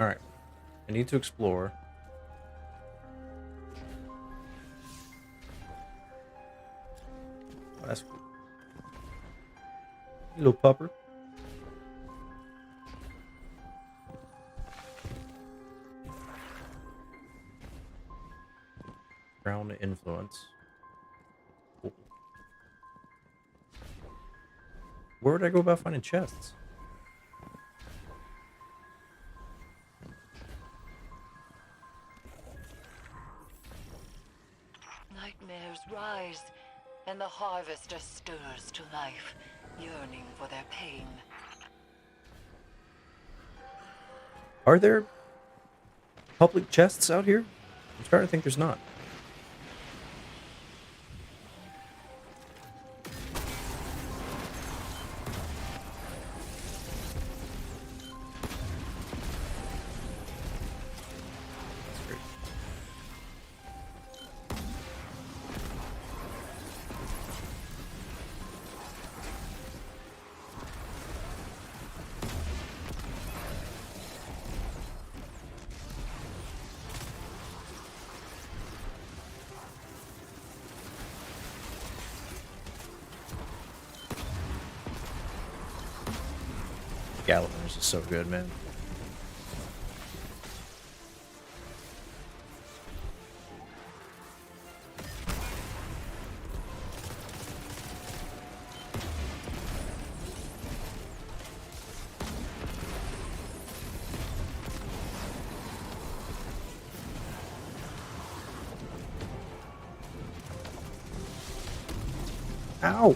All right. I need to explore. Oh, that's cool. You little pupper. Crown influence. Cool. Where would I go about finding chests? nightmares rise, and the harvester stirs to life, yearning for their pain. Are there public chests out here? I'm starting to think there's not. That's great. Gallagher's is so good, man. Ow!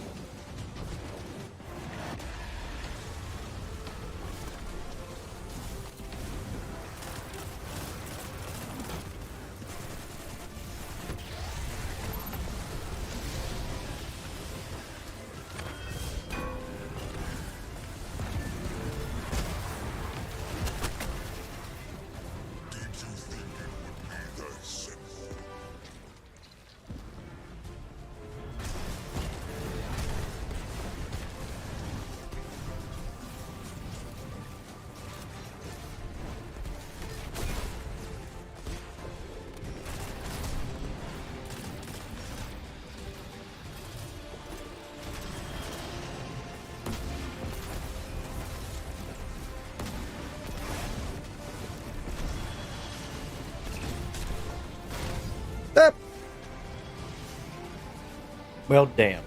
Well, damn.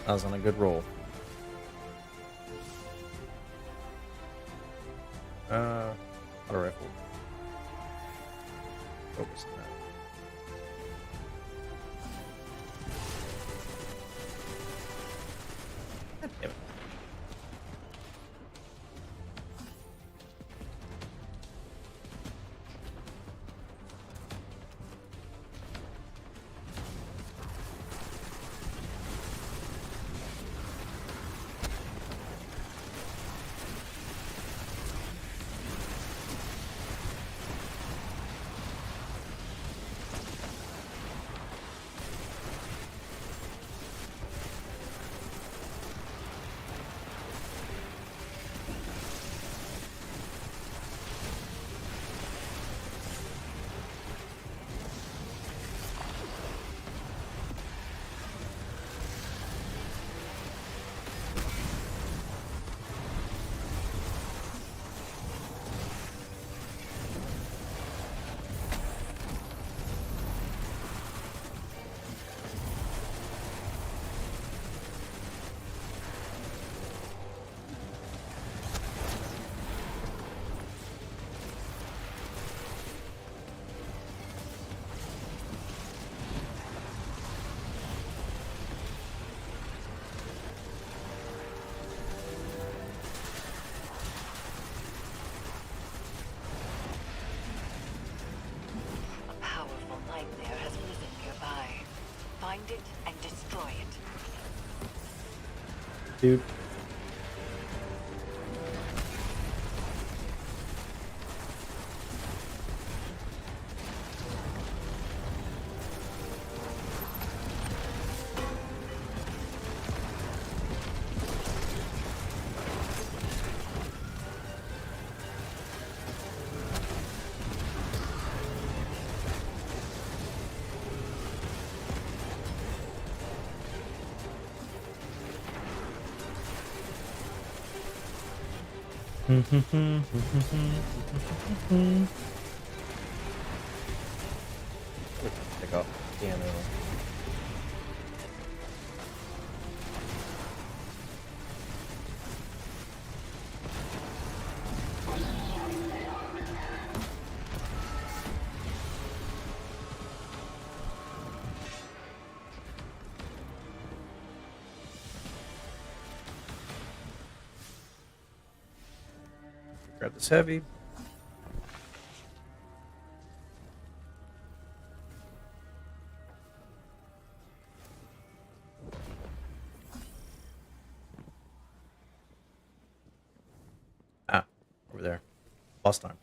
I was on a good roll. Auto rifle. Focus on that. God damn it. Nightmare has risen nearby. Find it and destroy it. Dude. Pick up piano. Grab this heavy. Ah, over there. Lost time.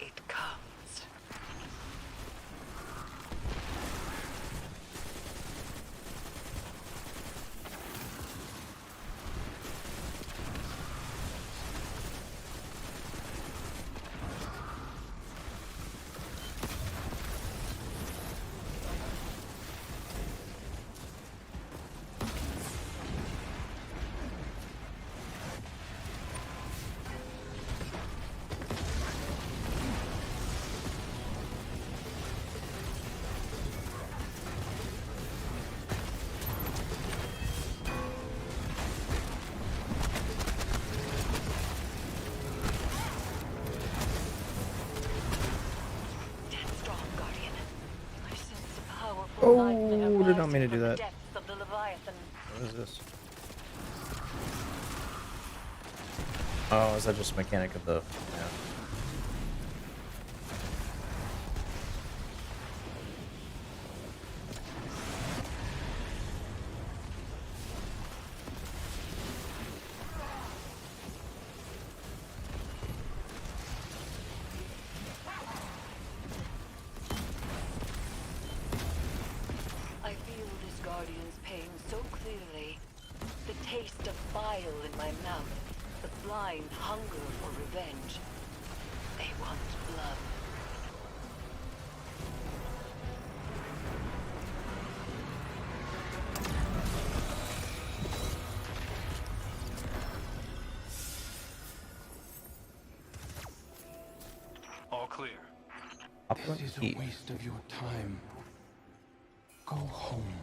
It comes. Strong guardian. I sense a powerful nightmare Oh, did not mean to rising do from the that. depths of the Leviathan. What is this? Oh, is that just a mechanic of the... Yeah. I feel this guardian's pain so clearly. The taste of bile in my mouth. The blind hunger for revenge. They want blood. All clear. Opulent This is heat. a waste of your time. Go home.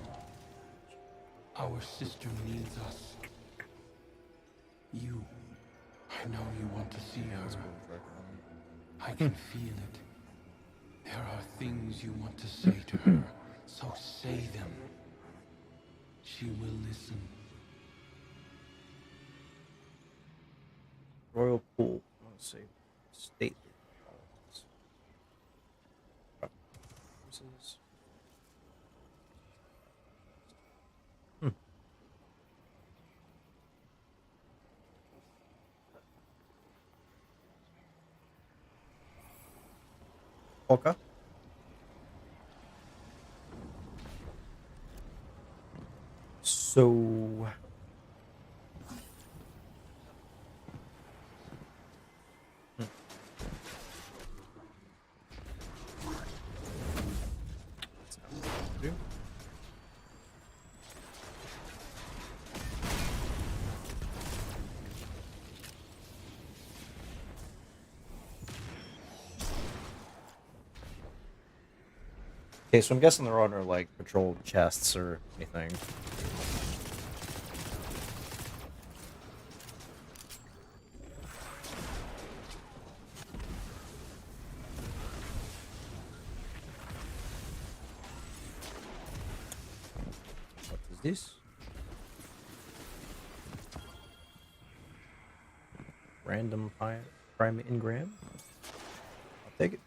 Our sister needs us. You. I know you want to see her. I can feel it. There are things you want to say to her, so say them. She will listen. Royal pool. Let's see. Stately. Polka. So... Okay, so I'm guessing they're under like patrol chests or anything. What is this? Random prime engram? I'll take it.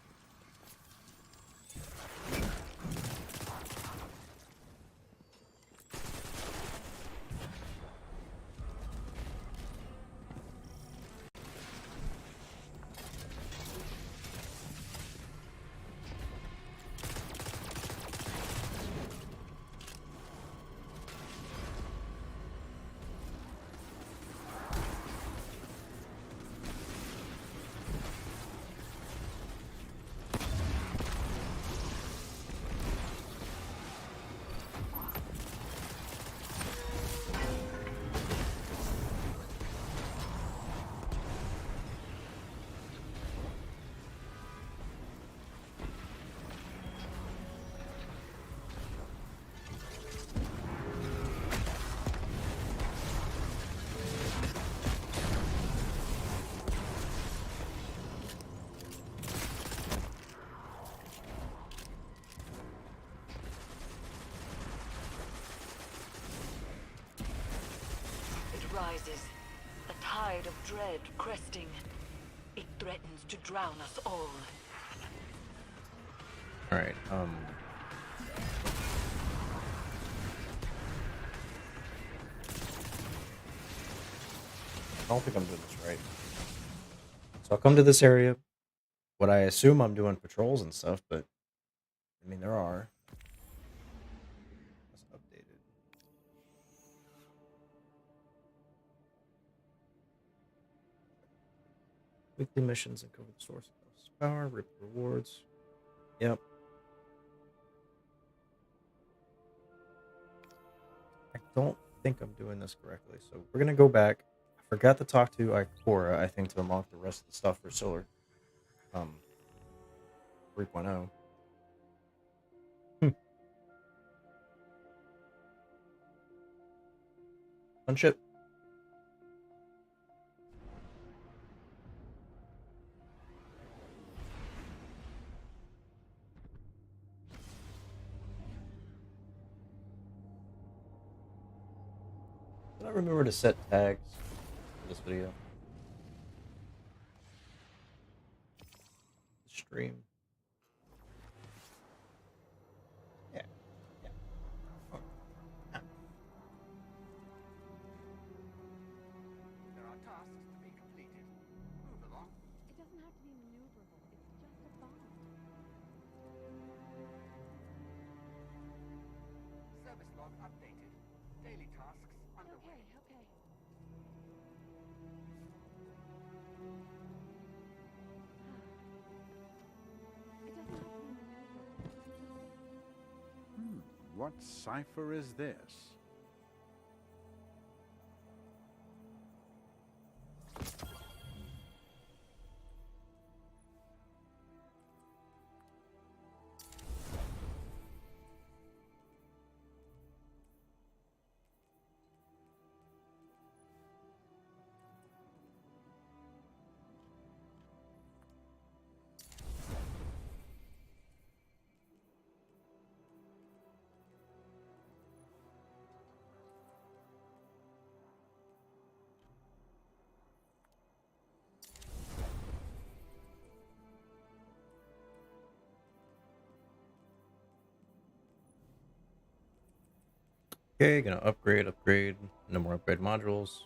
rises, a tide of dread cresting. It threatens to drown us all. Alright, I don't think I'm doing this right. So I'll come to this area. What I assume I'm doing patrols and stuff, but I mean there are. That's updated. Weekly missions and cover the source of power, rip rewards. Yep. I don't think I'm doing this correctly, so we're gonna go back. I forgot to talk to Ikora, I think, to unlock the rest of the stuff for Solar 3.0. Unship. Did I remember to set tags for this video? Stream. Yeah. Yeah. Oh. Ah. There are tasks to be completed. Move along. It doesn't have to be maneuverable. It's just a bomb. Service log updated. Daily tasks underway. Okay. It doesn't have to be maneuverable. What cipher is this? Okay, gonna upgrade. No more upgrade modules.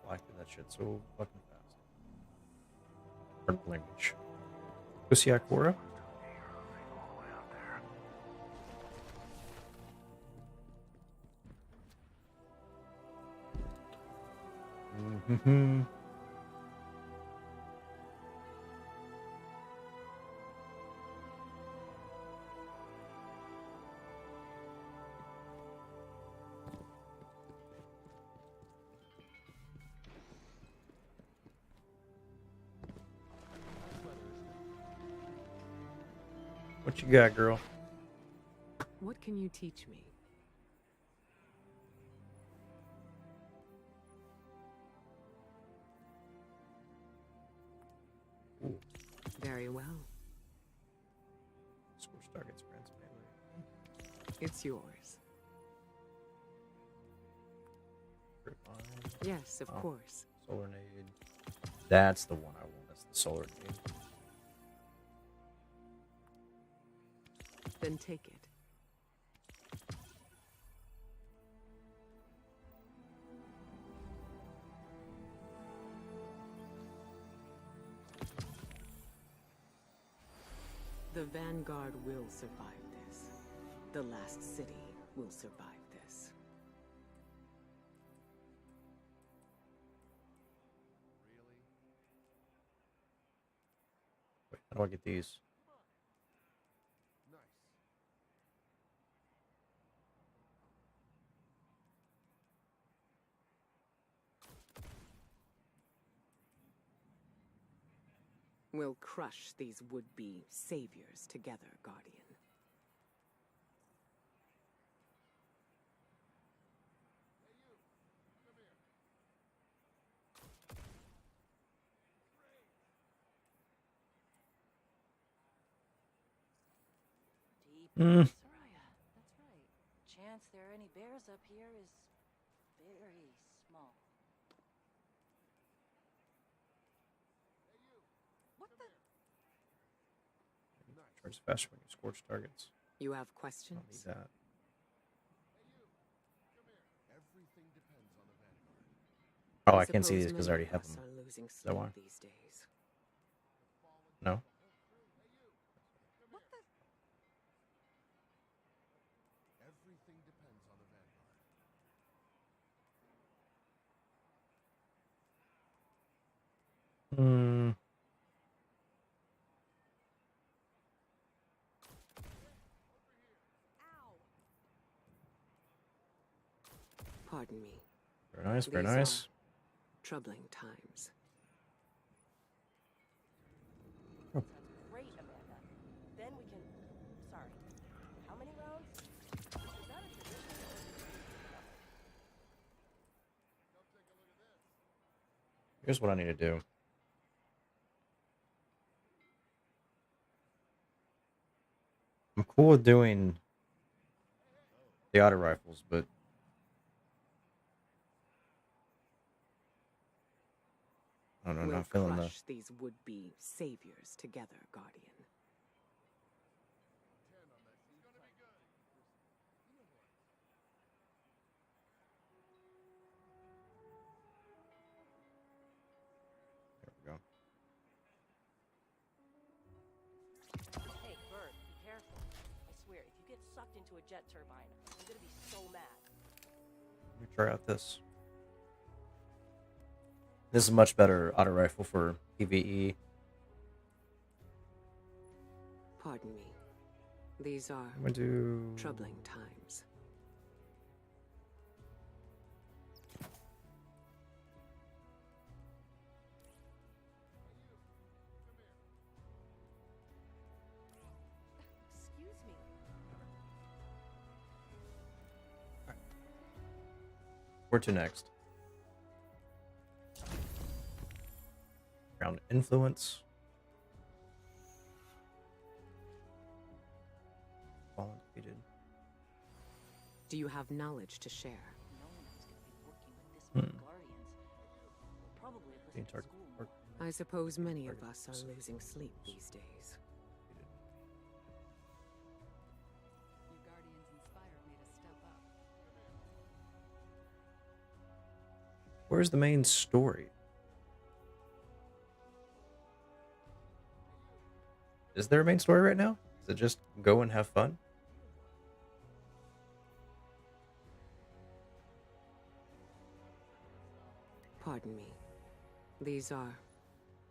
Fly through that shit so fucking fast. Purple language. Go see Ikora. Mm-hmm. What you got, girl? What can you teach me? Ooh. Very well. Scorch targets grants melee. It's yours. Yes, of course. Solar nade. That's the one I want. That's the solar nade. Then take it. The Vanguard will survive this. The last city will survive this. Wait, how do I get these? We'll crush these would-be saviors together, Guardian. Soraya, that's right. chance there are any bears up here is very small. What the? Charge faster when you scorch targets. You have I questions? don't need that. Everything depends on the Vanguard. Oh, I can't see suppose these because I many already of have us them. are losing Is that sleep why? these days. No? What the? Everything depends on the Vanguard. Hmm. Pardon me. Very nice, very These nice. are troubling times. Sounds great, Amanda. Then we can. Sorry. How many rounds? Is that a tradition or is it? Here's what I need to do. I'm cool with doing the auto rifles, but I don't know, We'll not feeling the. crush these would-be saviors together, Guardian. There we go. Hey, Bird, be careful. I swear, if you get sucked into a jet turbine, I'm gonna be so mad. Let me try out this. This is a much better auto rifle for PvE. Pardon me. These are I'm gonna do troubling times. Excuse me. Where to next? Ground influence. Fallen defeated. Do you have knowledge to share? No one was gonna be working with this many guardians. We'll probably have listened to Target school. mark. I suppose many of us are losing sleep these days. You Guardians inspired me to step up. Where's the main story? Is there a main story right now? Is it just go and have fun? Pardon me. These are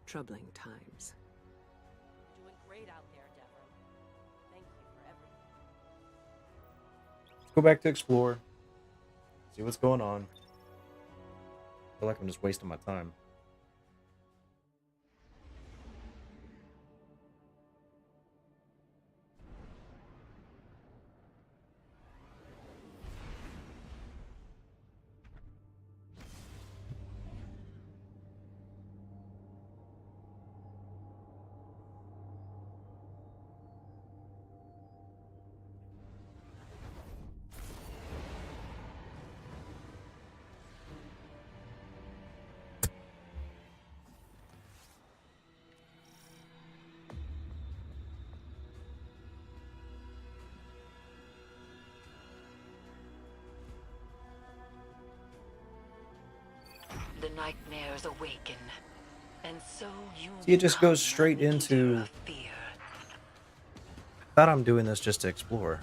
troubling times. You're doing great out there, Devon. Thank you for everything. Let's go back to explore. See what's going on. I feel like I'm just wasting my time. The nightmares awaken, and so you. See, it just goes straight into. I thought I'm doing this just to explore.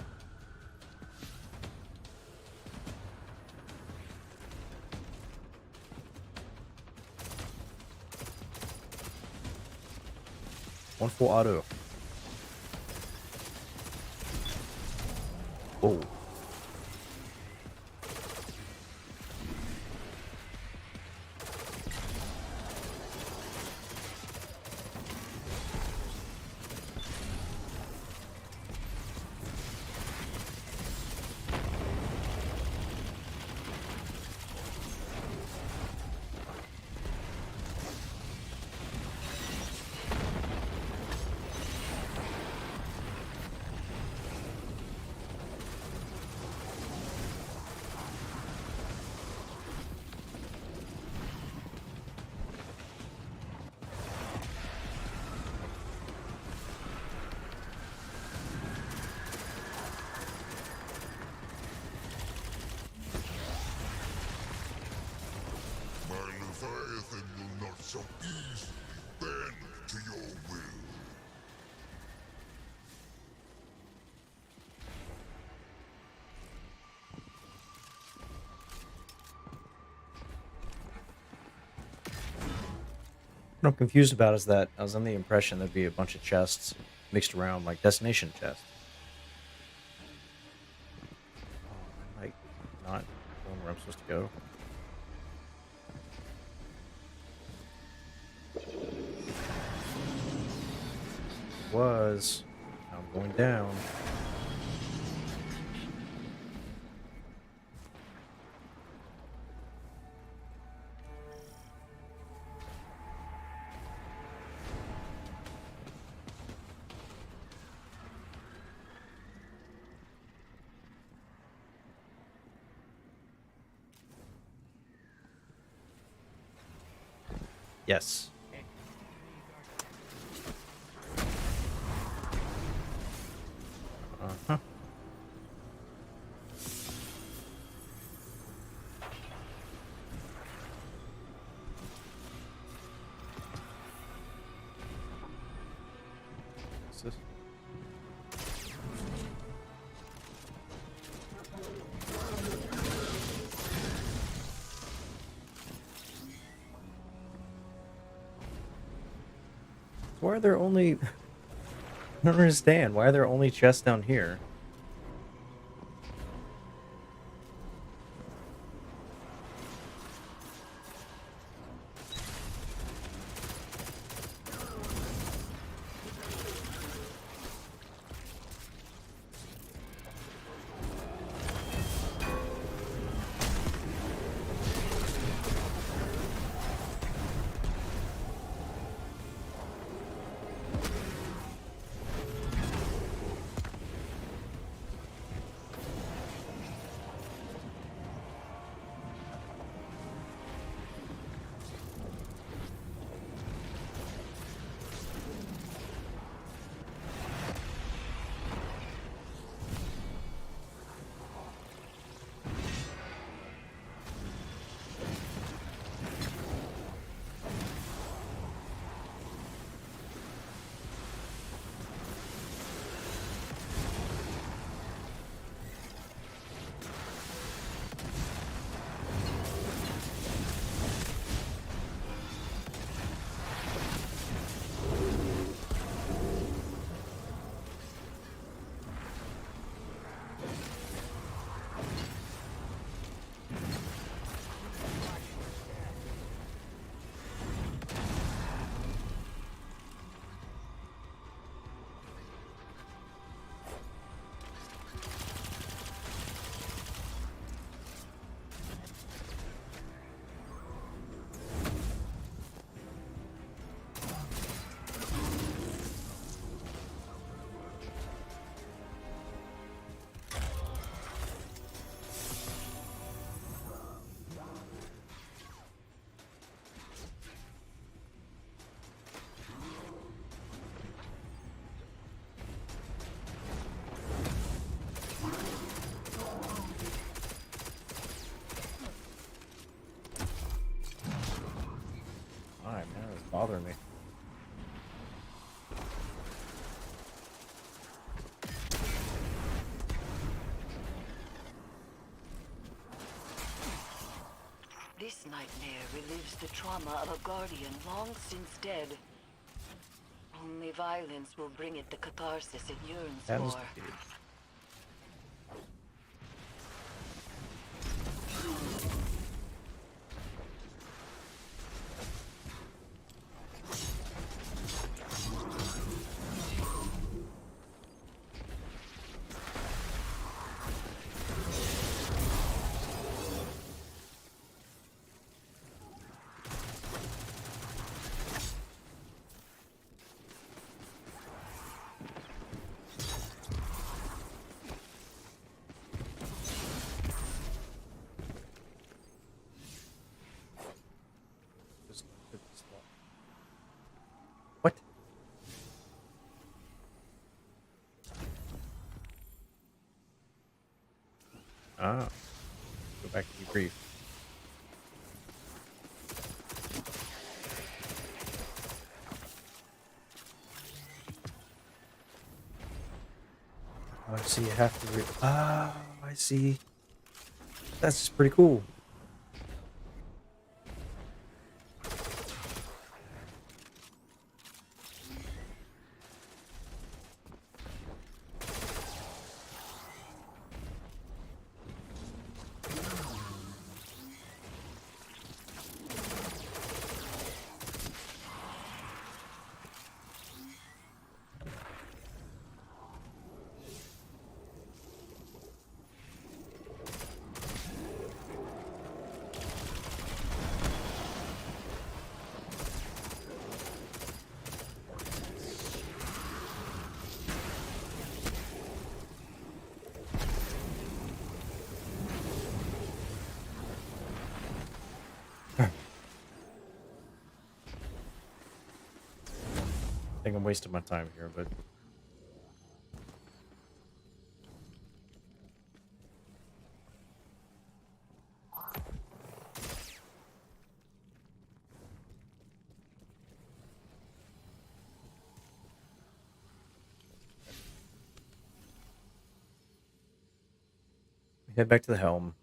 One full auto. Oh. What I'm confused about is that I was under the impression there'd be a bunch of chests mixed around, like destination chests. Oh, I might not going where I'm supposed to go. Was. Now I'm going down. Yes. Uh-huh. What's this? Why are there only... I don't understand. Why are there only chests down here? Alright, man, it's bothering me. This nightmare relives the trauma of a guardian long since dead. Only violence will bring it the catharsis it yearns That was for. the dude. What? Ah. Go back to debrief. Oh, I see. You have to. Ah, I see. That's just pretty cool. think I'm wasting my time here, but head back to the helm.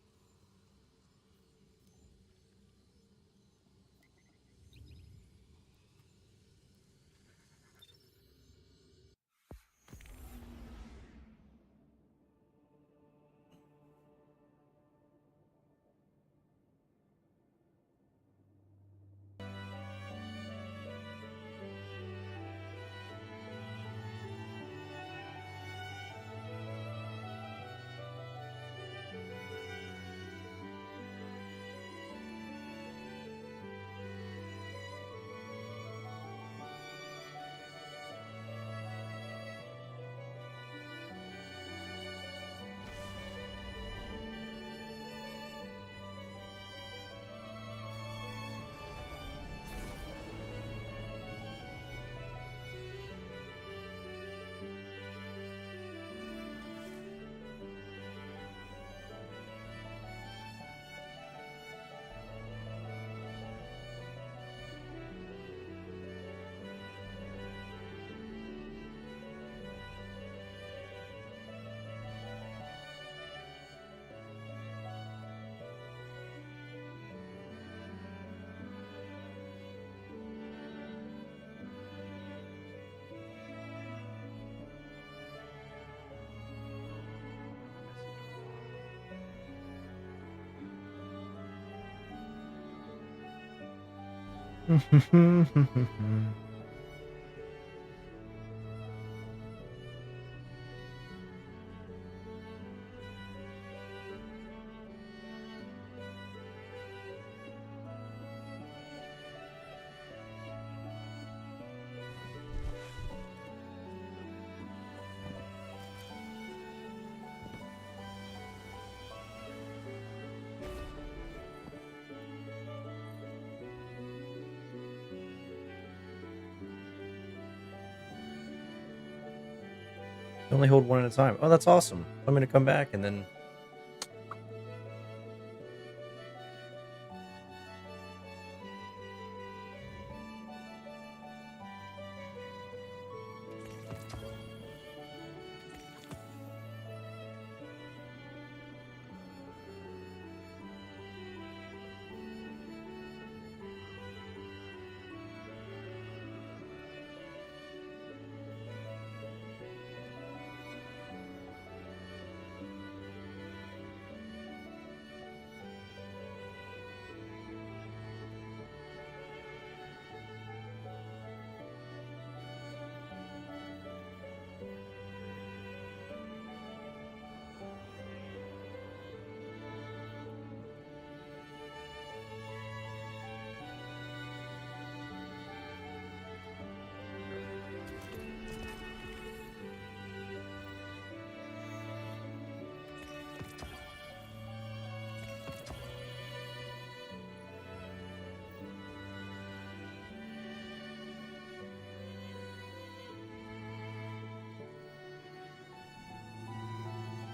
You only hold one at a time. Oh, that's awesome. I'm gonna come back and then.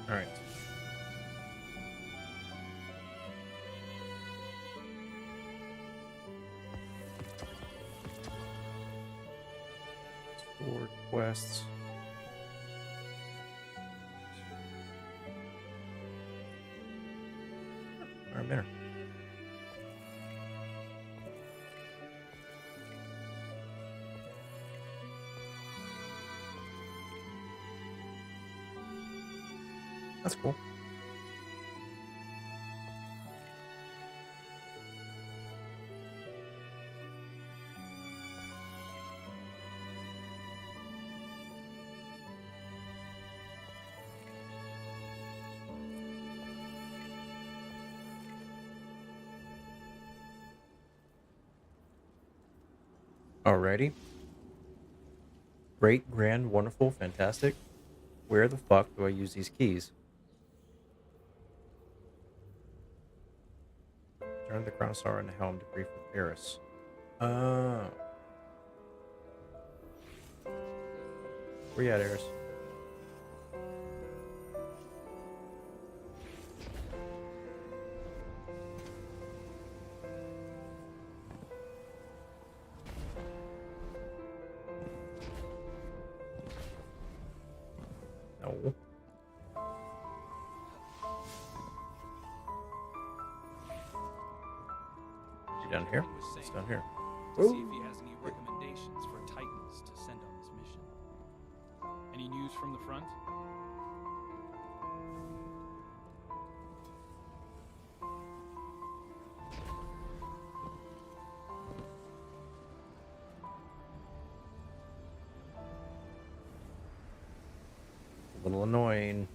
All right. Four quests. All right, there. That's cool. Alrighty. Great, grand, wonderful, fantastic. Where the fuck do I use these keys? Turn the crown star in the helm to grief with Eris. Oh. Where you at, Eris? No. Is he down here? It's down here. To see if he has any recommendations for Titans to send on this mission. Any news from the front? A little annoying.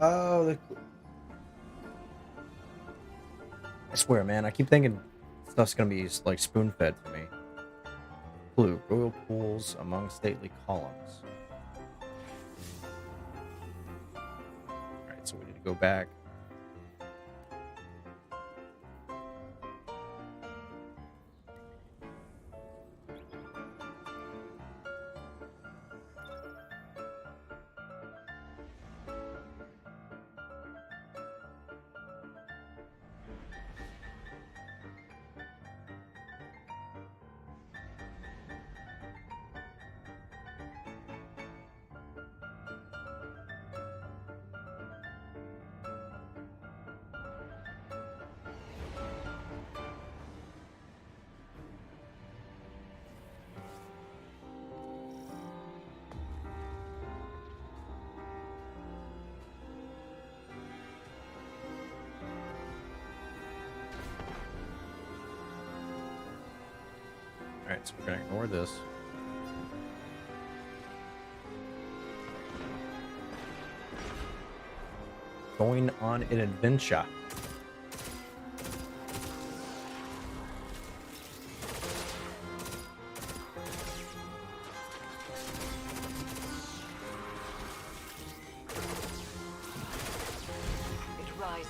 Oh, I swear, man, I keep thinking stuff's gonna be like spoon-fed for me. Clue: royal pools among stately columns. Alright, so we need to go back. Alright, so we're gonna ignore this. Going on an adventure. It rises,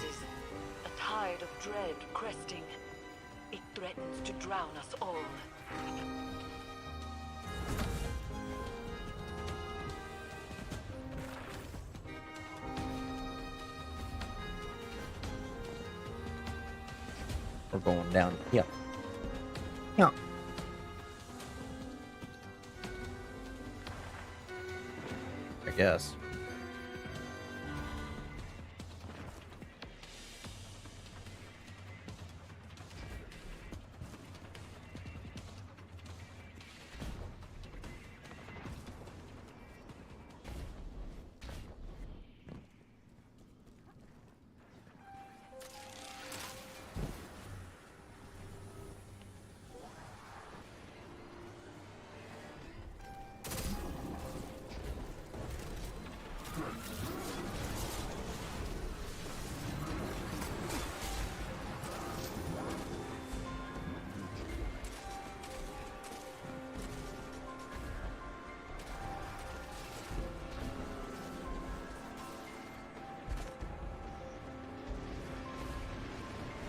a tide of dread cresting. It threatens to drown us all. We're going down here. Yeah. I guess.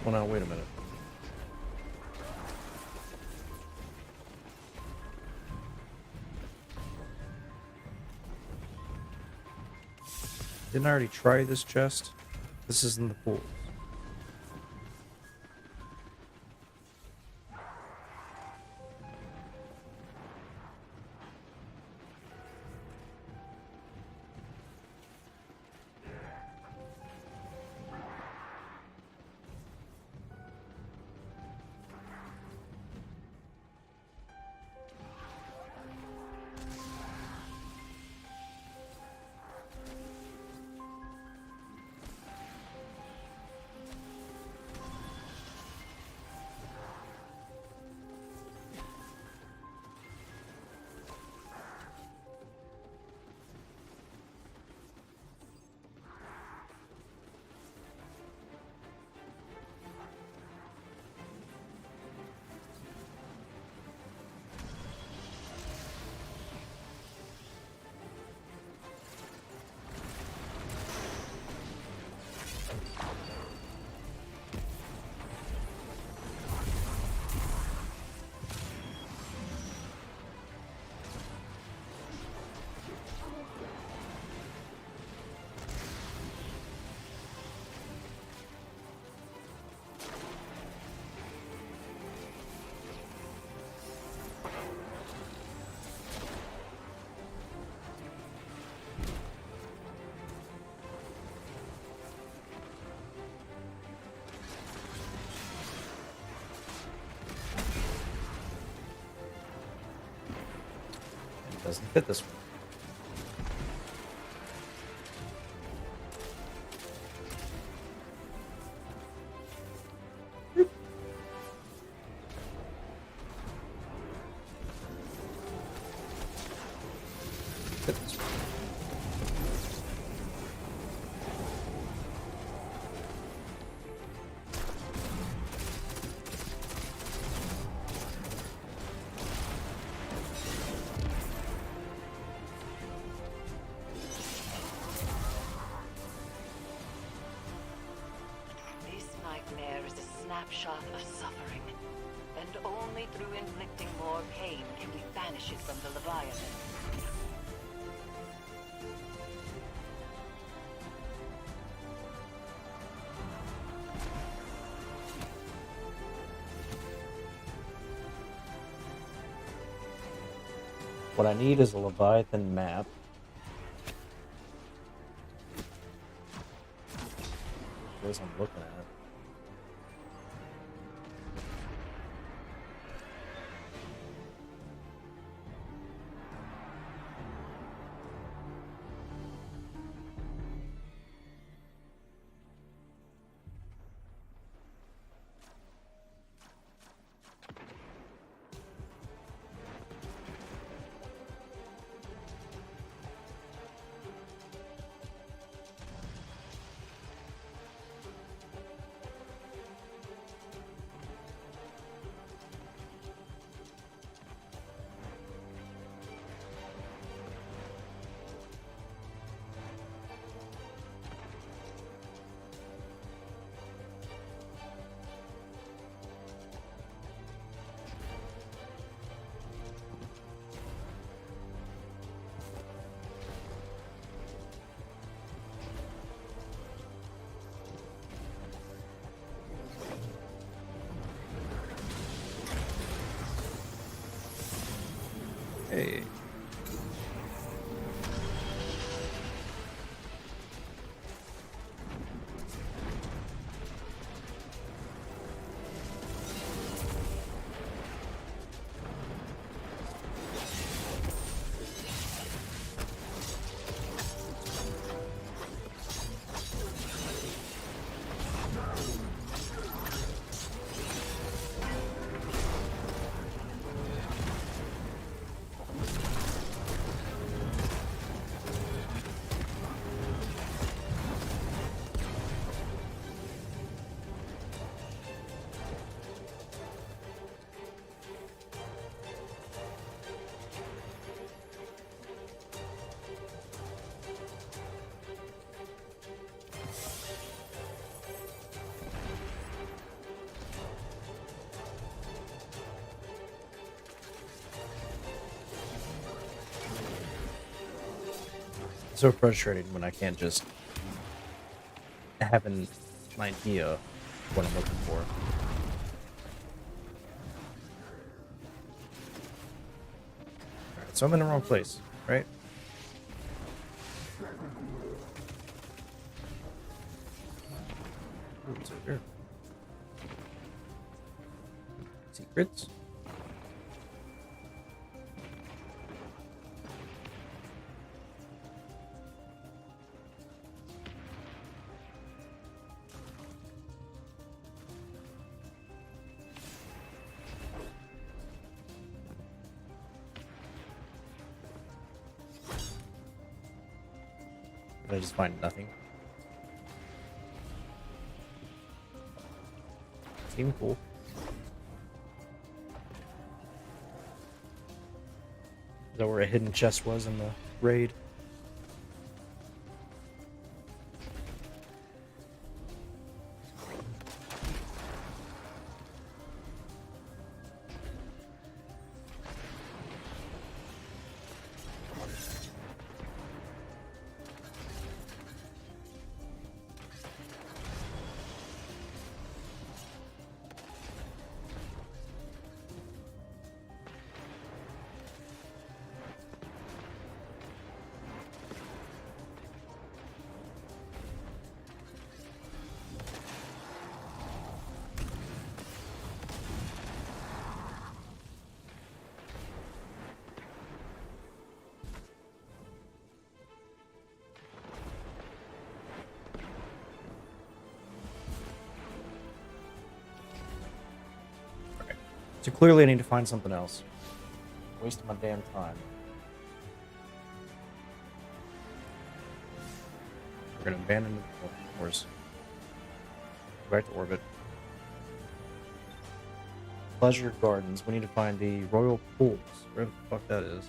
Well, now, wait a minute. Didn't I already try this chest? This is in the pool. Doesn't fit this one. Fit this one. This nightmare is a snapshot of suffering, and only through inflicting more pain can we banish it from the Leviathan. What I need is a Leviathan map. What I'm looking at. Hey. It's so frustrating when I can't just have an idea of what I'm looking for. Alright, so I'm in the wrong place, right? What's over here? Secrets? I just find nothing. Seemed cool. Is that where a hidden chest was in the raid? So clearly I need to find something else. Wasting my damn time. We're gonna abandon the course. Go back to orbit. Pleasure Gardens. We need to find the Royal Pools. Where the fuck that is.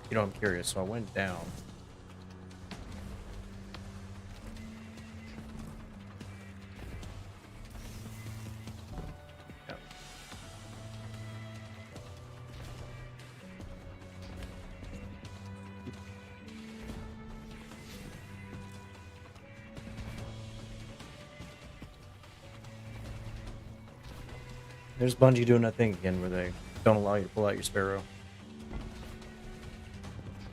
You know, I'm curious, so I went down. Yeah. There's Bungie doing that thing again where they don't allow you to pull out your Sparrow.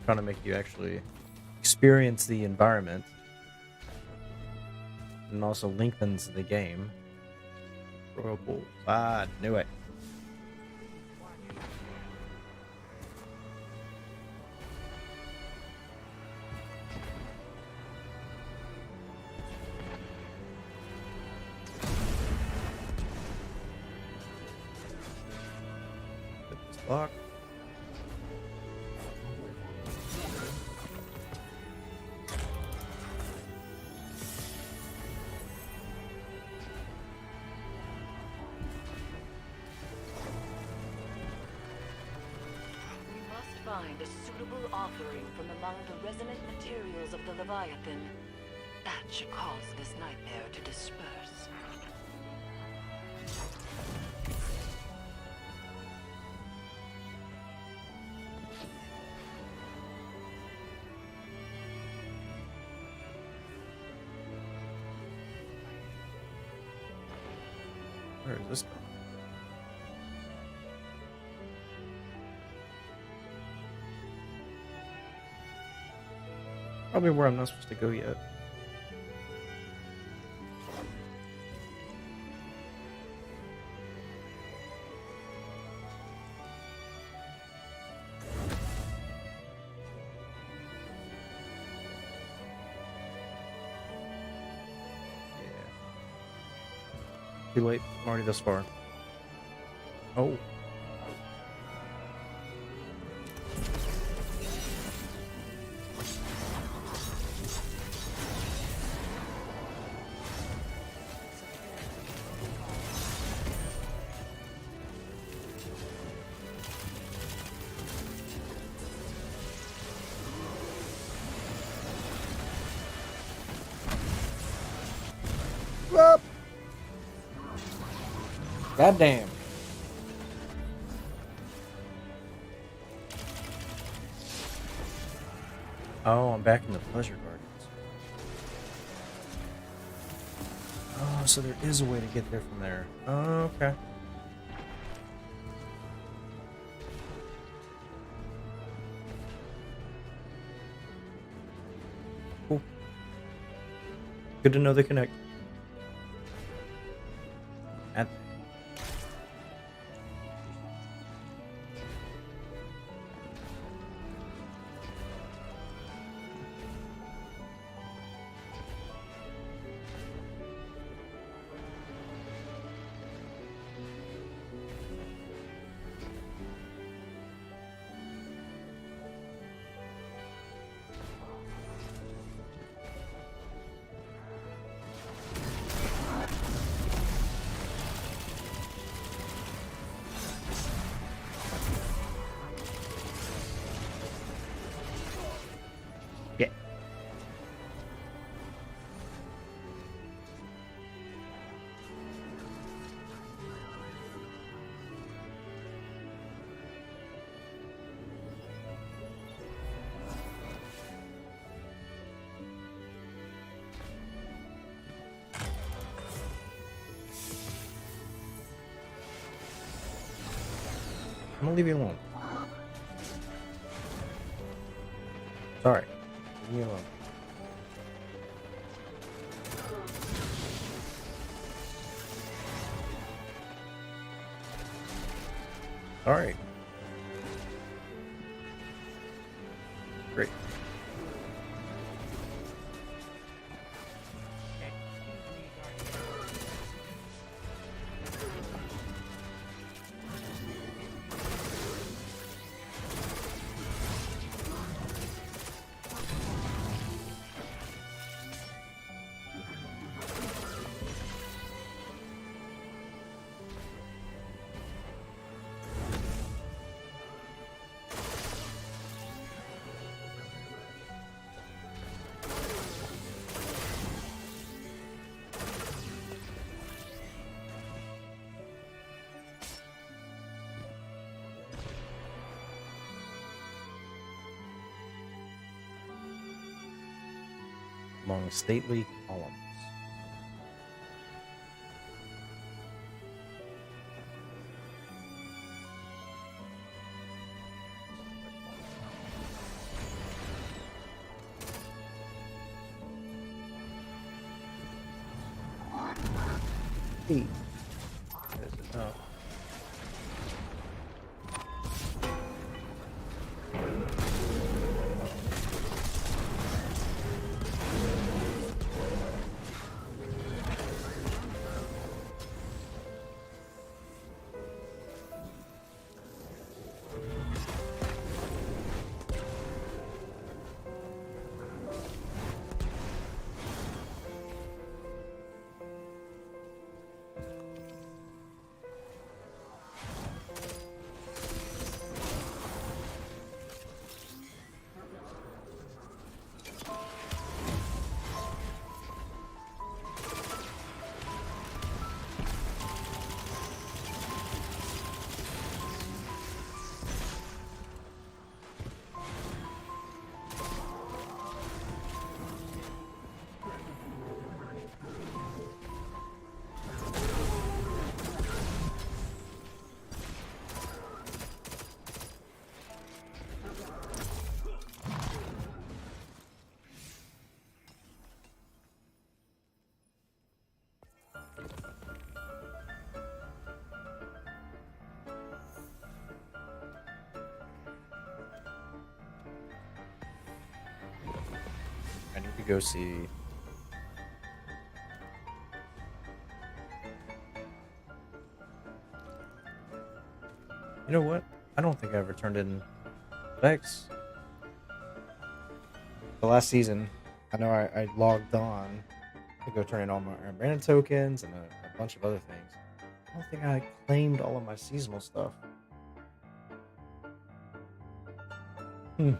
Trying to make you actually experience the environment and also lengthens the game. Royal Pool. Ah, knew it. Lock. Find a suitable offering from among the resonant materials of the Leviathan. That should cause this nightmare to disperse. Where is this going? Probably where I'm not supposed to go yet. Too late. I'm already this far. Oh. Whoop. God damn. Oh, I'm back in the Pleasure Gardens. Oh, so there is a way to get there from there. Oh, okay. Cool. Good to know they connect. At I'm gonna leave you alone. Sorry. Leave me alone. Alright. Great. Among stately columns. Hey. Oh. I need to go see. You know what? I don't think I ever turned in Vex. The last season, I know I logged on to go turn in all my Iron tokens and a bunch of other things. I don't think I claimed all of my seasonal stuff. Hmm.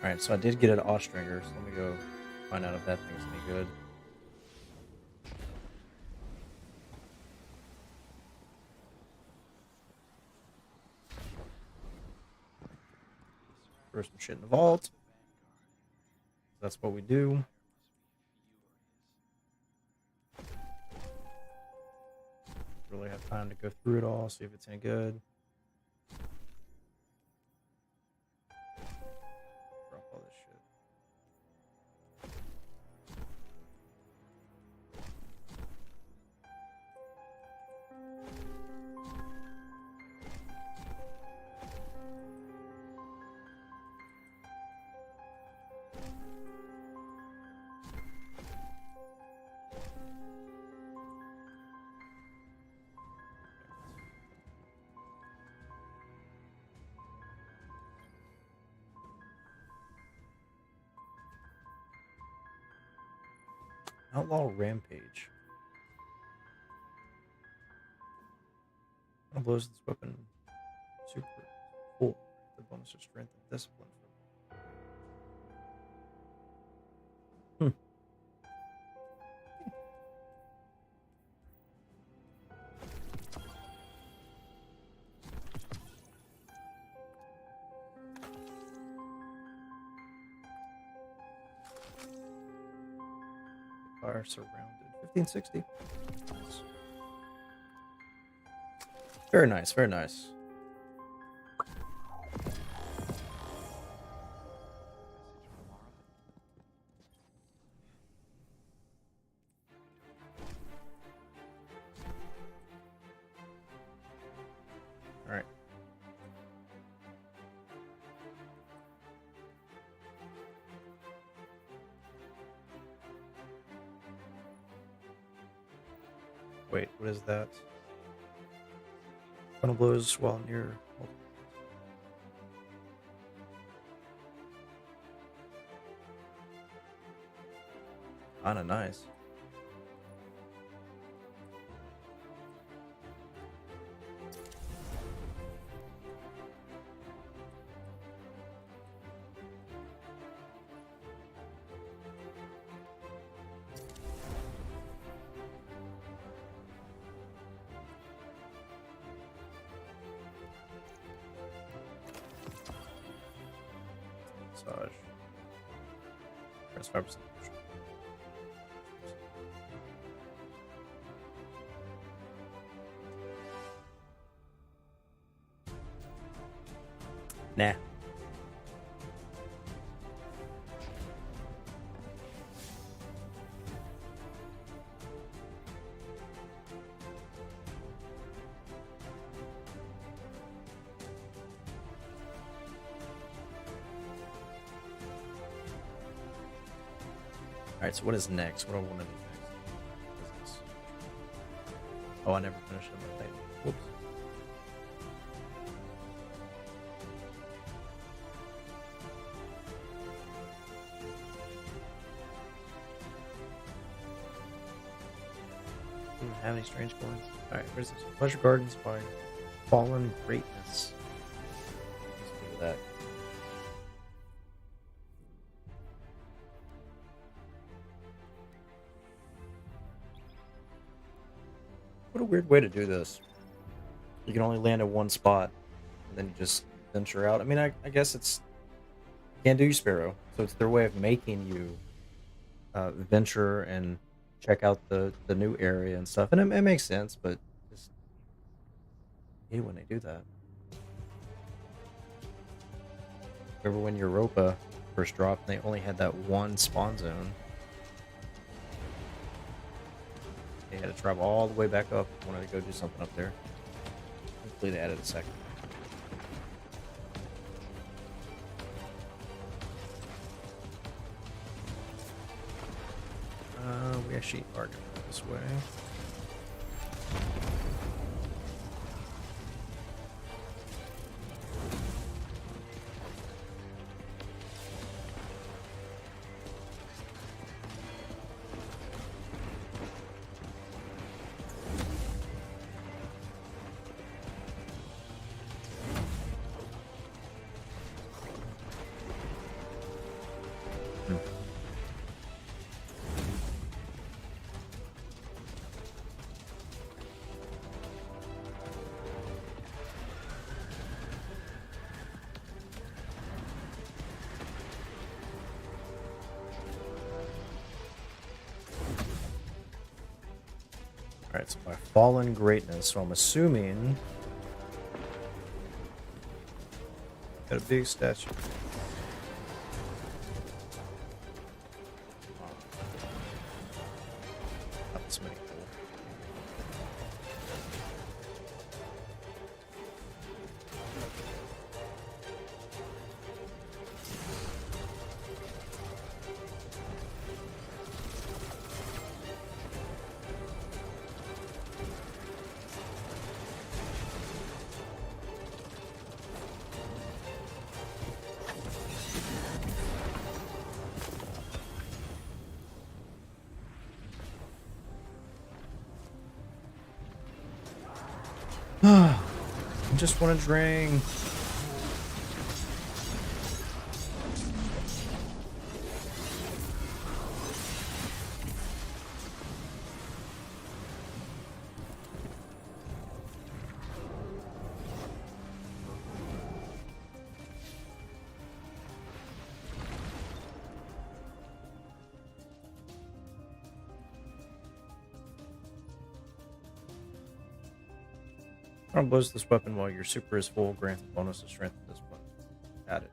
Alright, so I did get an Austringer, so let me go find out if that thing's any good. Throw some shit in the vault. That's what we do. Really have time to go through it all, see if it's any good. Drop all this shit. Outlaw Rampage. How blows this weapon super full? The bonus of strength and discipline. Fire surrounded. 1560. Nice. Very nice, very nice. All right. Wait, what is that? Funnel blows while near. Kinda nice. Massage. Press 5%. Nah. Alright, so what is next? What do I want to do next? Oh, I never finished it. Whoops. Have any strange coins? Alright, where's this? Pleasure Gardens by Fallen Greatness. Let's do that. What a weird way to do this. You can only land at one spot, and then you just venture out. I mean, I guess it's... You can't do Sparrow, so it's their way of making you venture and check out the new area and stuff. And it makes sense, but just... I hate when they do that. Remember when Europa first dropped, and they only had that one spawn zone? They had to travel all the way back up. Wanted to go do something up there. Hopefully they added a second. We actually are going to go this way. Alright, so my fallen greatness, so I'm assuming got a big statue. Not this many cool. I just want to drink. Blows this weapon while your super is full, grants a bonus to strength at this point. Added.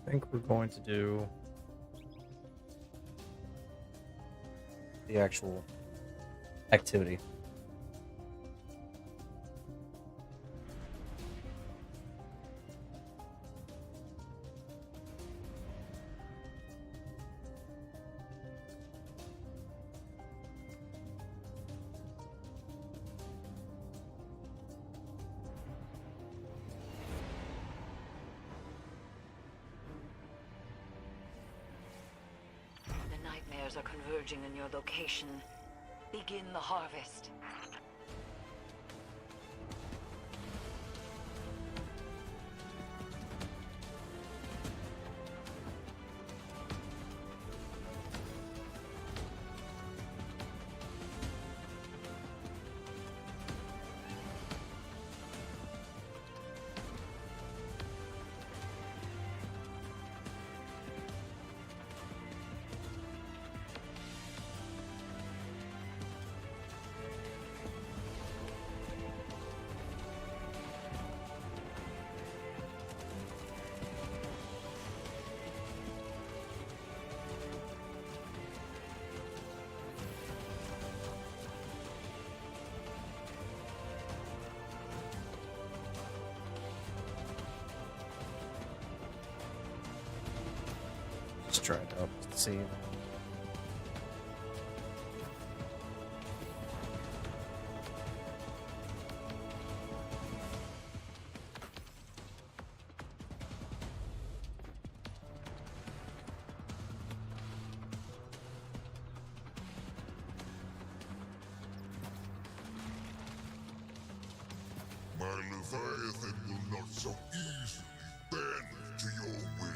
I think we're going to do the actual activity. Nightmares are converging in your location. Begin the harvest. Just try it out to see. My Leviathan will not so easily bend to your will.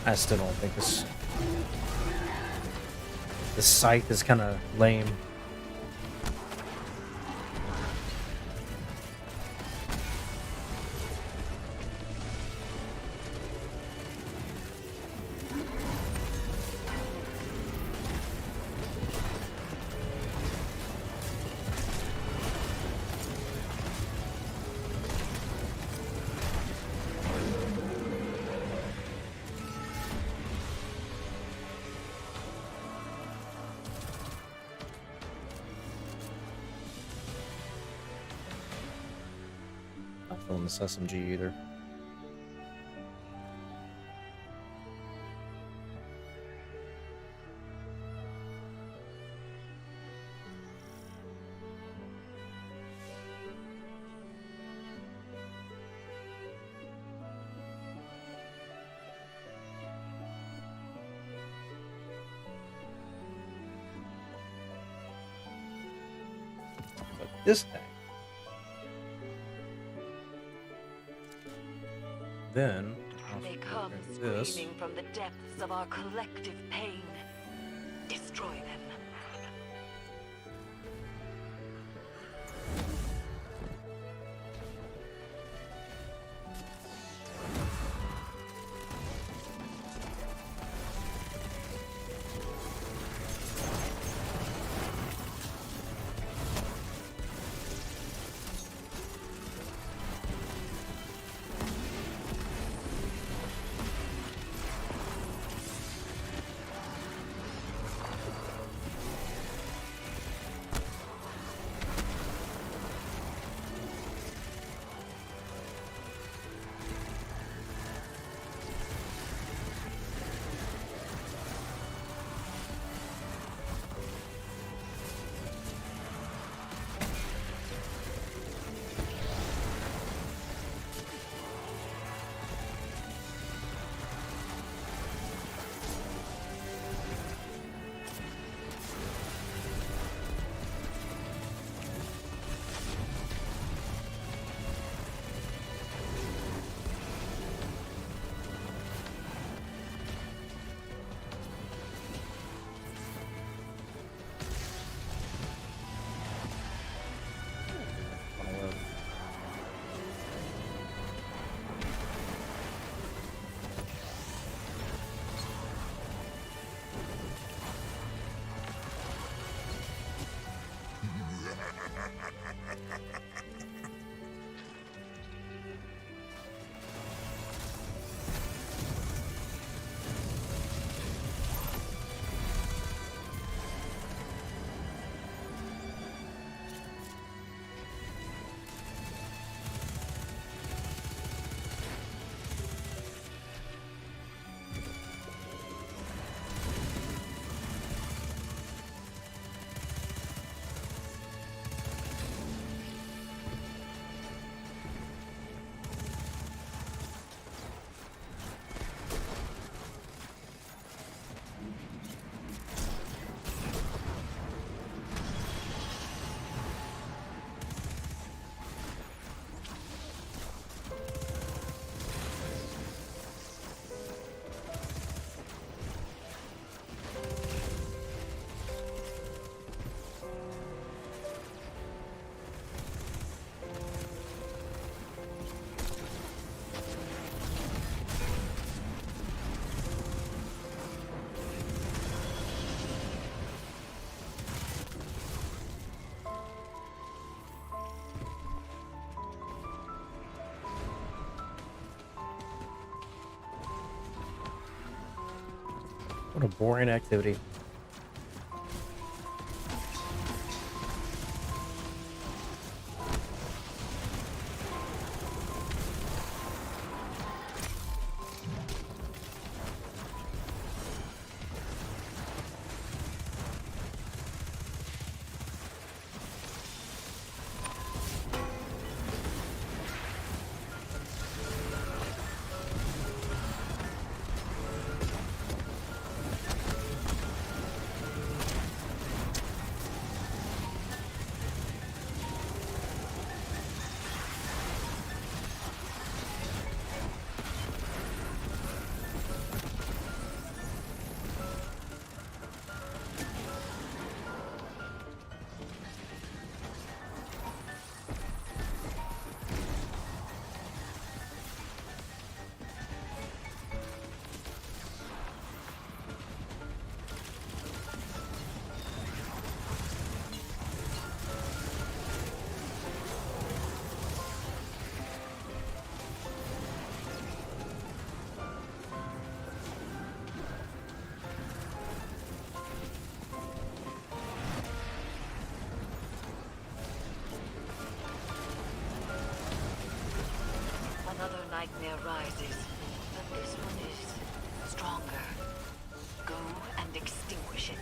I still don't think this scythe is kind of lame. Not feeling this SMG either. But this thing. Then They come this. screaming from the depths of our collective pain. Destroy them. What a boring activity. nightmare rises, but this one is stronger. Go and extinguish it.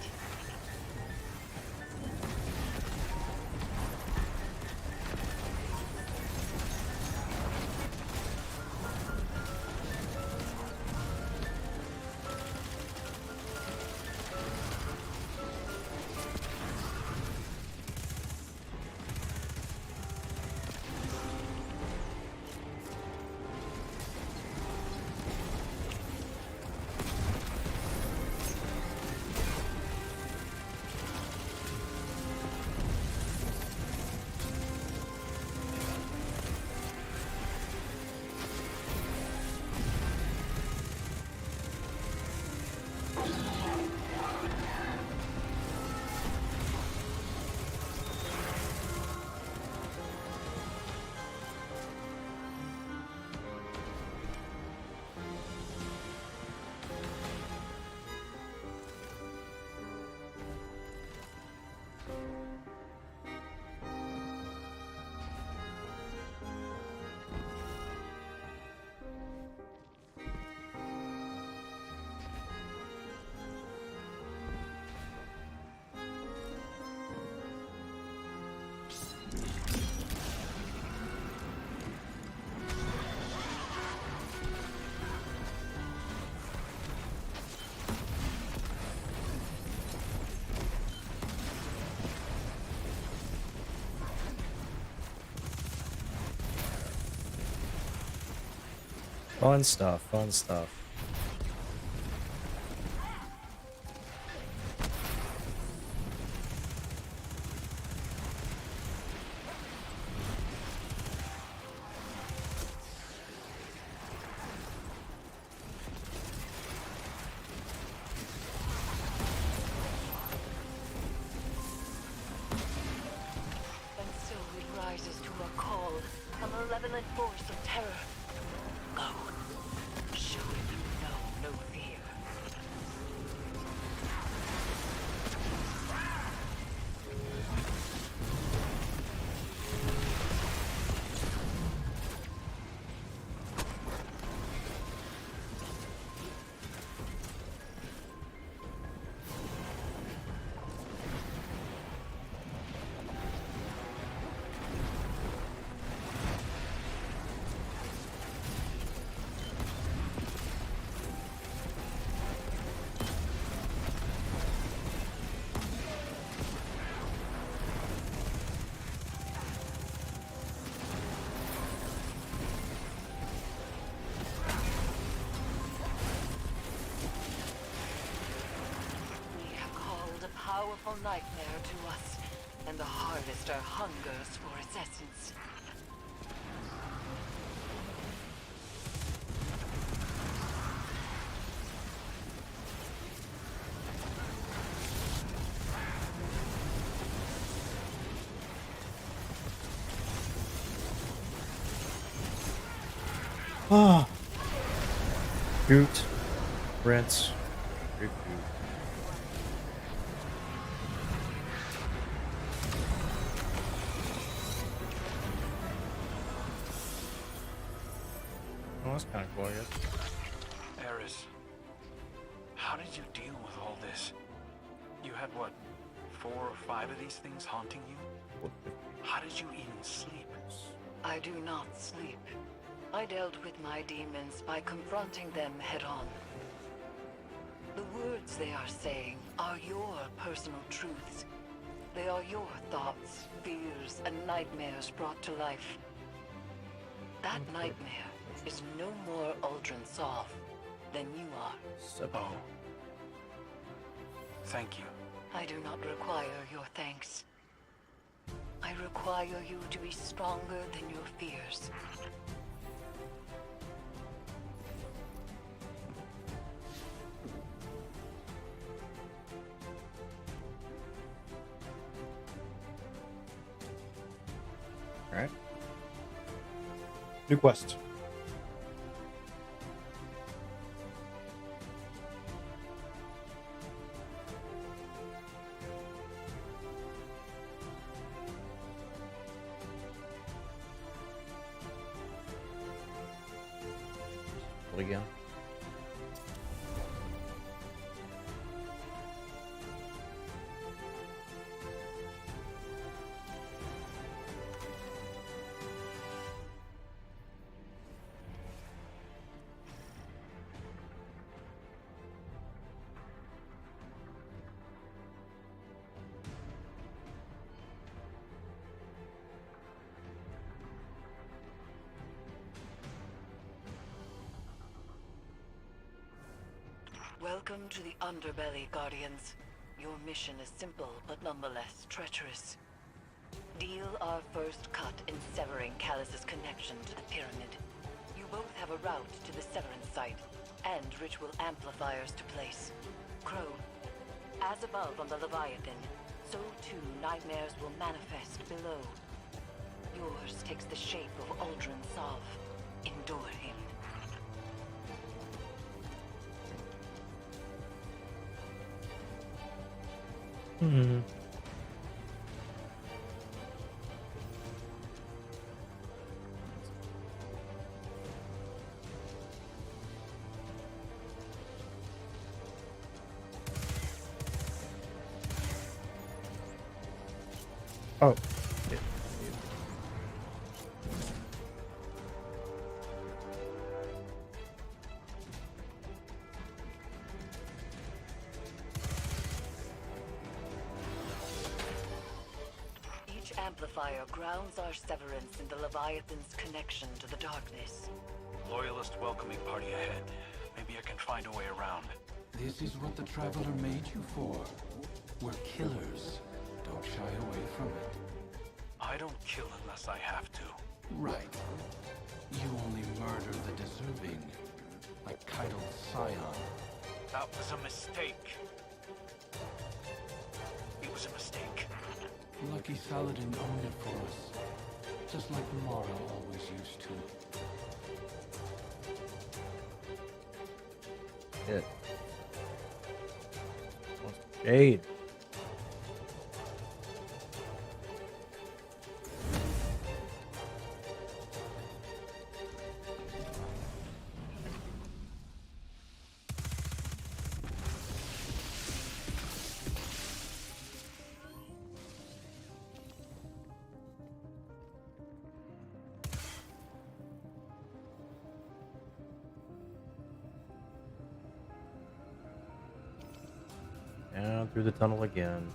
Fun stuff, fun stuff. And so it rises to a call, a malevolent force of terror. Go. Show it you know no fear. We have called a powerful nightmare to us, and the Harvester hungers for its essence. Ah. Shoot. Rinse. Shoot. Oh, that's kind of cool, I guess. Eris, how did you deal with all this? You had, what, 4 or 5 of these things haunting you? How did you even sleep? I do not sleep. I dealt with my demons by confronting them head-on. The words they are saying are your personal truths. They are your thoughts, fears, and nightmares brought to life. That nightmare is no more Uldren Sov than you are. Oh. Thank you. I do not require your thanks. I require you to be stronger than your fears. Alright. New quest. trampled again. Welcome to the Underbelly, Guardians. Your mission is simple, but nonetheless treacherous. Deal our first cut in severing Callus's connection to the pyramid. You both have a route to the severance site, and ritual amplifiers to place. Crow, as above on the Leviathan, so too nightmares will manifest below. Yours takes the shape of Aldrin Sov. Endure him. Hmm. Oh. Yeah. Each amplifier grounds our severance in the Leviathan's connection to the darkness. Loyalist welcoming party ahead. Maybe I can find a way around. This is what the Traveler made you for. We're killers. Don't shy away from it. I don't kill unless I have to. Right. You only murder the deserving. Like Keitel's scion. That was a mistake. It was a mistake. Lucky Saladin owned it for us. Just like Mara always used to. It. Jade. Down through the tunnel again.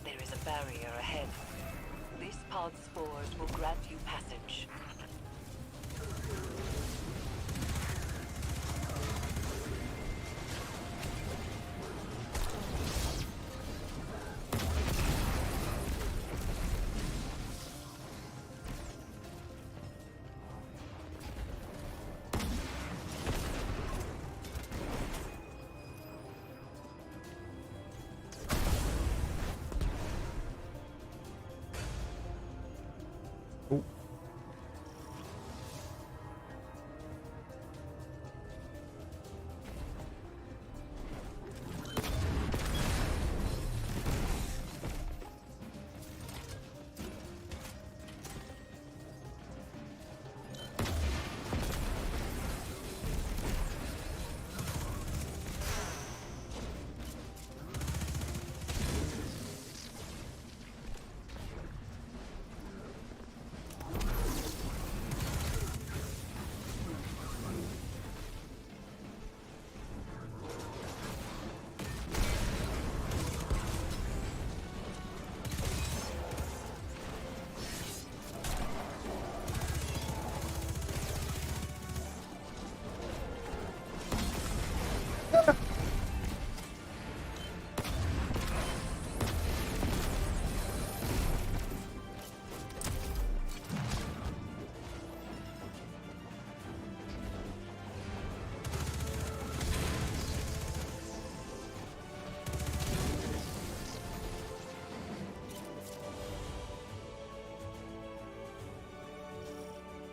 There is a barrier ahead. This pod's spores will grant you passage. Oh.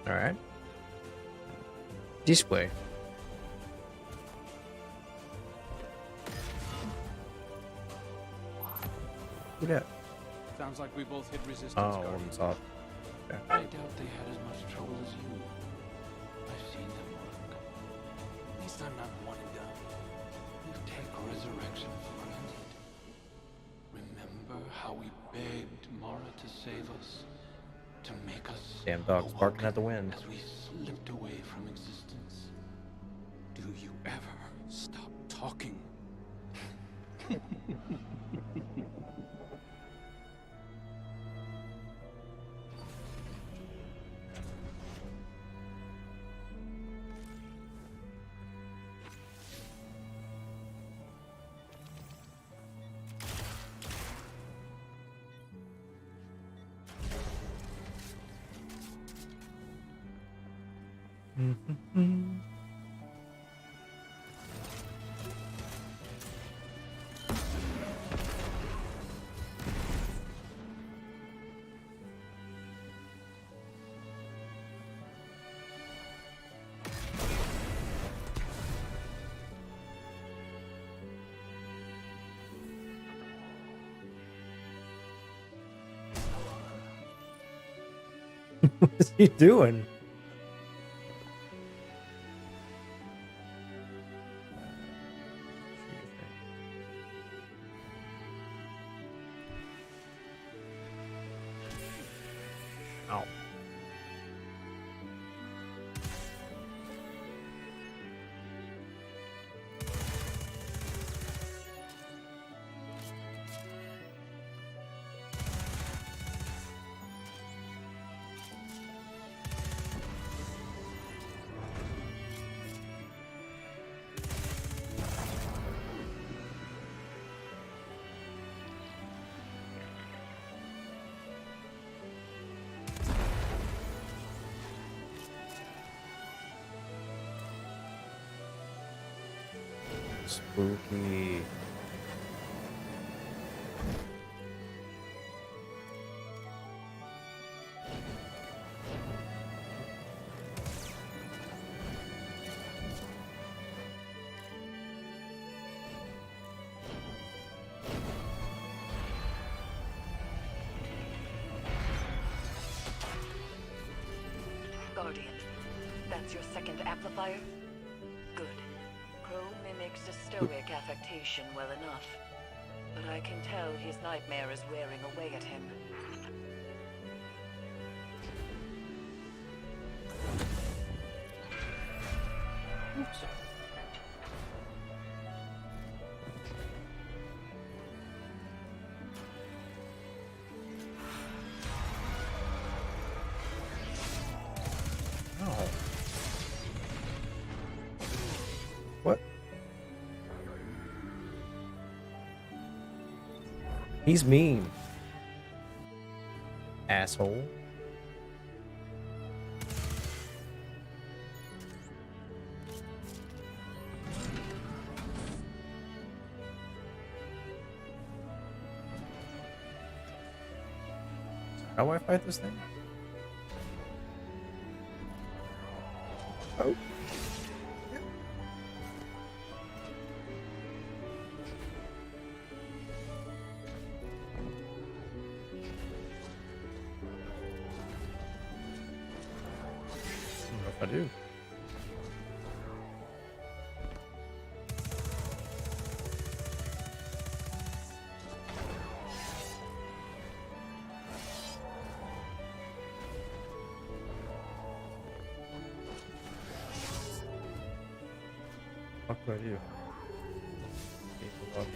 All right. This way. Who that? Sounds like we both hit resistance. Oh, Guardian. woman's off. Okay. I doubt they had as much trouble as you. I've seen them work. At least I'm not one and done. You take resurrection for granted. Remember how we begged Mara to save us? To make us Damn dog's barking at the wind. as we slipped away from existence. Do you ever stop talking? What is he doing? Ow. Spooky. Guardian, that's your second amplifier? Good. Crow mimics a stoic affectation well enough, but I can tell his nightmare is wearing away at him. Oops. Oh. What? He's mean. Asshole. How do I fight this thing? Oh. I don't know if I do. What do I do? People up.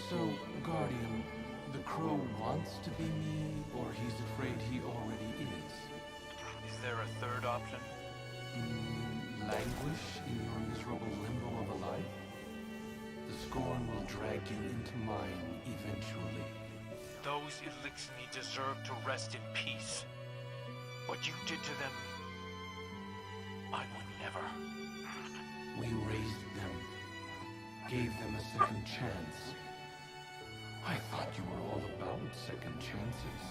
So, Guardian, the crow wants to be me, or he's afraid he already is? Is there a third option? Languish in your miserable limbo of a life? The scorn will drag you into mine eventually. Those Elixni deserve to rest in peace. What you did to them, I would never. We raised them, gave them a second chance. I thought you were all about second chances.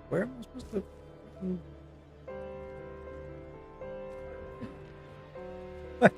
Where am I supposed to? What?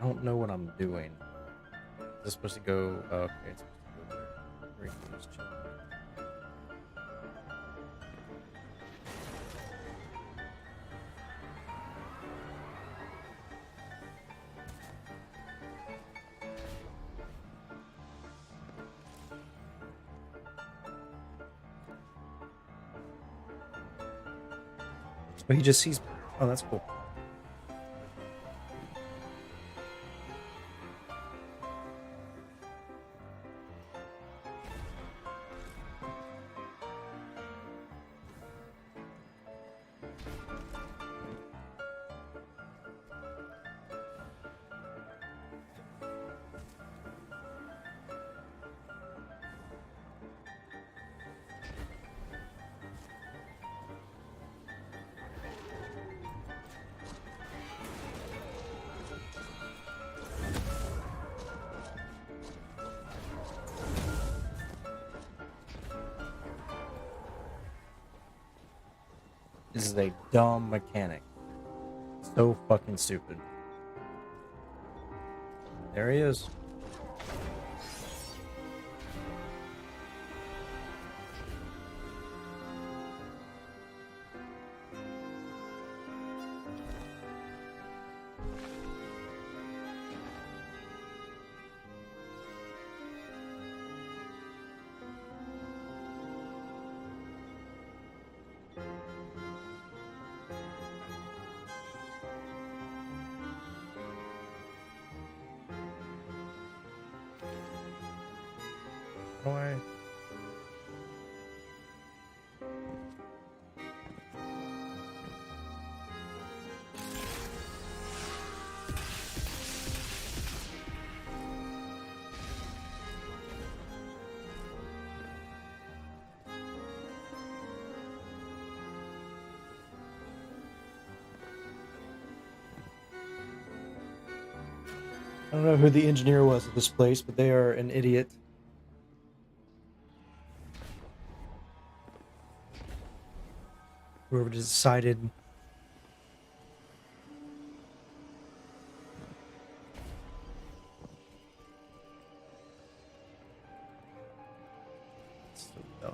I don't know what I'm doing. Is this supposed to go? Oh, okay, it's supposed to go there. Break these children. So he just sees. Oh, that's cool. This is a dumb mechanic. So fucking stupid. There he is. Why? I don't know who the engineer was at this place, but they are an idiot. Whoever decided. So dumb.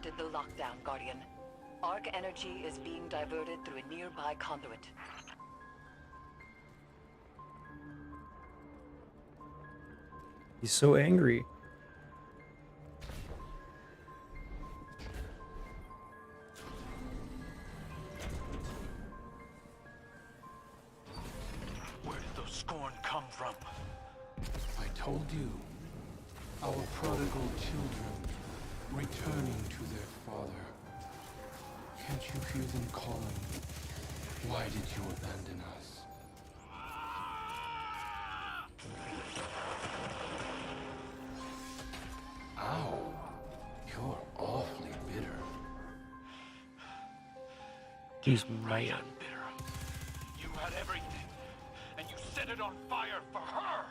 lifted the lockdown, Guardian. Arc energy is being diverted through a nearby conduit. He's so angry. Where did those scorn come from? I told you, our prodigal children returning to their father. Can't you hear them calling? Why did you abandon us? Ow, you're awfully bitter. He's Right, mad. I'm bitter. You had everything, and you set it on fire for her.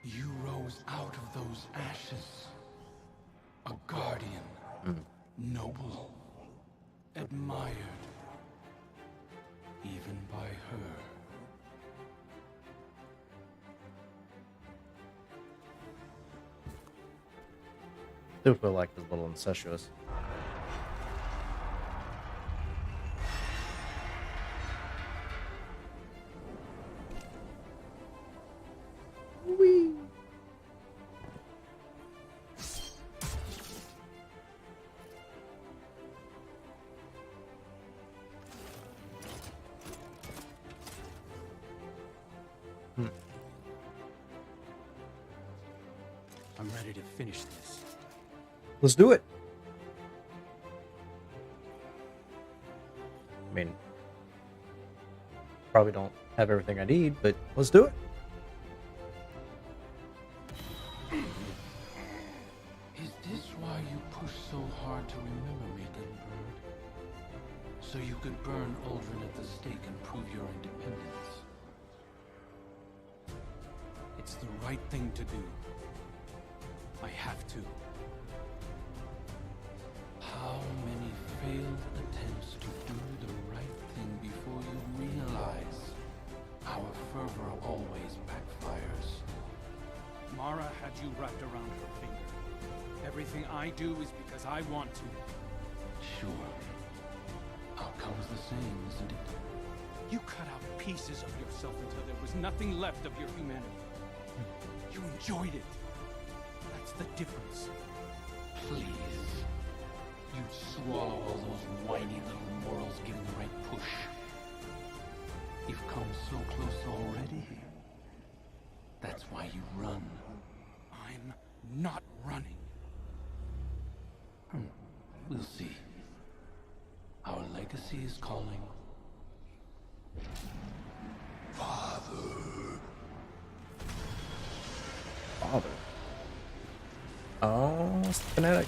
You rose out of those ashes. A guardian. Noble. Admired. Even by her. Do feel like it's a little incestuous. I'm ready to finish this. Let's do it. I mean, probably don't have everything I need, but let's do it. Is this why you push so hard to remember me, little bird? So you could burn Aldrin at the stake and prove your independence. It's the right thing to do. I have to. How many failed attempts to do the right thing before you realize our fervor always backfires? Mara had you wrapped around her finger. Everything I do is because I want to. Sure. Outcome's the same, isn't it? You cut out pieces of yourself until there was nothing left of your humanity. You enjoyed it. That's the difference. Please. You'd swallow all those whiny little morals given the right push. You've come so close already. That's why you run. I'm not running. We'll see. Our legacy is calling. Father. Father. Oh, it's the fanatic.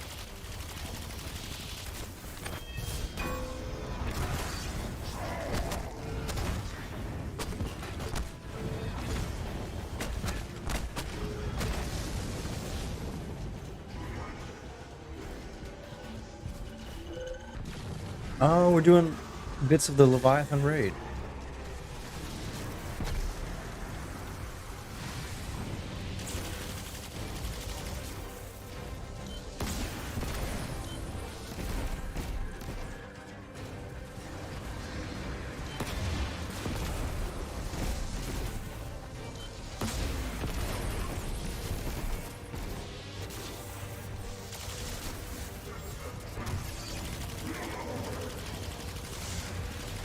Oh, we're doing bits of the Leviathan raid.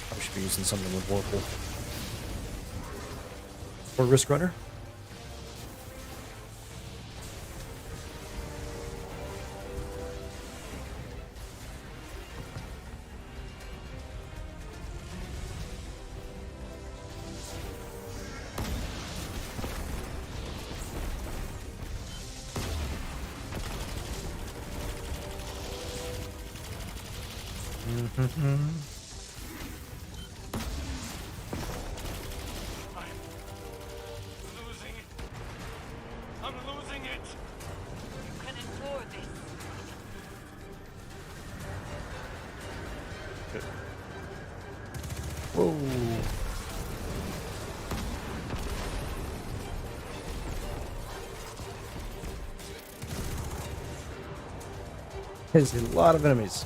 I should be using something with Warple. Or Risk Runner. I'm losing it. You can endure this. Whoa. There's a lot of enemies.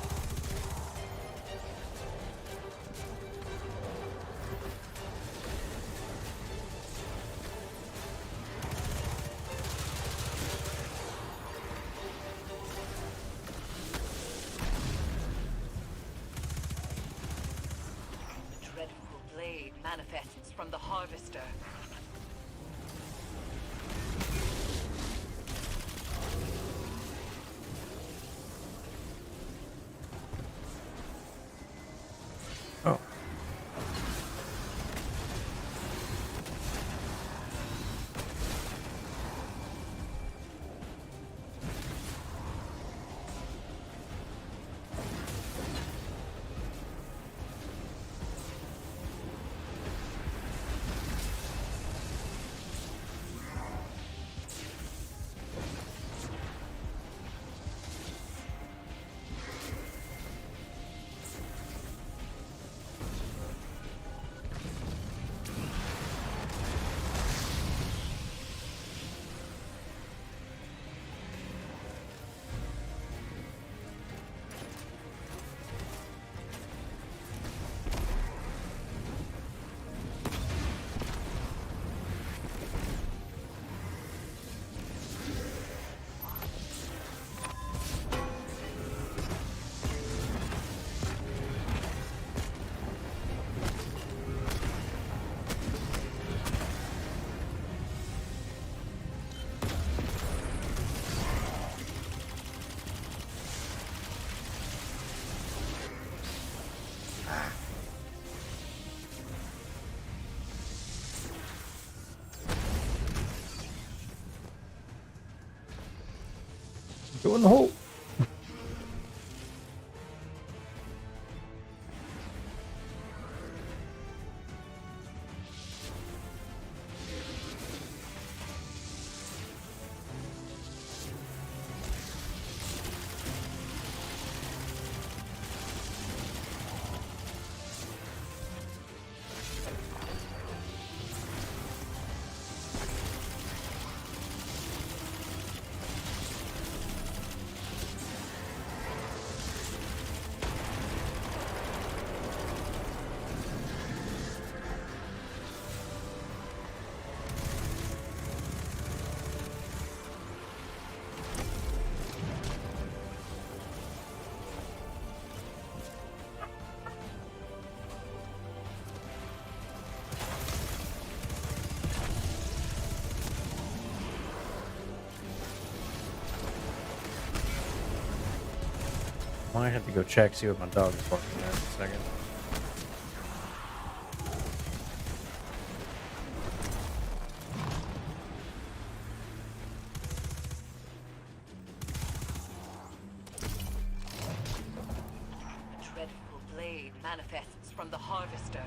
The dreadful blade manifests from the harvester. Oh. Go in the hole. Might have to go check, see what my dog is barking at in a second. The dreadful blade manifests from the harvester.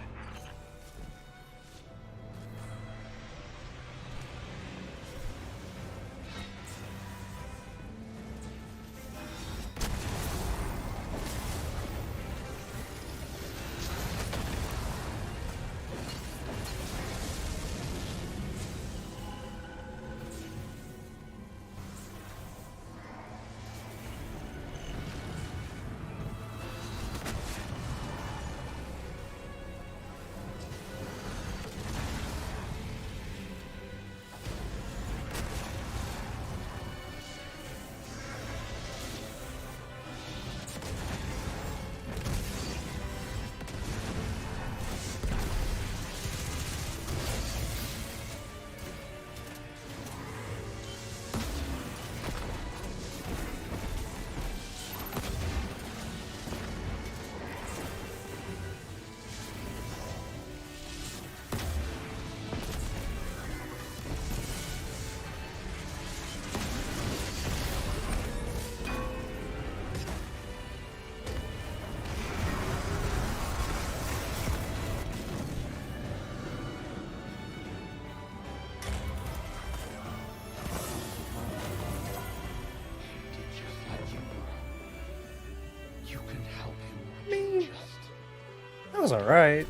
That was alright.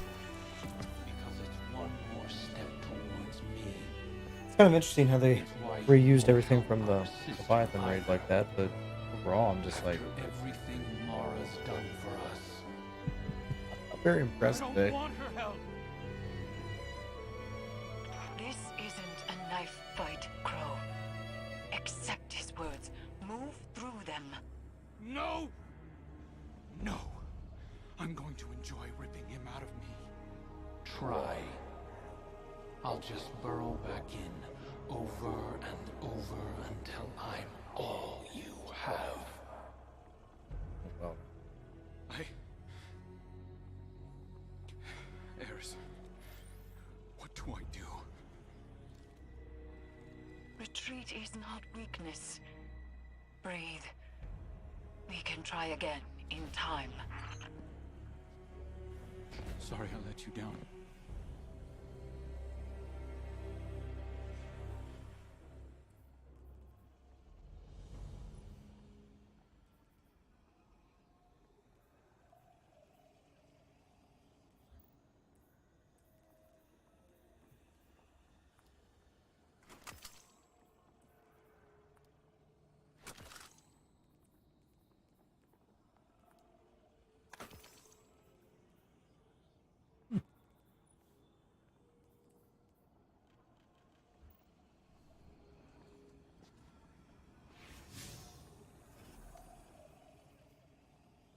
It's kind of interesting how they reused everything from the Leviathan raid like that, but overall, I'm just like Everything Mara's done for us. I'm very impressed I don't today. want her help. This isn't a knife fight, Crow. Accept his words. Move through them. No! No. I'm going to enjoy ripping him out of me. Try. I'll just burrow back in, over and over until I'm all you have. Well, Eris, what do I do? Retreat is not weakness. Breathe. We can try again in time. Sorry I let you down.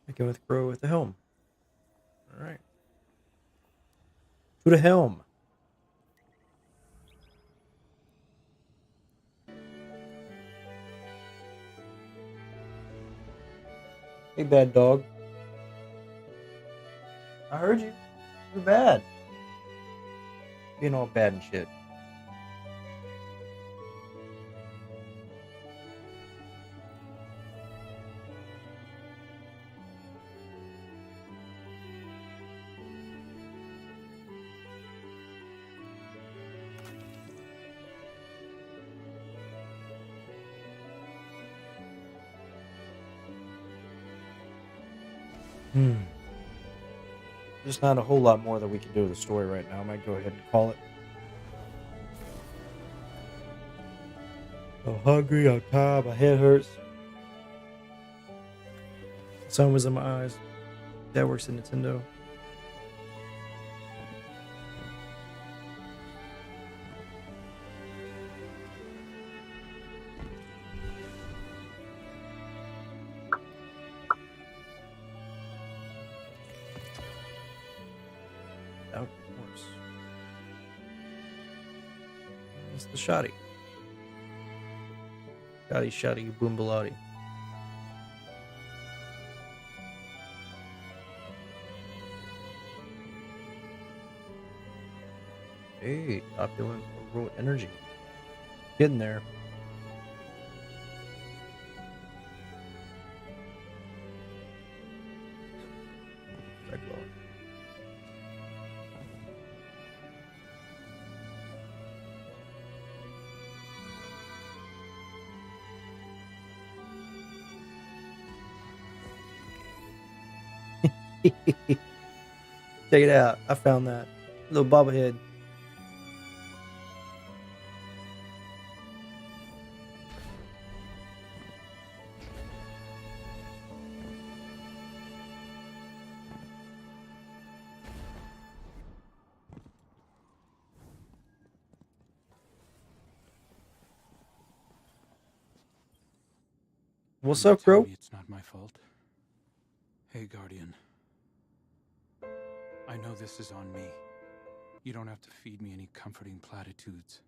I go with Crow with the helm. All right. To the helm. Hey, bad dog. I heard you. You're bad. Being all bad and shit. There's not a whole lot more that we can do with the story right now. I might go ahead and call it. I'm hungry, I'm tired, my head hurts. Sun was in my eyes. Dad works at Nintendo. Of course. It's the shoddy. Shoddy, boombalati. Hey, opulent overall energy. Getting there. Red glow. Check it out. I found that. Little bobblehead. What's up, Tell bro? me it's not my fault. Hey, Guardian. I know this is on me. You don't have to feed me any comforting platitudes.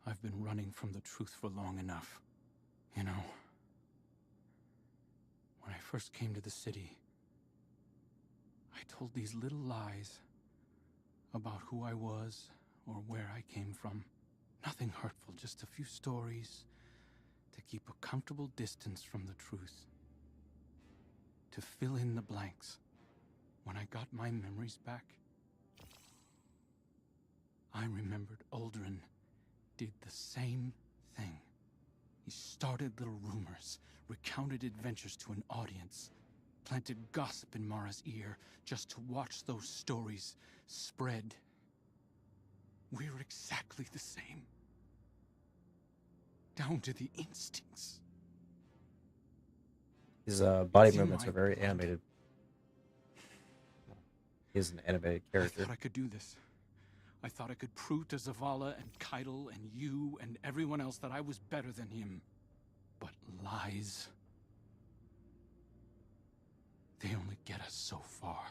I've been running from the truth for long enough. You know, when I first came to the city, I told these little lies about who I was or where I came from. Nothing hurtful, just a few stories to keep a comfortable distance from the truth. To fill in the blanks. When I got my memories back, I remembered Aldrin did the same thing. He started little rumors, recounted adventures to an audience, planted gossip in Mara's ear just to watch those stories spread. We're exactly the same. Down to the instincts. His body It's in movements my are very blood. animated. He is an animated I character. thought I could do this. I thought I could prove to Zavala and Keitel and you and everyone else that I was better than him. But lies, they only get us so far.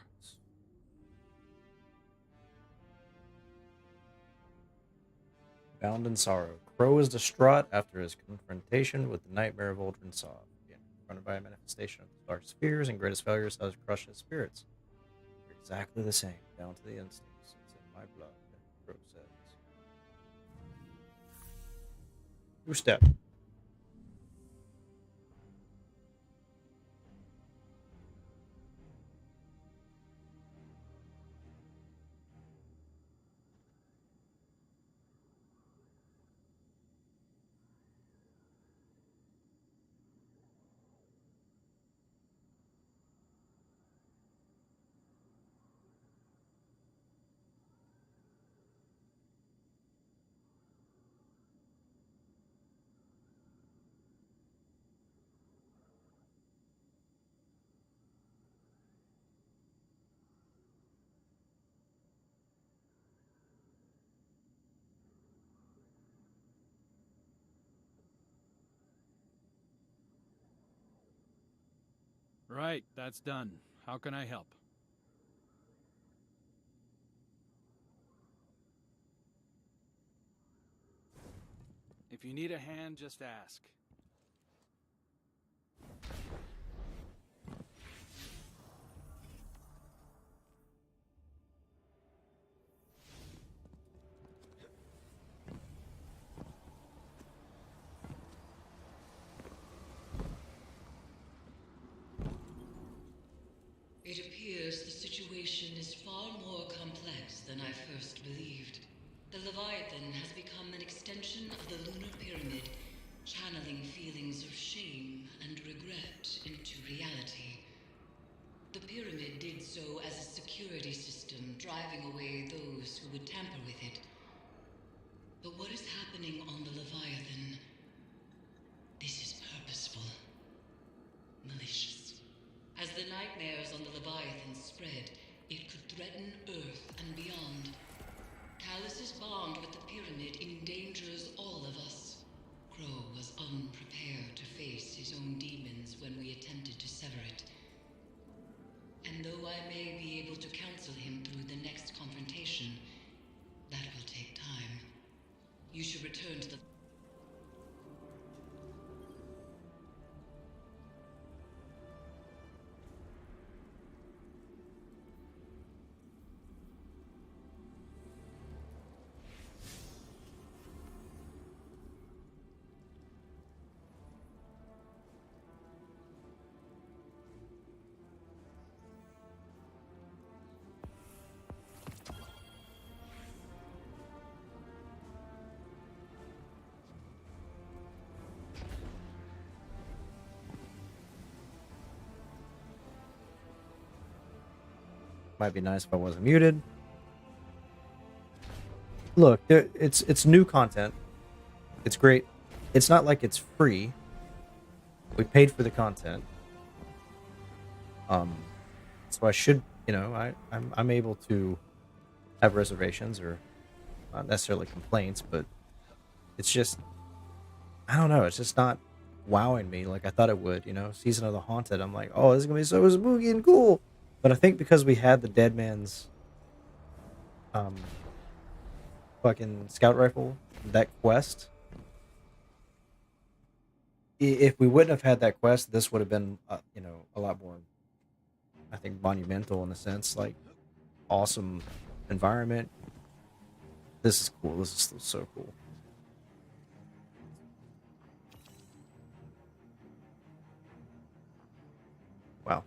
Bound in sorrow, Crow is distraught after his confrontation with the nightmare of Uldren Sov. Being confronted by a manifestation of his darkest fears and greatest failures has crushed his spirits. They're exactly the same, down to the instincts. It's in my blood, Crow says. Two step. Right, that's done. How can I help? If you need a hand, just ask. It appears the situation is far more complex than I first believed. The Leviathan has become an extension of the lunar pyramid, channeling feelings of shame and regret into reality. The pyramid did so as a security system, driving away those who would tamper with it. But what is happening on the Leviathan? This is purposeful, malicious. As the nightmares on the Leviathan spread, it could threaten Earth and beyond. Callus's bond with the pyramid endangers all of us. Crow was unprepared to face his own demons when we attempted to sever it. And though I may be able to counsel him through the next confrontation, that will take time. You should return to the... Might be nice if I wasn't muted. Look, it's new content. It's great. It's not like it's free. We paid for the content. So I should, I'm able to have reservations or not necessarily complaints, but it's just, I don't know, it's just not wowing me like I thought it would, Season of the Haunted. I'm like, oh, this is gonna be so spooky and cool. But I think because we had the Dead Man's fucking scout rifle, that quest, if we wouldn't have had that quest, this would have been, a lot more, I think, monumental in a sense. Like, awesome environment. This is cool. This is so cool. Wow.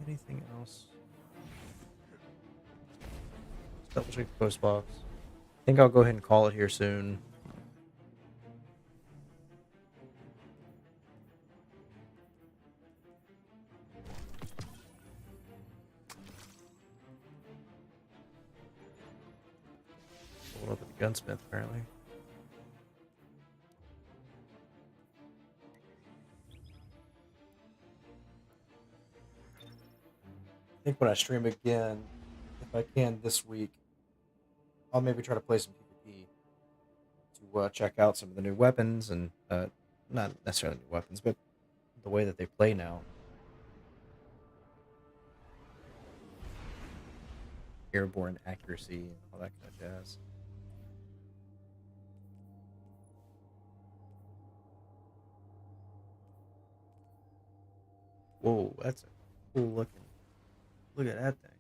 Anything else? Let's double check the post box. I think I'll go ahead and call it here soon. Hold up at the gunsmith, apparently. think when I stream again, if I can this week, I'll maybe try to play some PvP to check out some of the new weapons and not necessarily new weapons, but the way that they play now. Airborne accuracy and all that kind of jazz. Whoa, that's a cool looking. Look at that thing.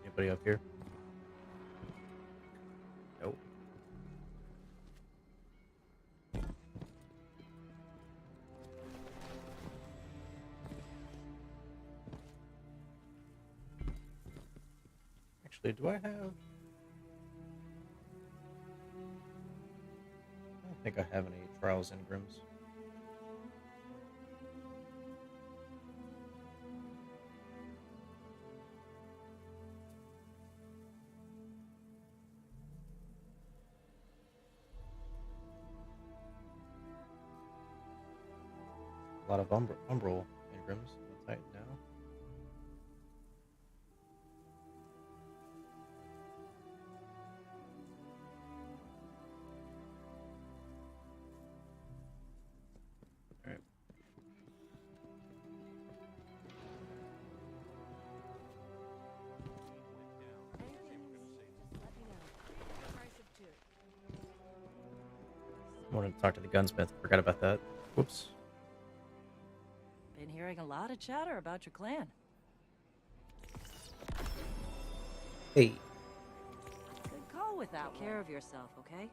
Anybody up here? Nope. Actually, do I have? I don't think I have any trials engrams. A lot of umbral engrams. Tight now. All right. I wanted to talk to the gunsmith. Forgot about that. Whoops. Been hearing a lot of chatter about your clan. Hey. Good call with that. Take care of yourself, okay?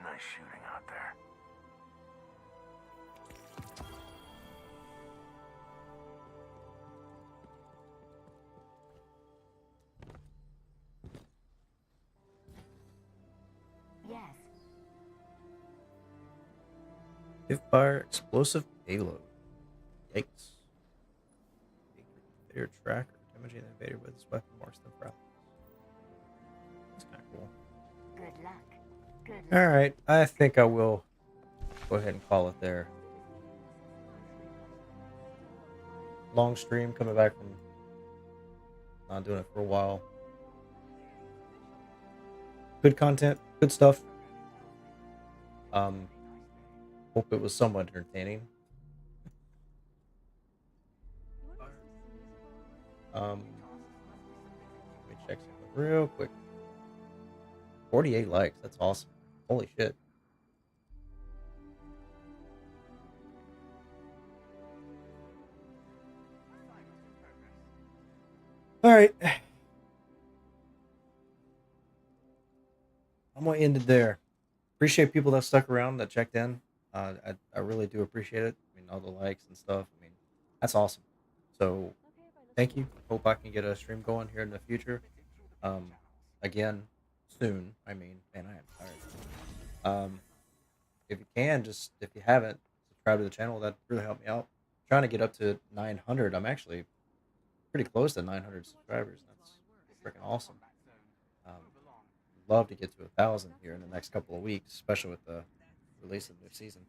Nice shooting out there. Yes. Hip fire explosive payload. Yikes. Invader tracker. Damaging the invader with this weapon marks them for allies. That's kind of cool. Good luck. Good luck. Alright, I think I will go ahead and call it there. Long stream coming back from not doing it for a while. Good content, good stuff. Hope it was somewhat entertaining. Let me check something real quick. 48 likes, that's awesome. Holy shit. Alright. I'm gonna end it there. Appreciate people that stuck around, that checked in. I really do appreciate it. I mean, all the likes and stuff. I mean, that's awesome. So, thank you. Hope I can get a stream going here in the future. Again, soon. I mean, man, I am tired. If you can, just if you haven't, subscribe to the channel. That really helped me out. Trying to get up to 900. I'm actually pretty close to 900 subscribers. That's freaking awesome. Love to get to 1,000 here in the next couple of weeks, especially with the release of the new season.